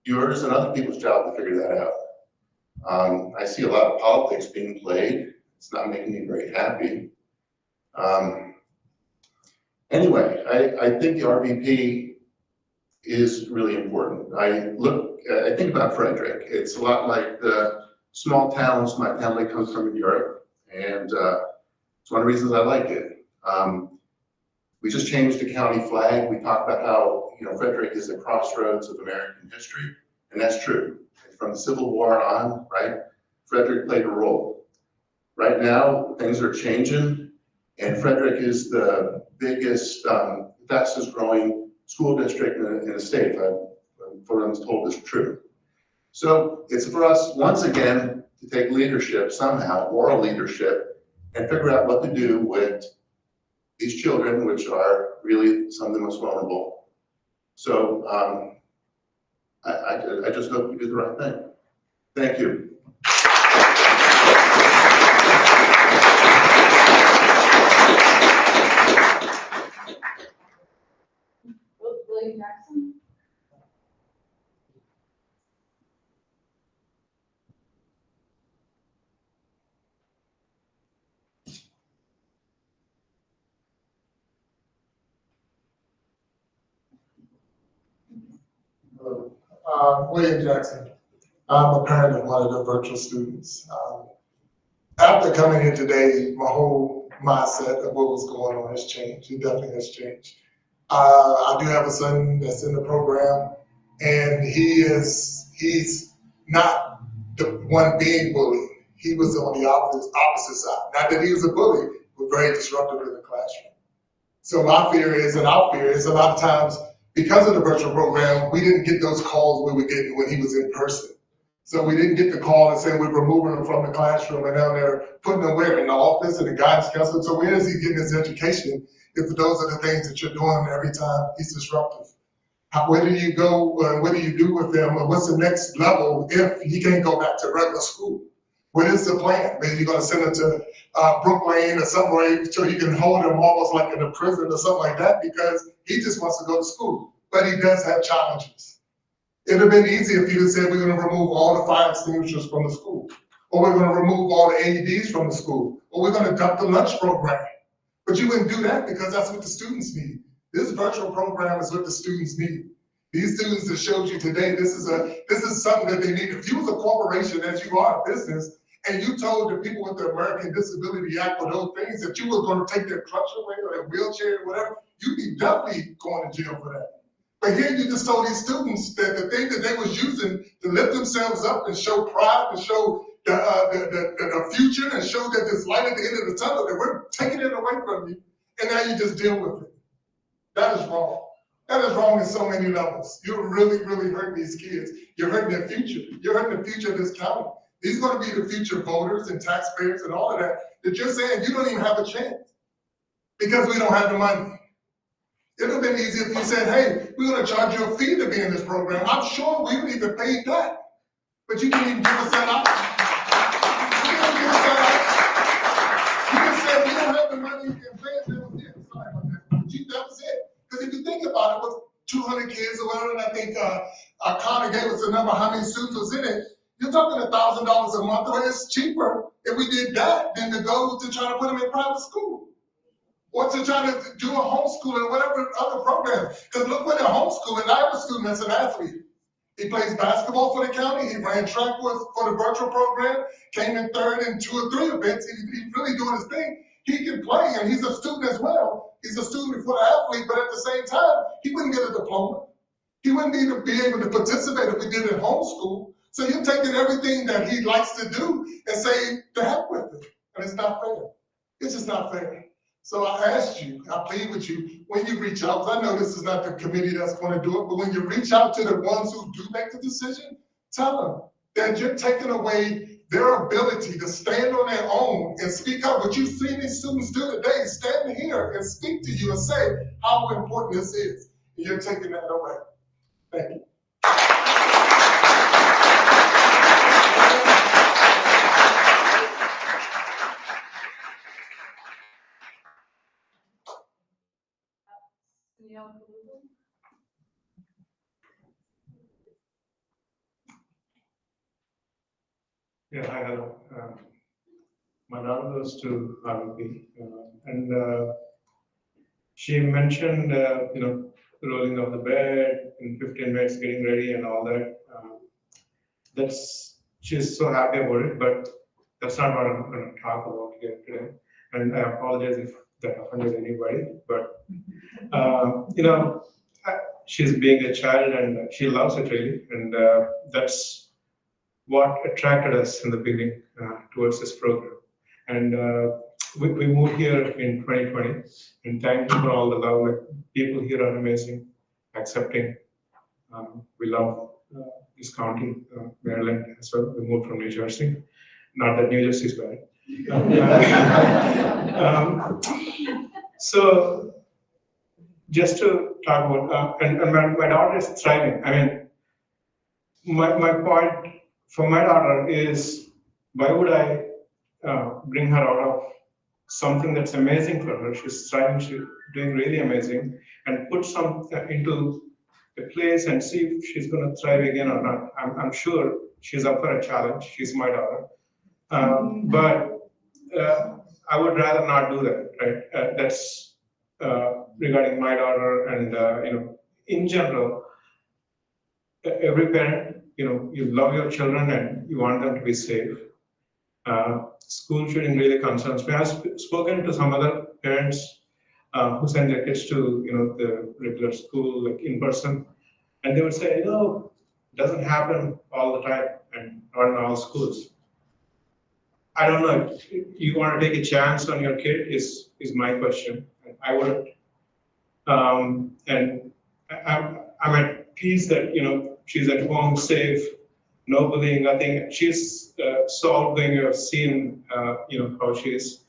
yours and other people's job to figure that out. I see a lot of politics being played. It's not making me very happy. Anyway, I think the RVP is really important. I think about Frederick. It's a lot like the small towns my family comes from in Europe, and it's one of the reasons I like it. We just changed the county flag. We talked about how, Frederick is a crossroads of American history, and that's true. From the Civil War on, right, Frederick played a role. Right now, things are changing, and Frederick is the biggest, fastest growing school district in the state, for I'm told is true. So it's for us, once again, to take leadership somehow, moral leadership, and figure out what to do with these children, which are really some of the most vulnerable. So I just hope we do the right thing. Thank you. William Jackson? William Jackson. I'm a parent of one of the virtual students. After coming here today, my whole mindset of what was going on has changed. It definitely has changed. I do have a son that's in the program, and he's not the one being bullied. He was on the opposite side. Not that he was a bully, but very disruptive in the classroom. So my fear is, and our fear is, a lot of times, because of the virtual program, we didn't get those calls we were getting when he was in person. So we didn't get the call and say we're removing him from the classroom, and now they're putting him where? In the office and the guidance counselor. So where is he getting his education if those are the things that you're doing every time he's disruptive? Where do you go, what do you do with him, or what's the next level if he can't go back to regular school? What is the plan? Maybe you're gonna send him to Brook Lane or somewhere so you can hold him almost like in a prison or something like that, because he just wants to go to school, but he does have challenges. It'd have been easy if you had said, we're gonna remove all the fire extinguishers from the school, or we're gonna remove all the AEDs from the school, or we're gonna dump the lunch program. But you wouldn't do that because that's what the students need. This virtual program is what the students need. These students that showed you today, this is something that they need. If you was a corporation, as you are a business, and you told the people with the American Disability Act or those things that you were gonna take their crutch away or their wheelchair or whatever, you'd be definitely going to jail for that. But here you just told these students that the thing that they was using to lift themselves up and show pride and show the future and show that there's light at the end of the tunnel, that we're taking it away from you, and now you just deal with it. That is wrong. That is wrong in so many levels. You're really, really hurting these kids. You're hurting their future. You're hurting the future of this county. These are going to be the future voters and taxpayers and all of that, that you're saying you don't even have a chance because we don't have the money. It would have been easy if you said, hey, we're going to charge you a fee to be in this program. I'm sure we would even pay that. But you didn't even give us that option. You didn't give us that option. You just said we don't have the money and pay it. Sorry about that. But that was it. Because if you think about it, with 200 kids or whatever, and I think Connor gave us a number how many students was in it, you're talking $1,000 a month, but it's cheaper if we did that than to go to try to put them in private school. Or to try to do a homeschooling or whatever other program. Because look what they're homeschooling. I have a student that's an athlete. He plays basketball for the county. He ran track for the virtual program, came in third in 2 or 3 events. He's really doing his thing. He can play, and he's a student as well. He's a student before the athlete, but at the same time, he wouldn't get a diploma. He wouldn't be able to participate if we did it homeschool. So you're taking everything that he likes to do and say, to heck with it. And it's not fair. It's just not fair. So I asked you, I plead with you, when you reach out, because I know this is not the committee that's going to do it, but when you reach out to the ones who do make the decision, tell them that you're taking away their ability to stand on their own and speak up. What you've seen these students do today, stand here and speak to you and say how important this is. And you're taking that away. Thank you. Yeah, hi, hello. My daughter goes to RVP, and she mentioned, rolling off the bed in 15 minutes, getting ready and all that. She's so happy about it, but that's not what I'm going to talk about here today. And I apologize if that offended anybody, but You know, she's being a child and she loves it really. And that's what attracted us in the beginning towards this program. And we moved here in 2020, and thank you for all the love. Like, people here are amazing, accepting. We love this county, Maryland as well. We moved from New Jersey. Not that New Jersey is bad. So just to talk about, and my daughter is thriving. I mean, my point for my daughter is, why would I bring her out of something that's amazing for her? She's thriving, she's doing really amazing, and put some into a place and see if she's going to thrive again or not. I'm sure she's up for a challenge. She's my daughter. But I would rather not do that, right? That's regarding my daughter, and you know, in general, every parent, you know, you love your children and you want them to be safe. School shooting really concerns me. I've spoken to some other parents who send their kids to, you know, the regular school, like in person, and they would say, you know, it doesn't happen all the time and not in all schools. I don't know, if you want to take a chance on your kid is my question. I wouldn't. And I'm at peace that, you know, she's at home, safe, no bullying, nothing. She's so outgoing. You have seen, you know, how she is.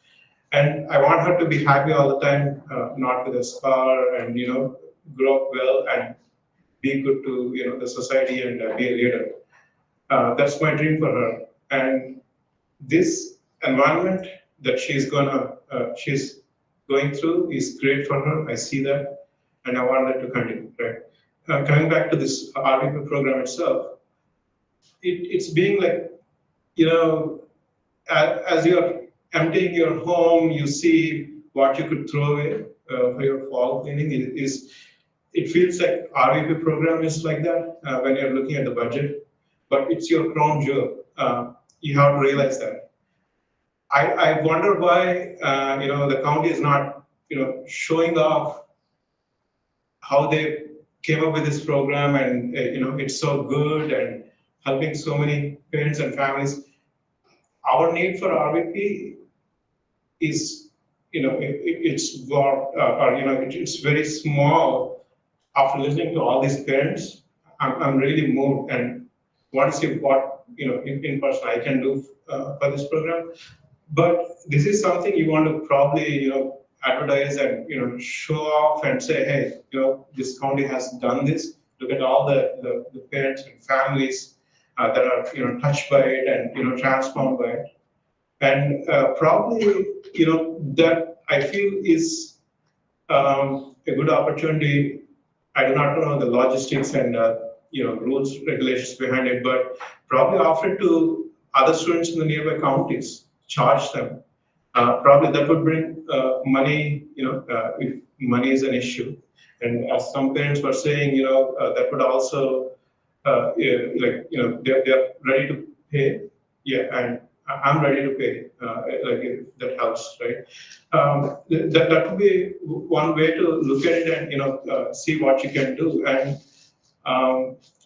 And I want her to be happy all the time, not with a scar, and, you know, grow up well and be good to, you know, the society and be a leader. That's my dream for her. And this environment that she's going through is great for her. I see that, and I want that to continue. Right? Coming back to this RVP program itself, it's being like, you know, as you're emptying your home, you see what you could throw away for your fall cleaning. It feels like RVP program is like that when you're looking at the budget, but it's your crown jewel. You have to realize that. I wonder why, you know, the county is not, you know, showing off how they came up with this program, and, you know, it's so good and helping so many parents and families. Our need for RVP is, you know, it's very small. After listening to all these parents, I'm really moved and want to see what, you know, in person I can do for this program. But this is something you want to probably, you know, advertise and, you know, show off and say, hey, you know, this county has done this. Look at all the parents and families that are, you know, touched by it and, you know, transformed by it. And probably, you know, that I feel is a good opportunity. I do not know the logistics and, you know, rules, regulations behind it, but probably offer it to other students in the nearby counties, charge them. Probably that would bring money, you know, if money is an issue. And as some parents were saying, you know, that would also, like, you know, they're ready to pay. Yeah, and I'm ready to pay, like if that helps, right? That would be one way to look at it and, you know, see what you can do. And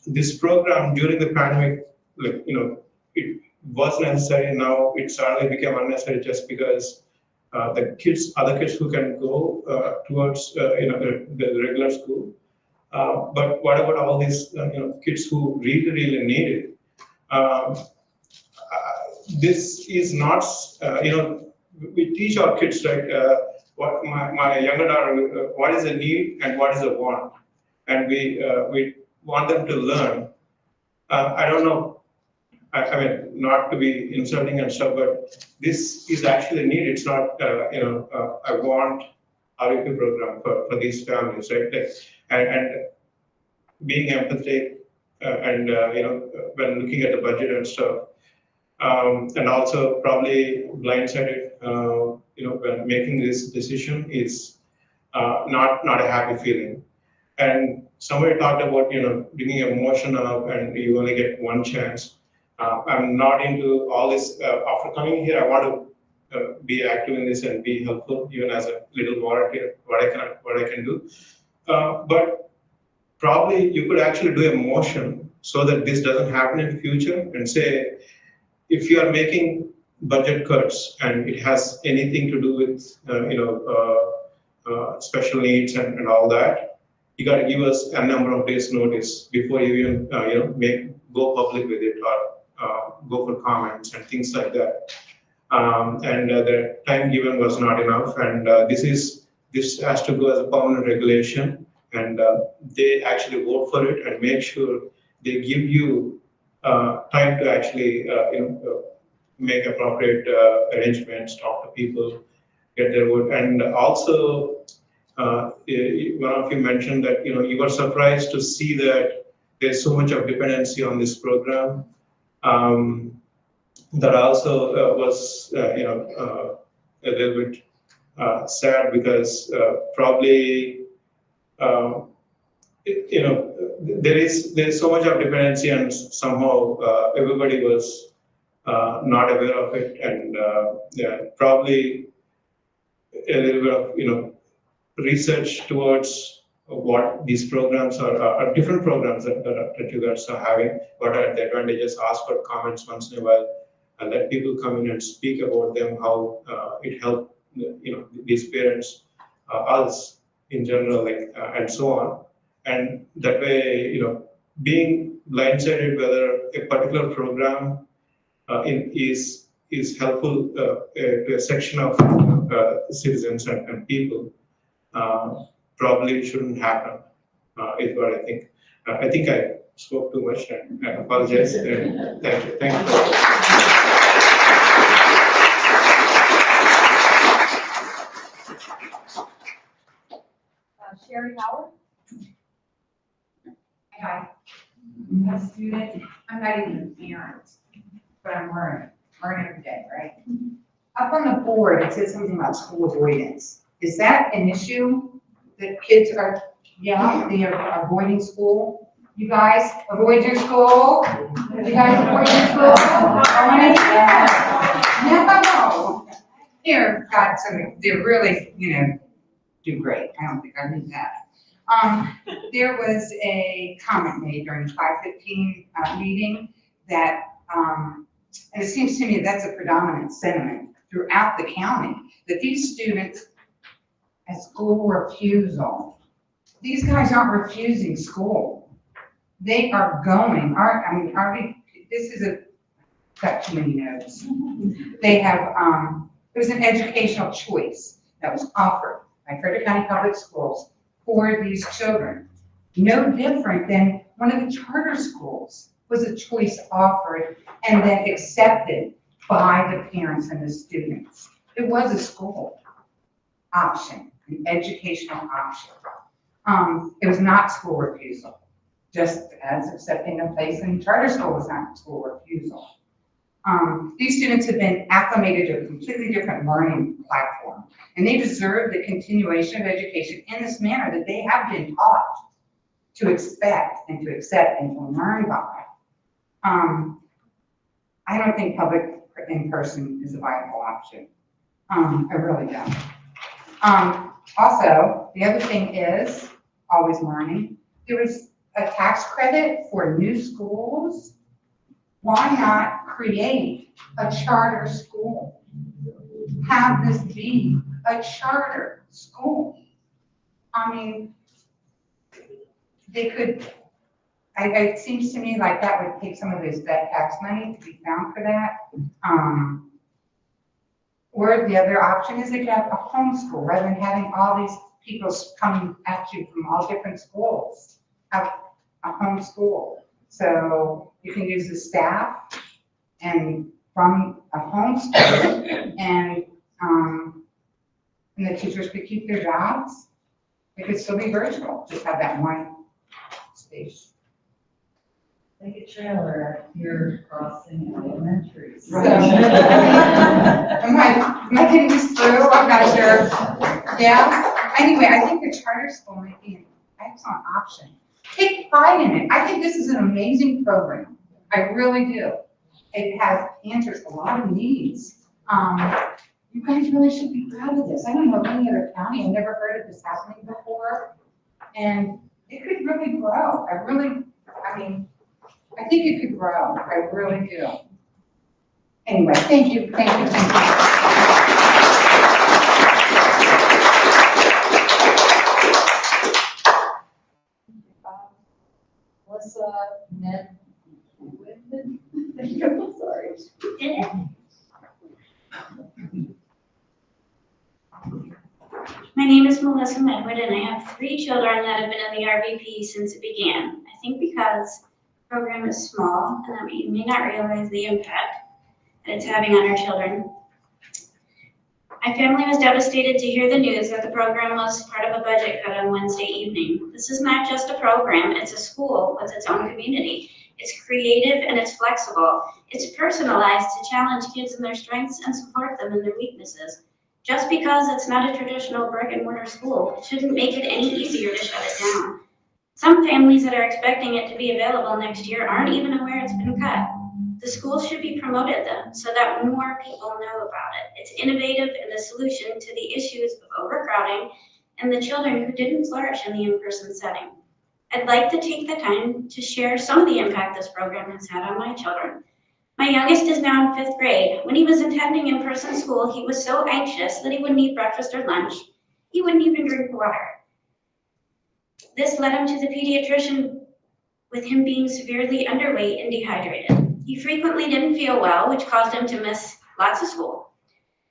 this program during the pandemic, like, you know, it was necessary. Now it suddenly became unnecessary just because the kids, other kids who can go towards, you know, the regular school. But what about all these, you know, kids who really, really need it? This is not, you know, we teach our kids, right? What my younger daughter, what is a need and what is a want, and we want them to learn. I don't know. I mean, not to be insulting and stuff, but this is actually a need. It's not, you know, I want RVP program for these families, right? Like, and being empathetic and, you know, when looking at the budget and stuff. And also probably blindsided, you know, when making this decision is not a happy feeling. And somebody talked about, you know, bringing emotion up and you only get one chance. I'm not into all this. After coming here, I want be active in this and be helpful, even as a little volunteer, what I can do. But probably you could actually do a motion so that this doesn't happen in the future, and say, if you are making budget cuts and it has anything to do with, special needs and all that, you got to give us a number of days notice before you even, go public with it, or go for comments and things like that. And the time given was not enough, and this has to go as a permanent regulation, and they actually vote for it and make sure they give you time to actually, make appropriate arrangements, talk to people, get their vote. And also, one of you mentioned that, you were surprised to see that there's so much of dependency on this program. That also was, a little bit sad, because probably, there's so much of dependency, and somehow everybody was not aware of it, and probably a little bit of research towards what these programs are different programs that you guys are having, what are the advantages, ask for comments once in a while, and let people come in and speak about them, how it helped these parents, us in general, and so on. And that way, being blindsided whether a particular program is helpful to a section of citizens and people, probably shouldn't happen, is what I think. I think I spoke too much, and I apologize. Thank you. Thank you. Sherry Howard? Hi. I'm a student. I'm not even a parent, but I'm learning every day, right? Up on the board, it says something about school avoidance. Is that an issue that kids are, they are avoiding school? You guys avoid your school? You guys avoid your school? No. Here, God, so they're really, do great. I don't think I need that. There was a comment made during the 515 meeting that, and it seems to me that's a predominant sentiment throughout the county, that these students at school refusal, these guys aren't refusing school. They are going, this is got too many notes. They have, it was an educational choice that was offered by Frederick County Public Schools for these children. No different than one of the charter schools was a choice offered and then accepted by the parents and the students. It was a school option, an educational option. It was not school refusal, just as accepting a place in charter school was not school refusal. These students have been acclimated to a completely different learning platform, and they deserve the continuation of education in this manner that they have been taught to expect and to accept and to learn by. I don't think public in-person is a viable option. I really don't. Also, the other thing is, always learning, there was a tax credit for new schools. Why not create a charter school? Have this be a charter school. They could, it seems to me like that would take some of this debt tax money to be found for that. Or the other option is to have a homeschool rather than having all these people coming at you from all different schools. Have a homeschool. So you can use the staff and from a homeschool and the teachers could keep their jobs. It could still be virtual, just have that one space. Like a trailer, you're crossing elementary. Right. Am I getting this through? I'm not sure. Yeah. Anyway, I think the charter school might be an excellent option. Take pride in it. I think this is an amazing program. I really do. It has answers a lot of needs. you guys really should be proud of this. I don't know of any other county, I've never heard of this happening before. And it could really grow. I think it could grow. I really do. Anyway, thank you, thank you, thank you. Melissa, Ned, Whitman? Sorry. My name is Melissa Medwood, and I have 3 children that have been in the RVP since it began. I think because the program is small and that you may not realize the impact that it's having on our children. My family was devastated to hear the news that the program was part of a budget cut on Wednesday evening. This is not just a program, it's a school with its own community. It's creative and it's flexible. It's personalized to challenge kids in their strengths and support them in their weaknesses. Just because it's not a traditional brick and mortar school shouldn't make it any easier to shut it down. Some families that are expecting it to be available next year aren't even aware it's been cut. The school should be promoted then so that more people know about it. It's innovative and a solution to the issues of overcrowding and the children who didn't flourish in the in-person setting. I'd like to take the time to share some of the impact this program has had on my children. My youngest is now in 5th grade. When he was attending in-person school, he was so anxious that he wouldn't eat breakfast or lunch. He wouldn't even drink water. This led him to the pediatrician with him being severely underweight and dehydrated. He frequently didn't feel well, which caused him to miss lots of school.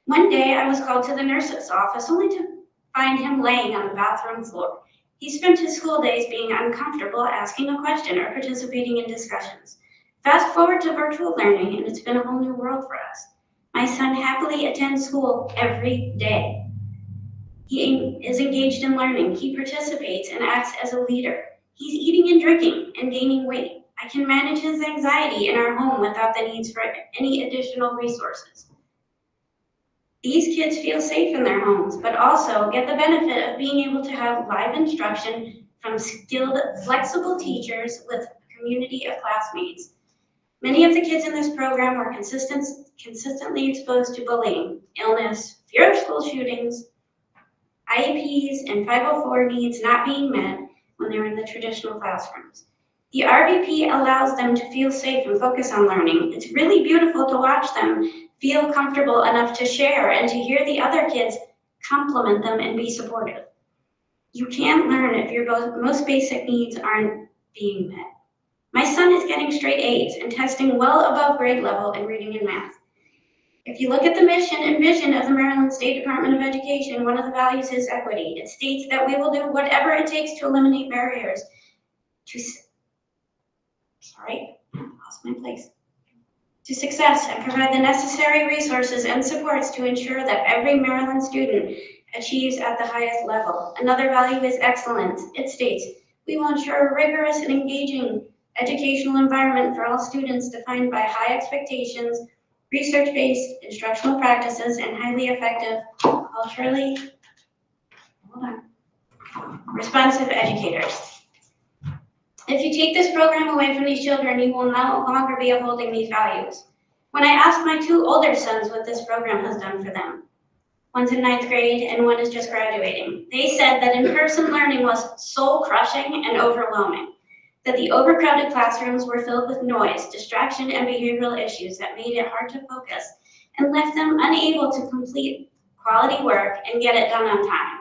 One day, I was called to the nurse's office only to find him laying on the bathroom floor. He spent his school days being uncomfortable asking a question or participating in discussions. Fast forward to virtual learning, and it's been a whole new world for us. My son happily attends school every day. He is engaged in learning. He participates and acts as a leader. He's eating and drinking and gaining weight. I can manage his anxiety in our home without the needs for any additional resources. These kids feel safe in their homes, but also get the benefit of being able to have live instruction from skilled, flexible teachers with a community of classmates. Many of the kids in this program were consistently exposed to bullying, illness, fear of school shootings, IEPs, and 504 needs not being met when they're in the traditional classrooms. The RVP allows them to feel safe and focus on learning. It's really beautiful to watch them feel comfortable enough to share and to hear the other kids compliment them and be supportive. You can't learn if your most basic needs aren't being met. My son is getting straight A's and testing well above grade level in reading and math. If you look at the mission and vision of the Maryland State Department of Education, one of the values is equity. It states that we will do whatever it takes to eliminate barriers to success and provide the necessary resources and supports to ensure that every Maryland student achieves at the highest level. Another value is excellence. It states, we will ensure a rigorous and engaging educational environment for all students defined by high expectations, research-based instructional practices, and highly effective, culturally responsive educators. If you take this program away from these children, you will no longer be upholding these values. When I asked my 2 older sons what this program has done for them, one's in 9th grade and one is just graduating, they said that in-person learning was soul-crushing and overwhelming, that the overcrowded classrooms were filled with noise, distraction, and behavioral issues that made it hard to focus and left them unable to complete quality work and get it done on time.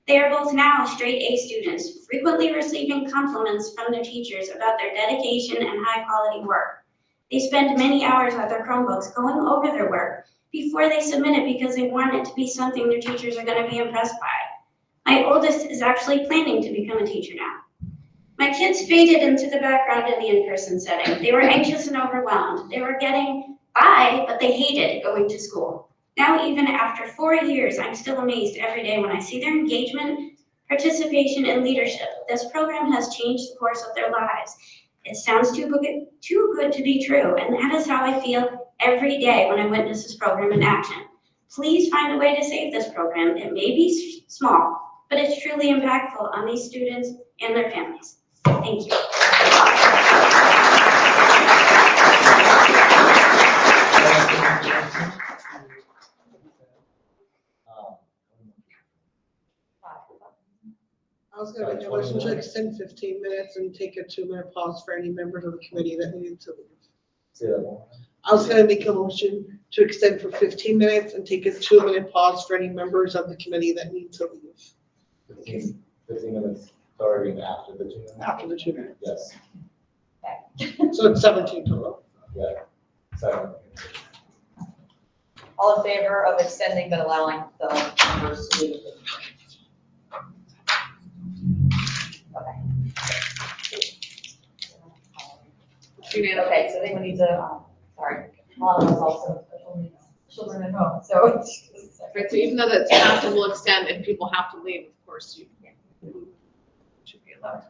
They are both now straight A students, frequently receiving compliments from their teachers about their dedication and high quality work. They spend many hours at their Chromebooks going over their work before they submit it because they want it to be something their teachers are going to be impressed by. My oldest is actually planning to become a teacher now. My kids faded into the background in the in-person setting. They were anxious and overwhelmed. They were getting by, but they hated going to school. Now, even after 4 years, I'm still amazed every day when I see their engagement, participation, and leadership. This program has changed the course of their lives. It sounds too good to be true, and that is how I feel every day when I witness this program in action. Please find a way to save this program. It may be small, but it's truly impactful on these students and their families. Thank you. I was gonna make a motion to extend 15 minutes and take a 2-minute pause for any members of the committee that needed to leave. Say that one. I was gonna make a motion to extend for 15 minutes and take a 2-minute pause for any members of the committee that need to leave. 15 minutes starting after the 2 minutes? After the 2 minutes. Yes, So it's 17 total. yeah. Second. All in favor of extending but allowing the members to leave? Okay, so I think we need to, sorry, a lot of us also special needs children at home, so. Right, so even though that's passed and will extend, if people have to leave, of course, you should be allowed.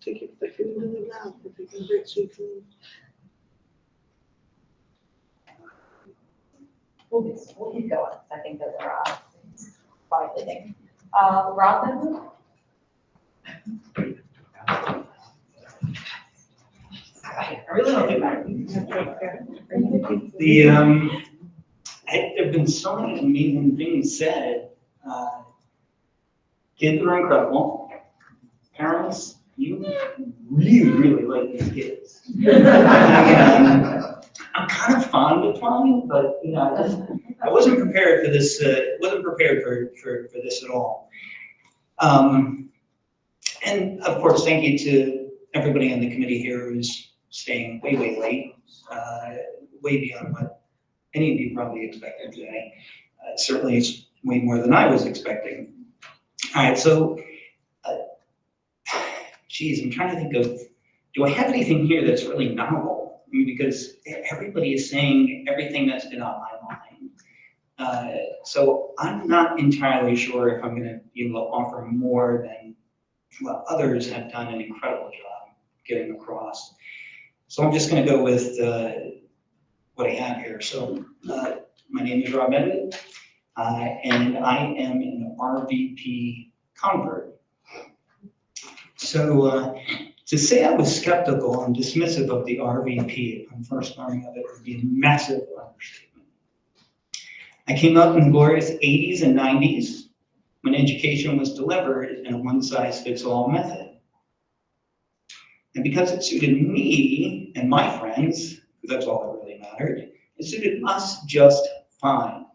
Take it, they can do it now, if they can break, so you can. We'll keep going, I think that we're, probably leaving. Robin? I really don't think there've been so many amazing things said. Kids are incredible. Parents, you really, really like these kids. I'm kind of fond of fun, but I wasn't prepared for this. Wasn't prepared for this at all. And of course, thank you to everybody on the committee here who's staying way, way late, way beyond what any of you probably expected today. Certainly, it's way more than I was expecting. All right, so, geez, I'm trying to think of, do I have anything here that's really novel? I mean, because everybody is saying everything that's been on my mind. So I'm not entirely sure if I'm going to be able to offer more than what others have done an incredible job getting across. So I'm just going to go with what I have here. So my name is Rob Edmond, and I am an RVP convert. So to say I was skeptical and dismissive of the RVP upon first learning of it would be a massive understatement. I came up in the glorious 80s and 90s when education was delivered in a one-size-fits-all method. And because it suited me and my friends, because that's all that really mattered, it suited us just fine.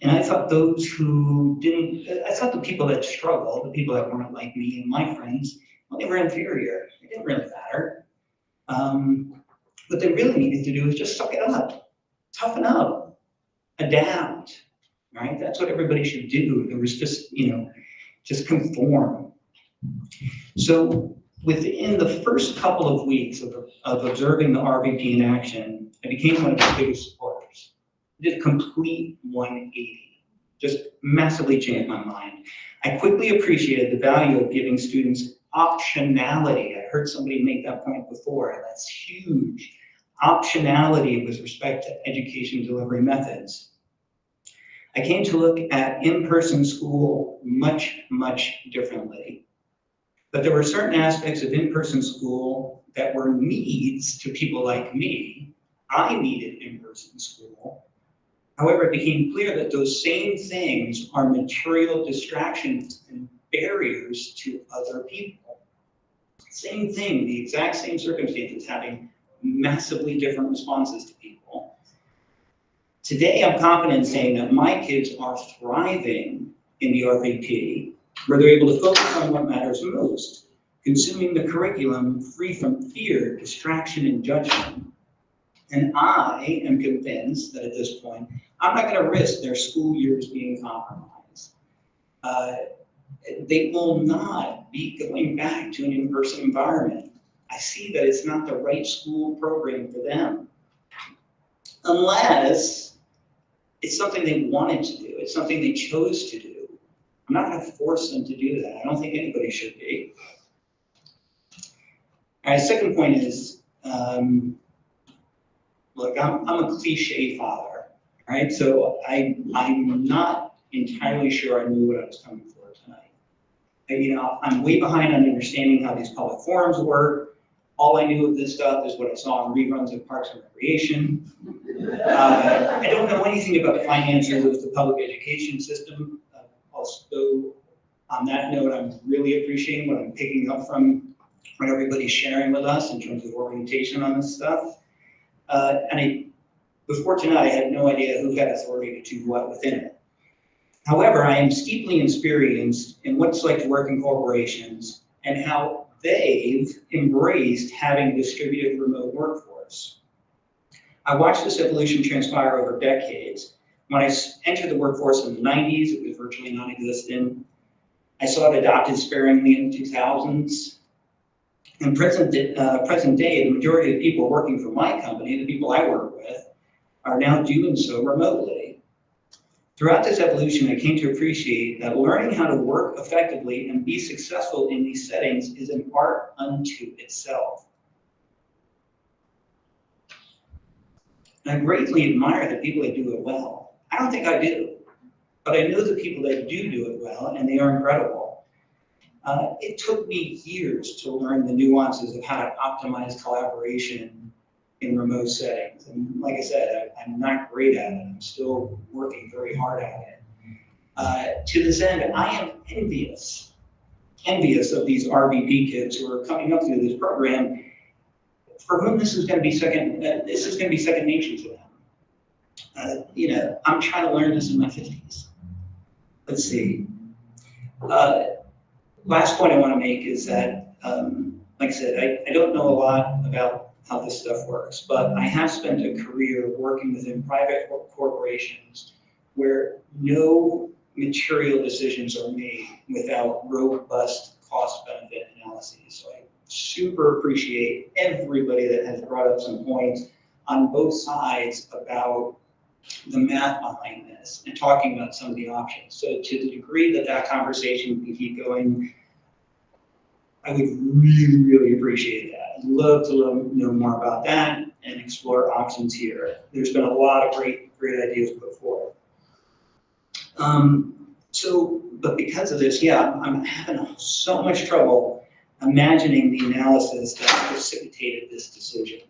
And I thought those who didn't, I thought the people that struggled, the people that weren't like me and my friends, well, they were inferior. It didn't really matter. What they really needed to do was just suck it up, toughen up, adapt, right? That's what everybody should do. There was just, just conform. So within the first couple of weeks of observing the RVP in action, I became one of its biggest supporters. I did a complete 180, just massively changed my mind. I quickly appreciated the value of giving students optionality. I heard somebody make that point before, and that's huge. Optionality with respect to education delivery methods. I came to look at in-person school much, much differently. But there were certain aspects of in-person school that were needs to people like me. I needed in-person school. However, it became clear that those same things are material distractions and barriers to other people. Same thing, the exact same circumstances, having massively different responses to people. Today, I'm confident in saying that my kids are thriving in the RVP, where they're able to focus on what matters most, consuming the curriculum free from fear, distraction, and judgment. And I am convinced that at this point, I'm not going to risk their school years being compromised. They will not be going back to an in-person environment. I see that it's not the right school program for them. Unless it's something they wanted to do, it's something they chose to do. I'm not going to force them to do that. I don't think anybody should be. All right, second point is, look, I'm a cliche father, all right? So I'm not entirely sure I knew what I was coming for tonight. I'm way behind on understanding how these public forums work. All I knew of this stuff is what I saw in reruns of Parks and Recreation. I don't know anything about the finances of the public education system, although On that note, I'm really appreciating what I'm picking up from what everybody's sharing with us in terms of orientation on this stuff. Before tonight, I had no idea who had authority to do what within it. However, I am steeply experienced in what it's like to work in corporations and how they've embraced having a distributed remote workforce. I watched this evolution transpire over decades. When I entered the workforce in the 90s, it was virtually non-existent. I saw it adopted sparingly in the 2000s. In present day, the majority of people working for my company, the people I work with, are now doing so remotely. Throughout this evolution, I came to appreciate that learning how to work effectively and be successful in these settings is an art unto itself. And I greatly admire the people that do it well. I don't think I do, but I know the people that do it well, and they are incredible. It took me years to learn the nuances of how to optimize collaboration in remote settings. And like I said, I'm not great at it. I'm still working very hard at it. To this end, I am envious of these RVP kids who are coming up through this program, for whom this is going to be second nature to them. I'm trying to learn this in my 50s. Let's see. Last point I want to make is that, like I said, I don't know a lot about how this stuff works, but I have spent a career working within private corporations where no material decisions are made without robust cost-benefit analyses. So I super appreciate everybody that has brought up some points on both sides about the math behind this and talking about some of the options. So to the degree that that conversation can keep going, I would really, really appreciate that. I'd love to know more about that and explore options here. There's been a lot of great ideas put forward. But because of this, yeah, I'm having so much trouble imagining the analysis that precipitated this decision.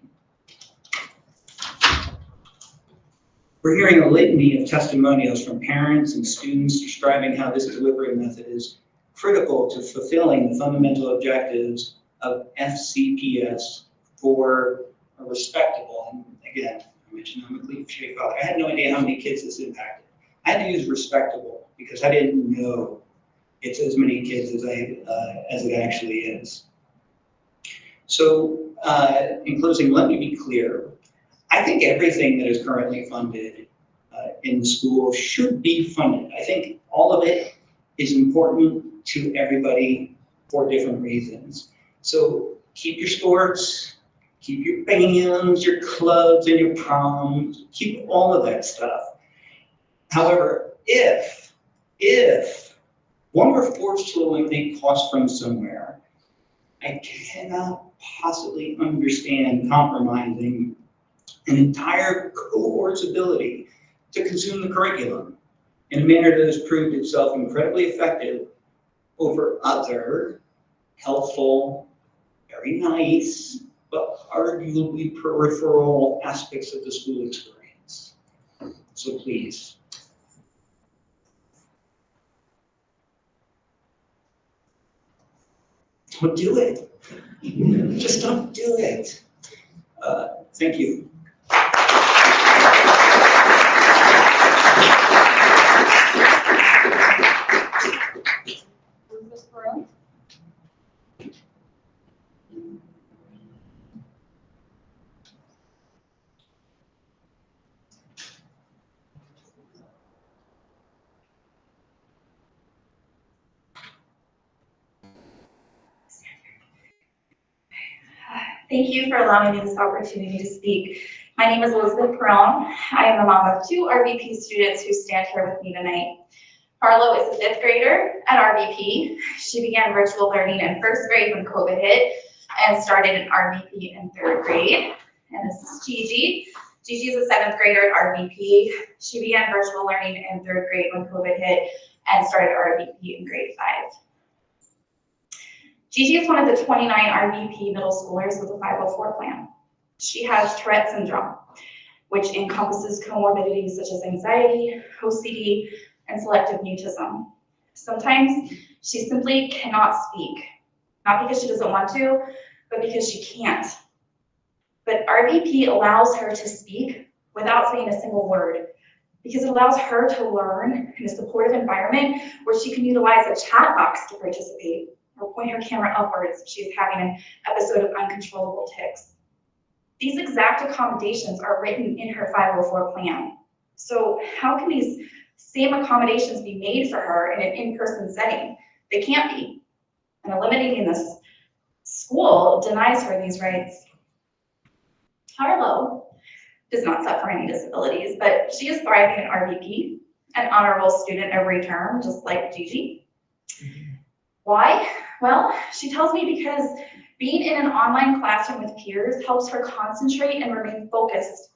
We're hearing a litany of testimonials from parents and students describing how this delivery method is critical to fulfilling the fundamental objectives of FCPS for a respectable, and again, I mentioned I'm a cliche father. I had no idea how many kids this impacted. I had to use respectable because I didn't know it's as many kids as it actually is. So in closing, let me be clear. I think everything that is currently funded in the school should be funded. I think all of it is important to everybody for different reasons. So keep your sports, keep your bands, your clubs, and your proms, keep all of that stuff. However, if one were forced to eliminate costs from somewhere, I cannot possibly understand compromising an entire cohort's ability to consume the curriculum in a manner that has proved itself incredibly effective over other helpful, very nice, but arguably peripheral aspects of the school experience. So please. Don't do it. Just don't do it. Thank you. Thank you for allowing me this opportunity to speak. My name is Elizabeth Perron. I am the mom of 2 RVP students who stand here with me tonight. Carlo is a 5th grader at RVP. She began virtual learning in 1st grade when COVID hit and started in RVP in 3rd grade. And this is Gigi. Gigi is a 7th grader at RVP. She began virtual learning in 3rd grade when COVID hit and started RVP in grade 5. Gigi is one of the 29 RVP middle schoolers with a 504 plan. She has Tourette syndrome, which encompasses comorbidities such as anxiety, OCD, and selective mutism. Sometimes she simply cannot speak, not because she doesn't want to, but because she can't. But RVP allows her to speak without saying a single word, because it allows her to learn in a supportive environment where she can utilize a chat box to participate or point her camera upwards if she's having an episode of uncontrollable tics. These exact accommodations are written in her 504 plan. So how can these same accommodations be made for her in an in-person setting? They can't be. And eliminating this school denies her these rights. Harlow does not suffer any disabilities, but she is thriving in RVP, an honorable student every term, just like Gigi. Why? Well, she tells me because being in an online classroom with peers helps her concentrate and remain focused.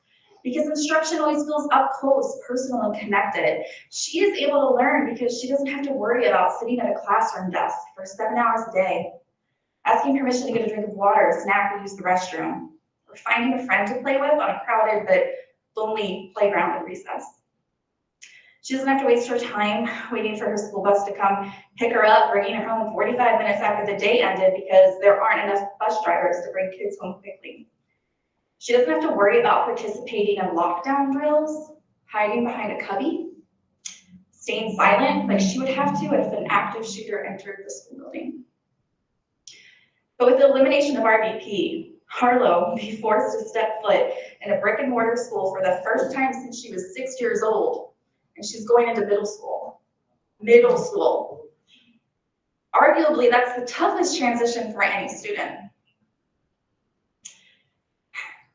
Because instruction always feels up close, personal, and connected. She is able to learn because she doesn't have to worry about sitting at a classroom desk for 7 hours a day, asking permission to get a drink of water, a snack, or use the restroom, or finding a friend to play with on a crowded but lonely playground at recess. She doesn't have to waste her time waiting for her school bus to come pick her up, bringing her home 45 minutes after the day ended because there aren't enough bus drivers to bring kids home quickly. She doesn't have to worry about participating in lockdown drills, hiding behind a cubby, staying silent like she would have to if an active shooter entered the school building. But with the elimination of RVP, Harlow will be forced to step foot in a brick and mortar school for the first time since she was 6 years old, and she's going into middle school. Middle school. Arguably, that's the toughest transition for any student.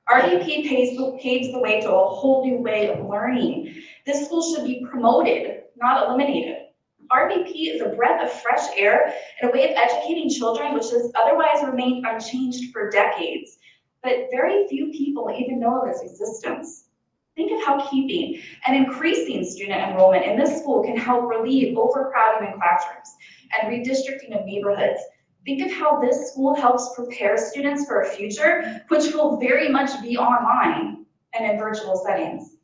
RVP paves the way to a whole new way of learning. This school should be promoted, not eliminated. RVP is a breath of fresh air and a way of educating children which has otherwise remained unchanged for decades, but very few people even know of its existence. Think of how keeping and increasing student enrollment in this school can help relieve overcrowding in classrooms and redistricting of neighborhoods. Think of how this school helps prepare students for a future which will very much be online and in virtual settings.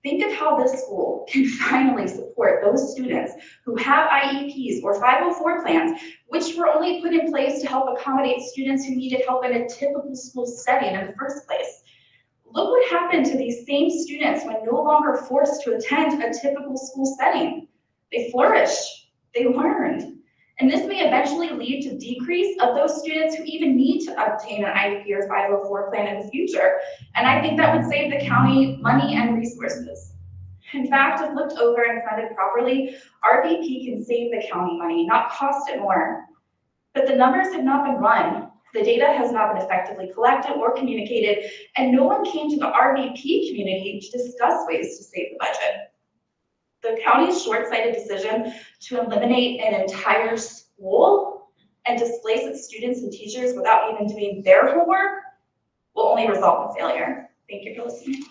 Think of how this school can finally support those students who have IEPs or 504 plans, which were only put in place to help accommodate students who needed help in a typical school setting in the first place. Look what happened to these same students when no longer forced to attend a typical school setting. They flourished, they learned. And this may eventually lead to decrease of those students who even need to obtain an IEP or 504 plan in the future. And I think that would save the county money and resources. In fact, if looked over and funded properly, RVP can save the county money, not cost it more. But the numbers have not been run. The data has not been effectively collected or communicated, and no one came to the RVP community to discuss ways to save the budget. The county's short-sighted decision to eliminate an entire school and displace its students and teachers without even doing their homework will only result in failure. Thank you for listening.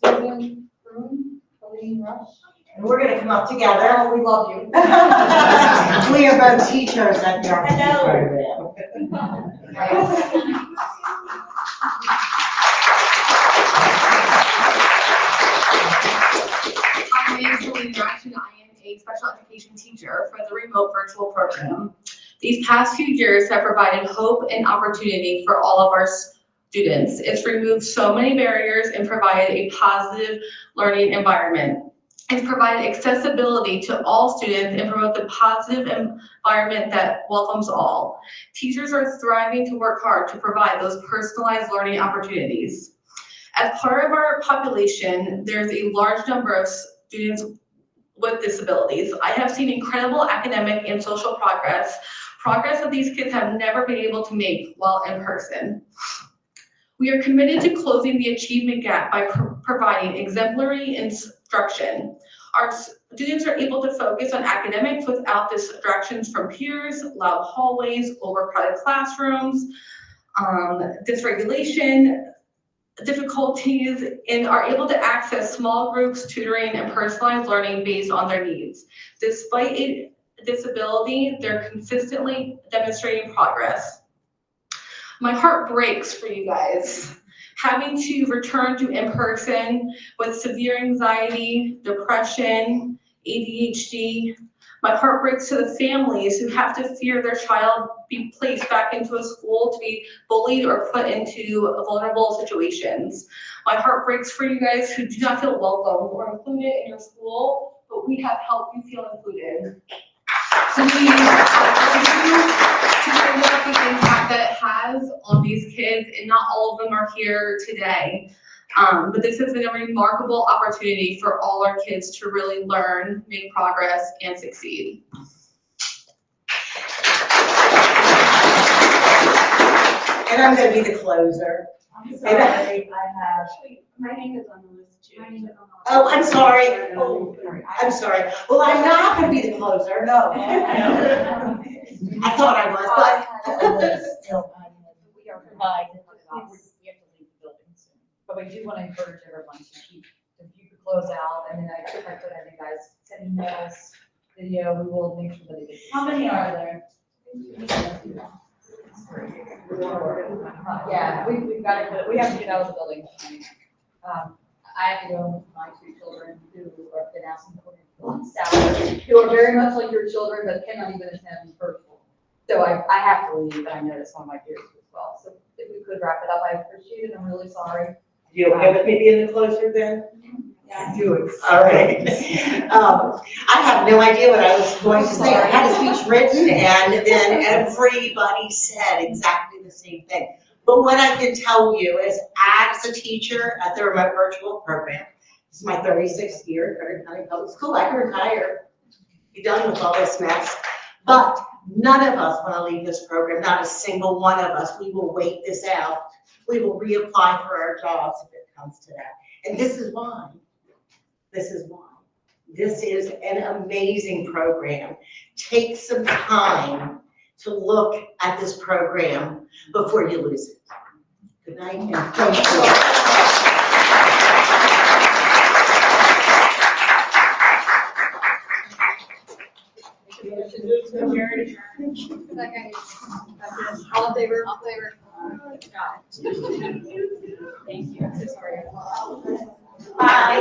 Susan Broom, Colleen Rush. And we're gonna come up together. Oh, we love you. We are both teachers at the RVP program. My name is Colleen Rush, and I am a special education teacher for the remote virtual program. These past few years have provided hope and opportunity for all of our students. It's removed so many barriers and provided a positive learning environment. It's provided accessibility to all students and promote the positive environment that welcomes all. Teachers are thriving to work hard to provide those personalized learning opportunities. As part of our population, there's a large number of students with disabilities. I have seen incredible academic and social progress that these kids have never been able to make while in person. We are committed to closing the achievement gap by providing exemplary instruction. Our students are able to focus on academics without distractions from peers, loud hallways, overcrowded classrooms, dysregulation, difficulties, and are able to access small groups, tutoring, and personalized learning based on their needs. Despite a disability, they're consistently demonstrating progress. My heart breaks for you guys. Having to return to in-person with severe anxiety, depression, ADHD. My heart breaks to the families who have to fear their child be placed back into a school to be bullied or put into vulnerable situations. My heart breaks for you guys who do not feel welcome or included in your school, but we have helped you feel included. Please, to think about the impact that it has on these kids, and not all of them are here today. But this has been a remarkable opportunity for all our kids to really learn, make progress, and succeed. And I'm gonna be the closer. I'm sorry, I have. My name is on the list too. Oh, I'm sorry. Oh, I'm sorry. Well, I'm not gonna be the closer, no. I thought I was, but. We are provided, we have to leave the building soon. But we do want to encourage everyone to keep, if you could close out, and then I think you guys send emails, video, we will make sure that it gets. How many are there? Yeah, we've got to, we have to get out of the building. I have to go with my two children who have been asking for Saturday, who are very much like your children, but cannot even attend virtual. So I have to leave, and I know that's one of my peers as well. So if we could wrap it up, I appreciate it. I'm really sorry. You okay with me being the closer then? Yeah. Do it. All right. I have no idea what I was going to say. I had a speech written and then everybody said exactly the same thing. But what I can tell you is, as a teacher at the remote virtual program, this is my 36th year at Frederick County Public School. I can retire, be done with all this mess. But none of us want to leave this program, not a single one of us. We will wait this out. We will reapply for our jobs if it comes to that. And this is why. This is why. This is an amazing program. Take some time to look at this program before you lose it. Good night and thank All in favor? All in favor? Got it. Thank you. I'm so sorry. Bye.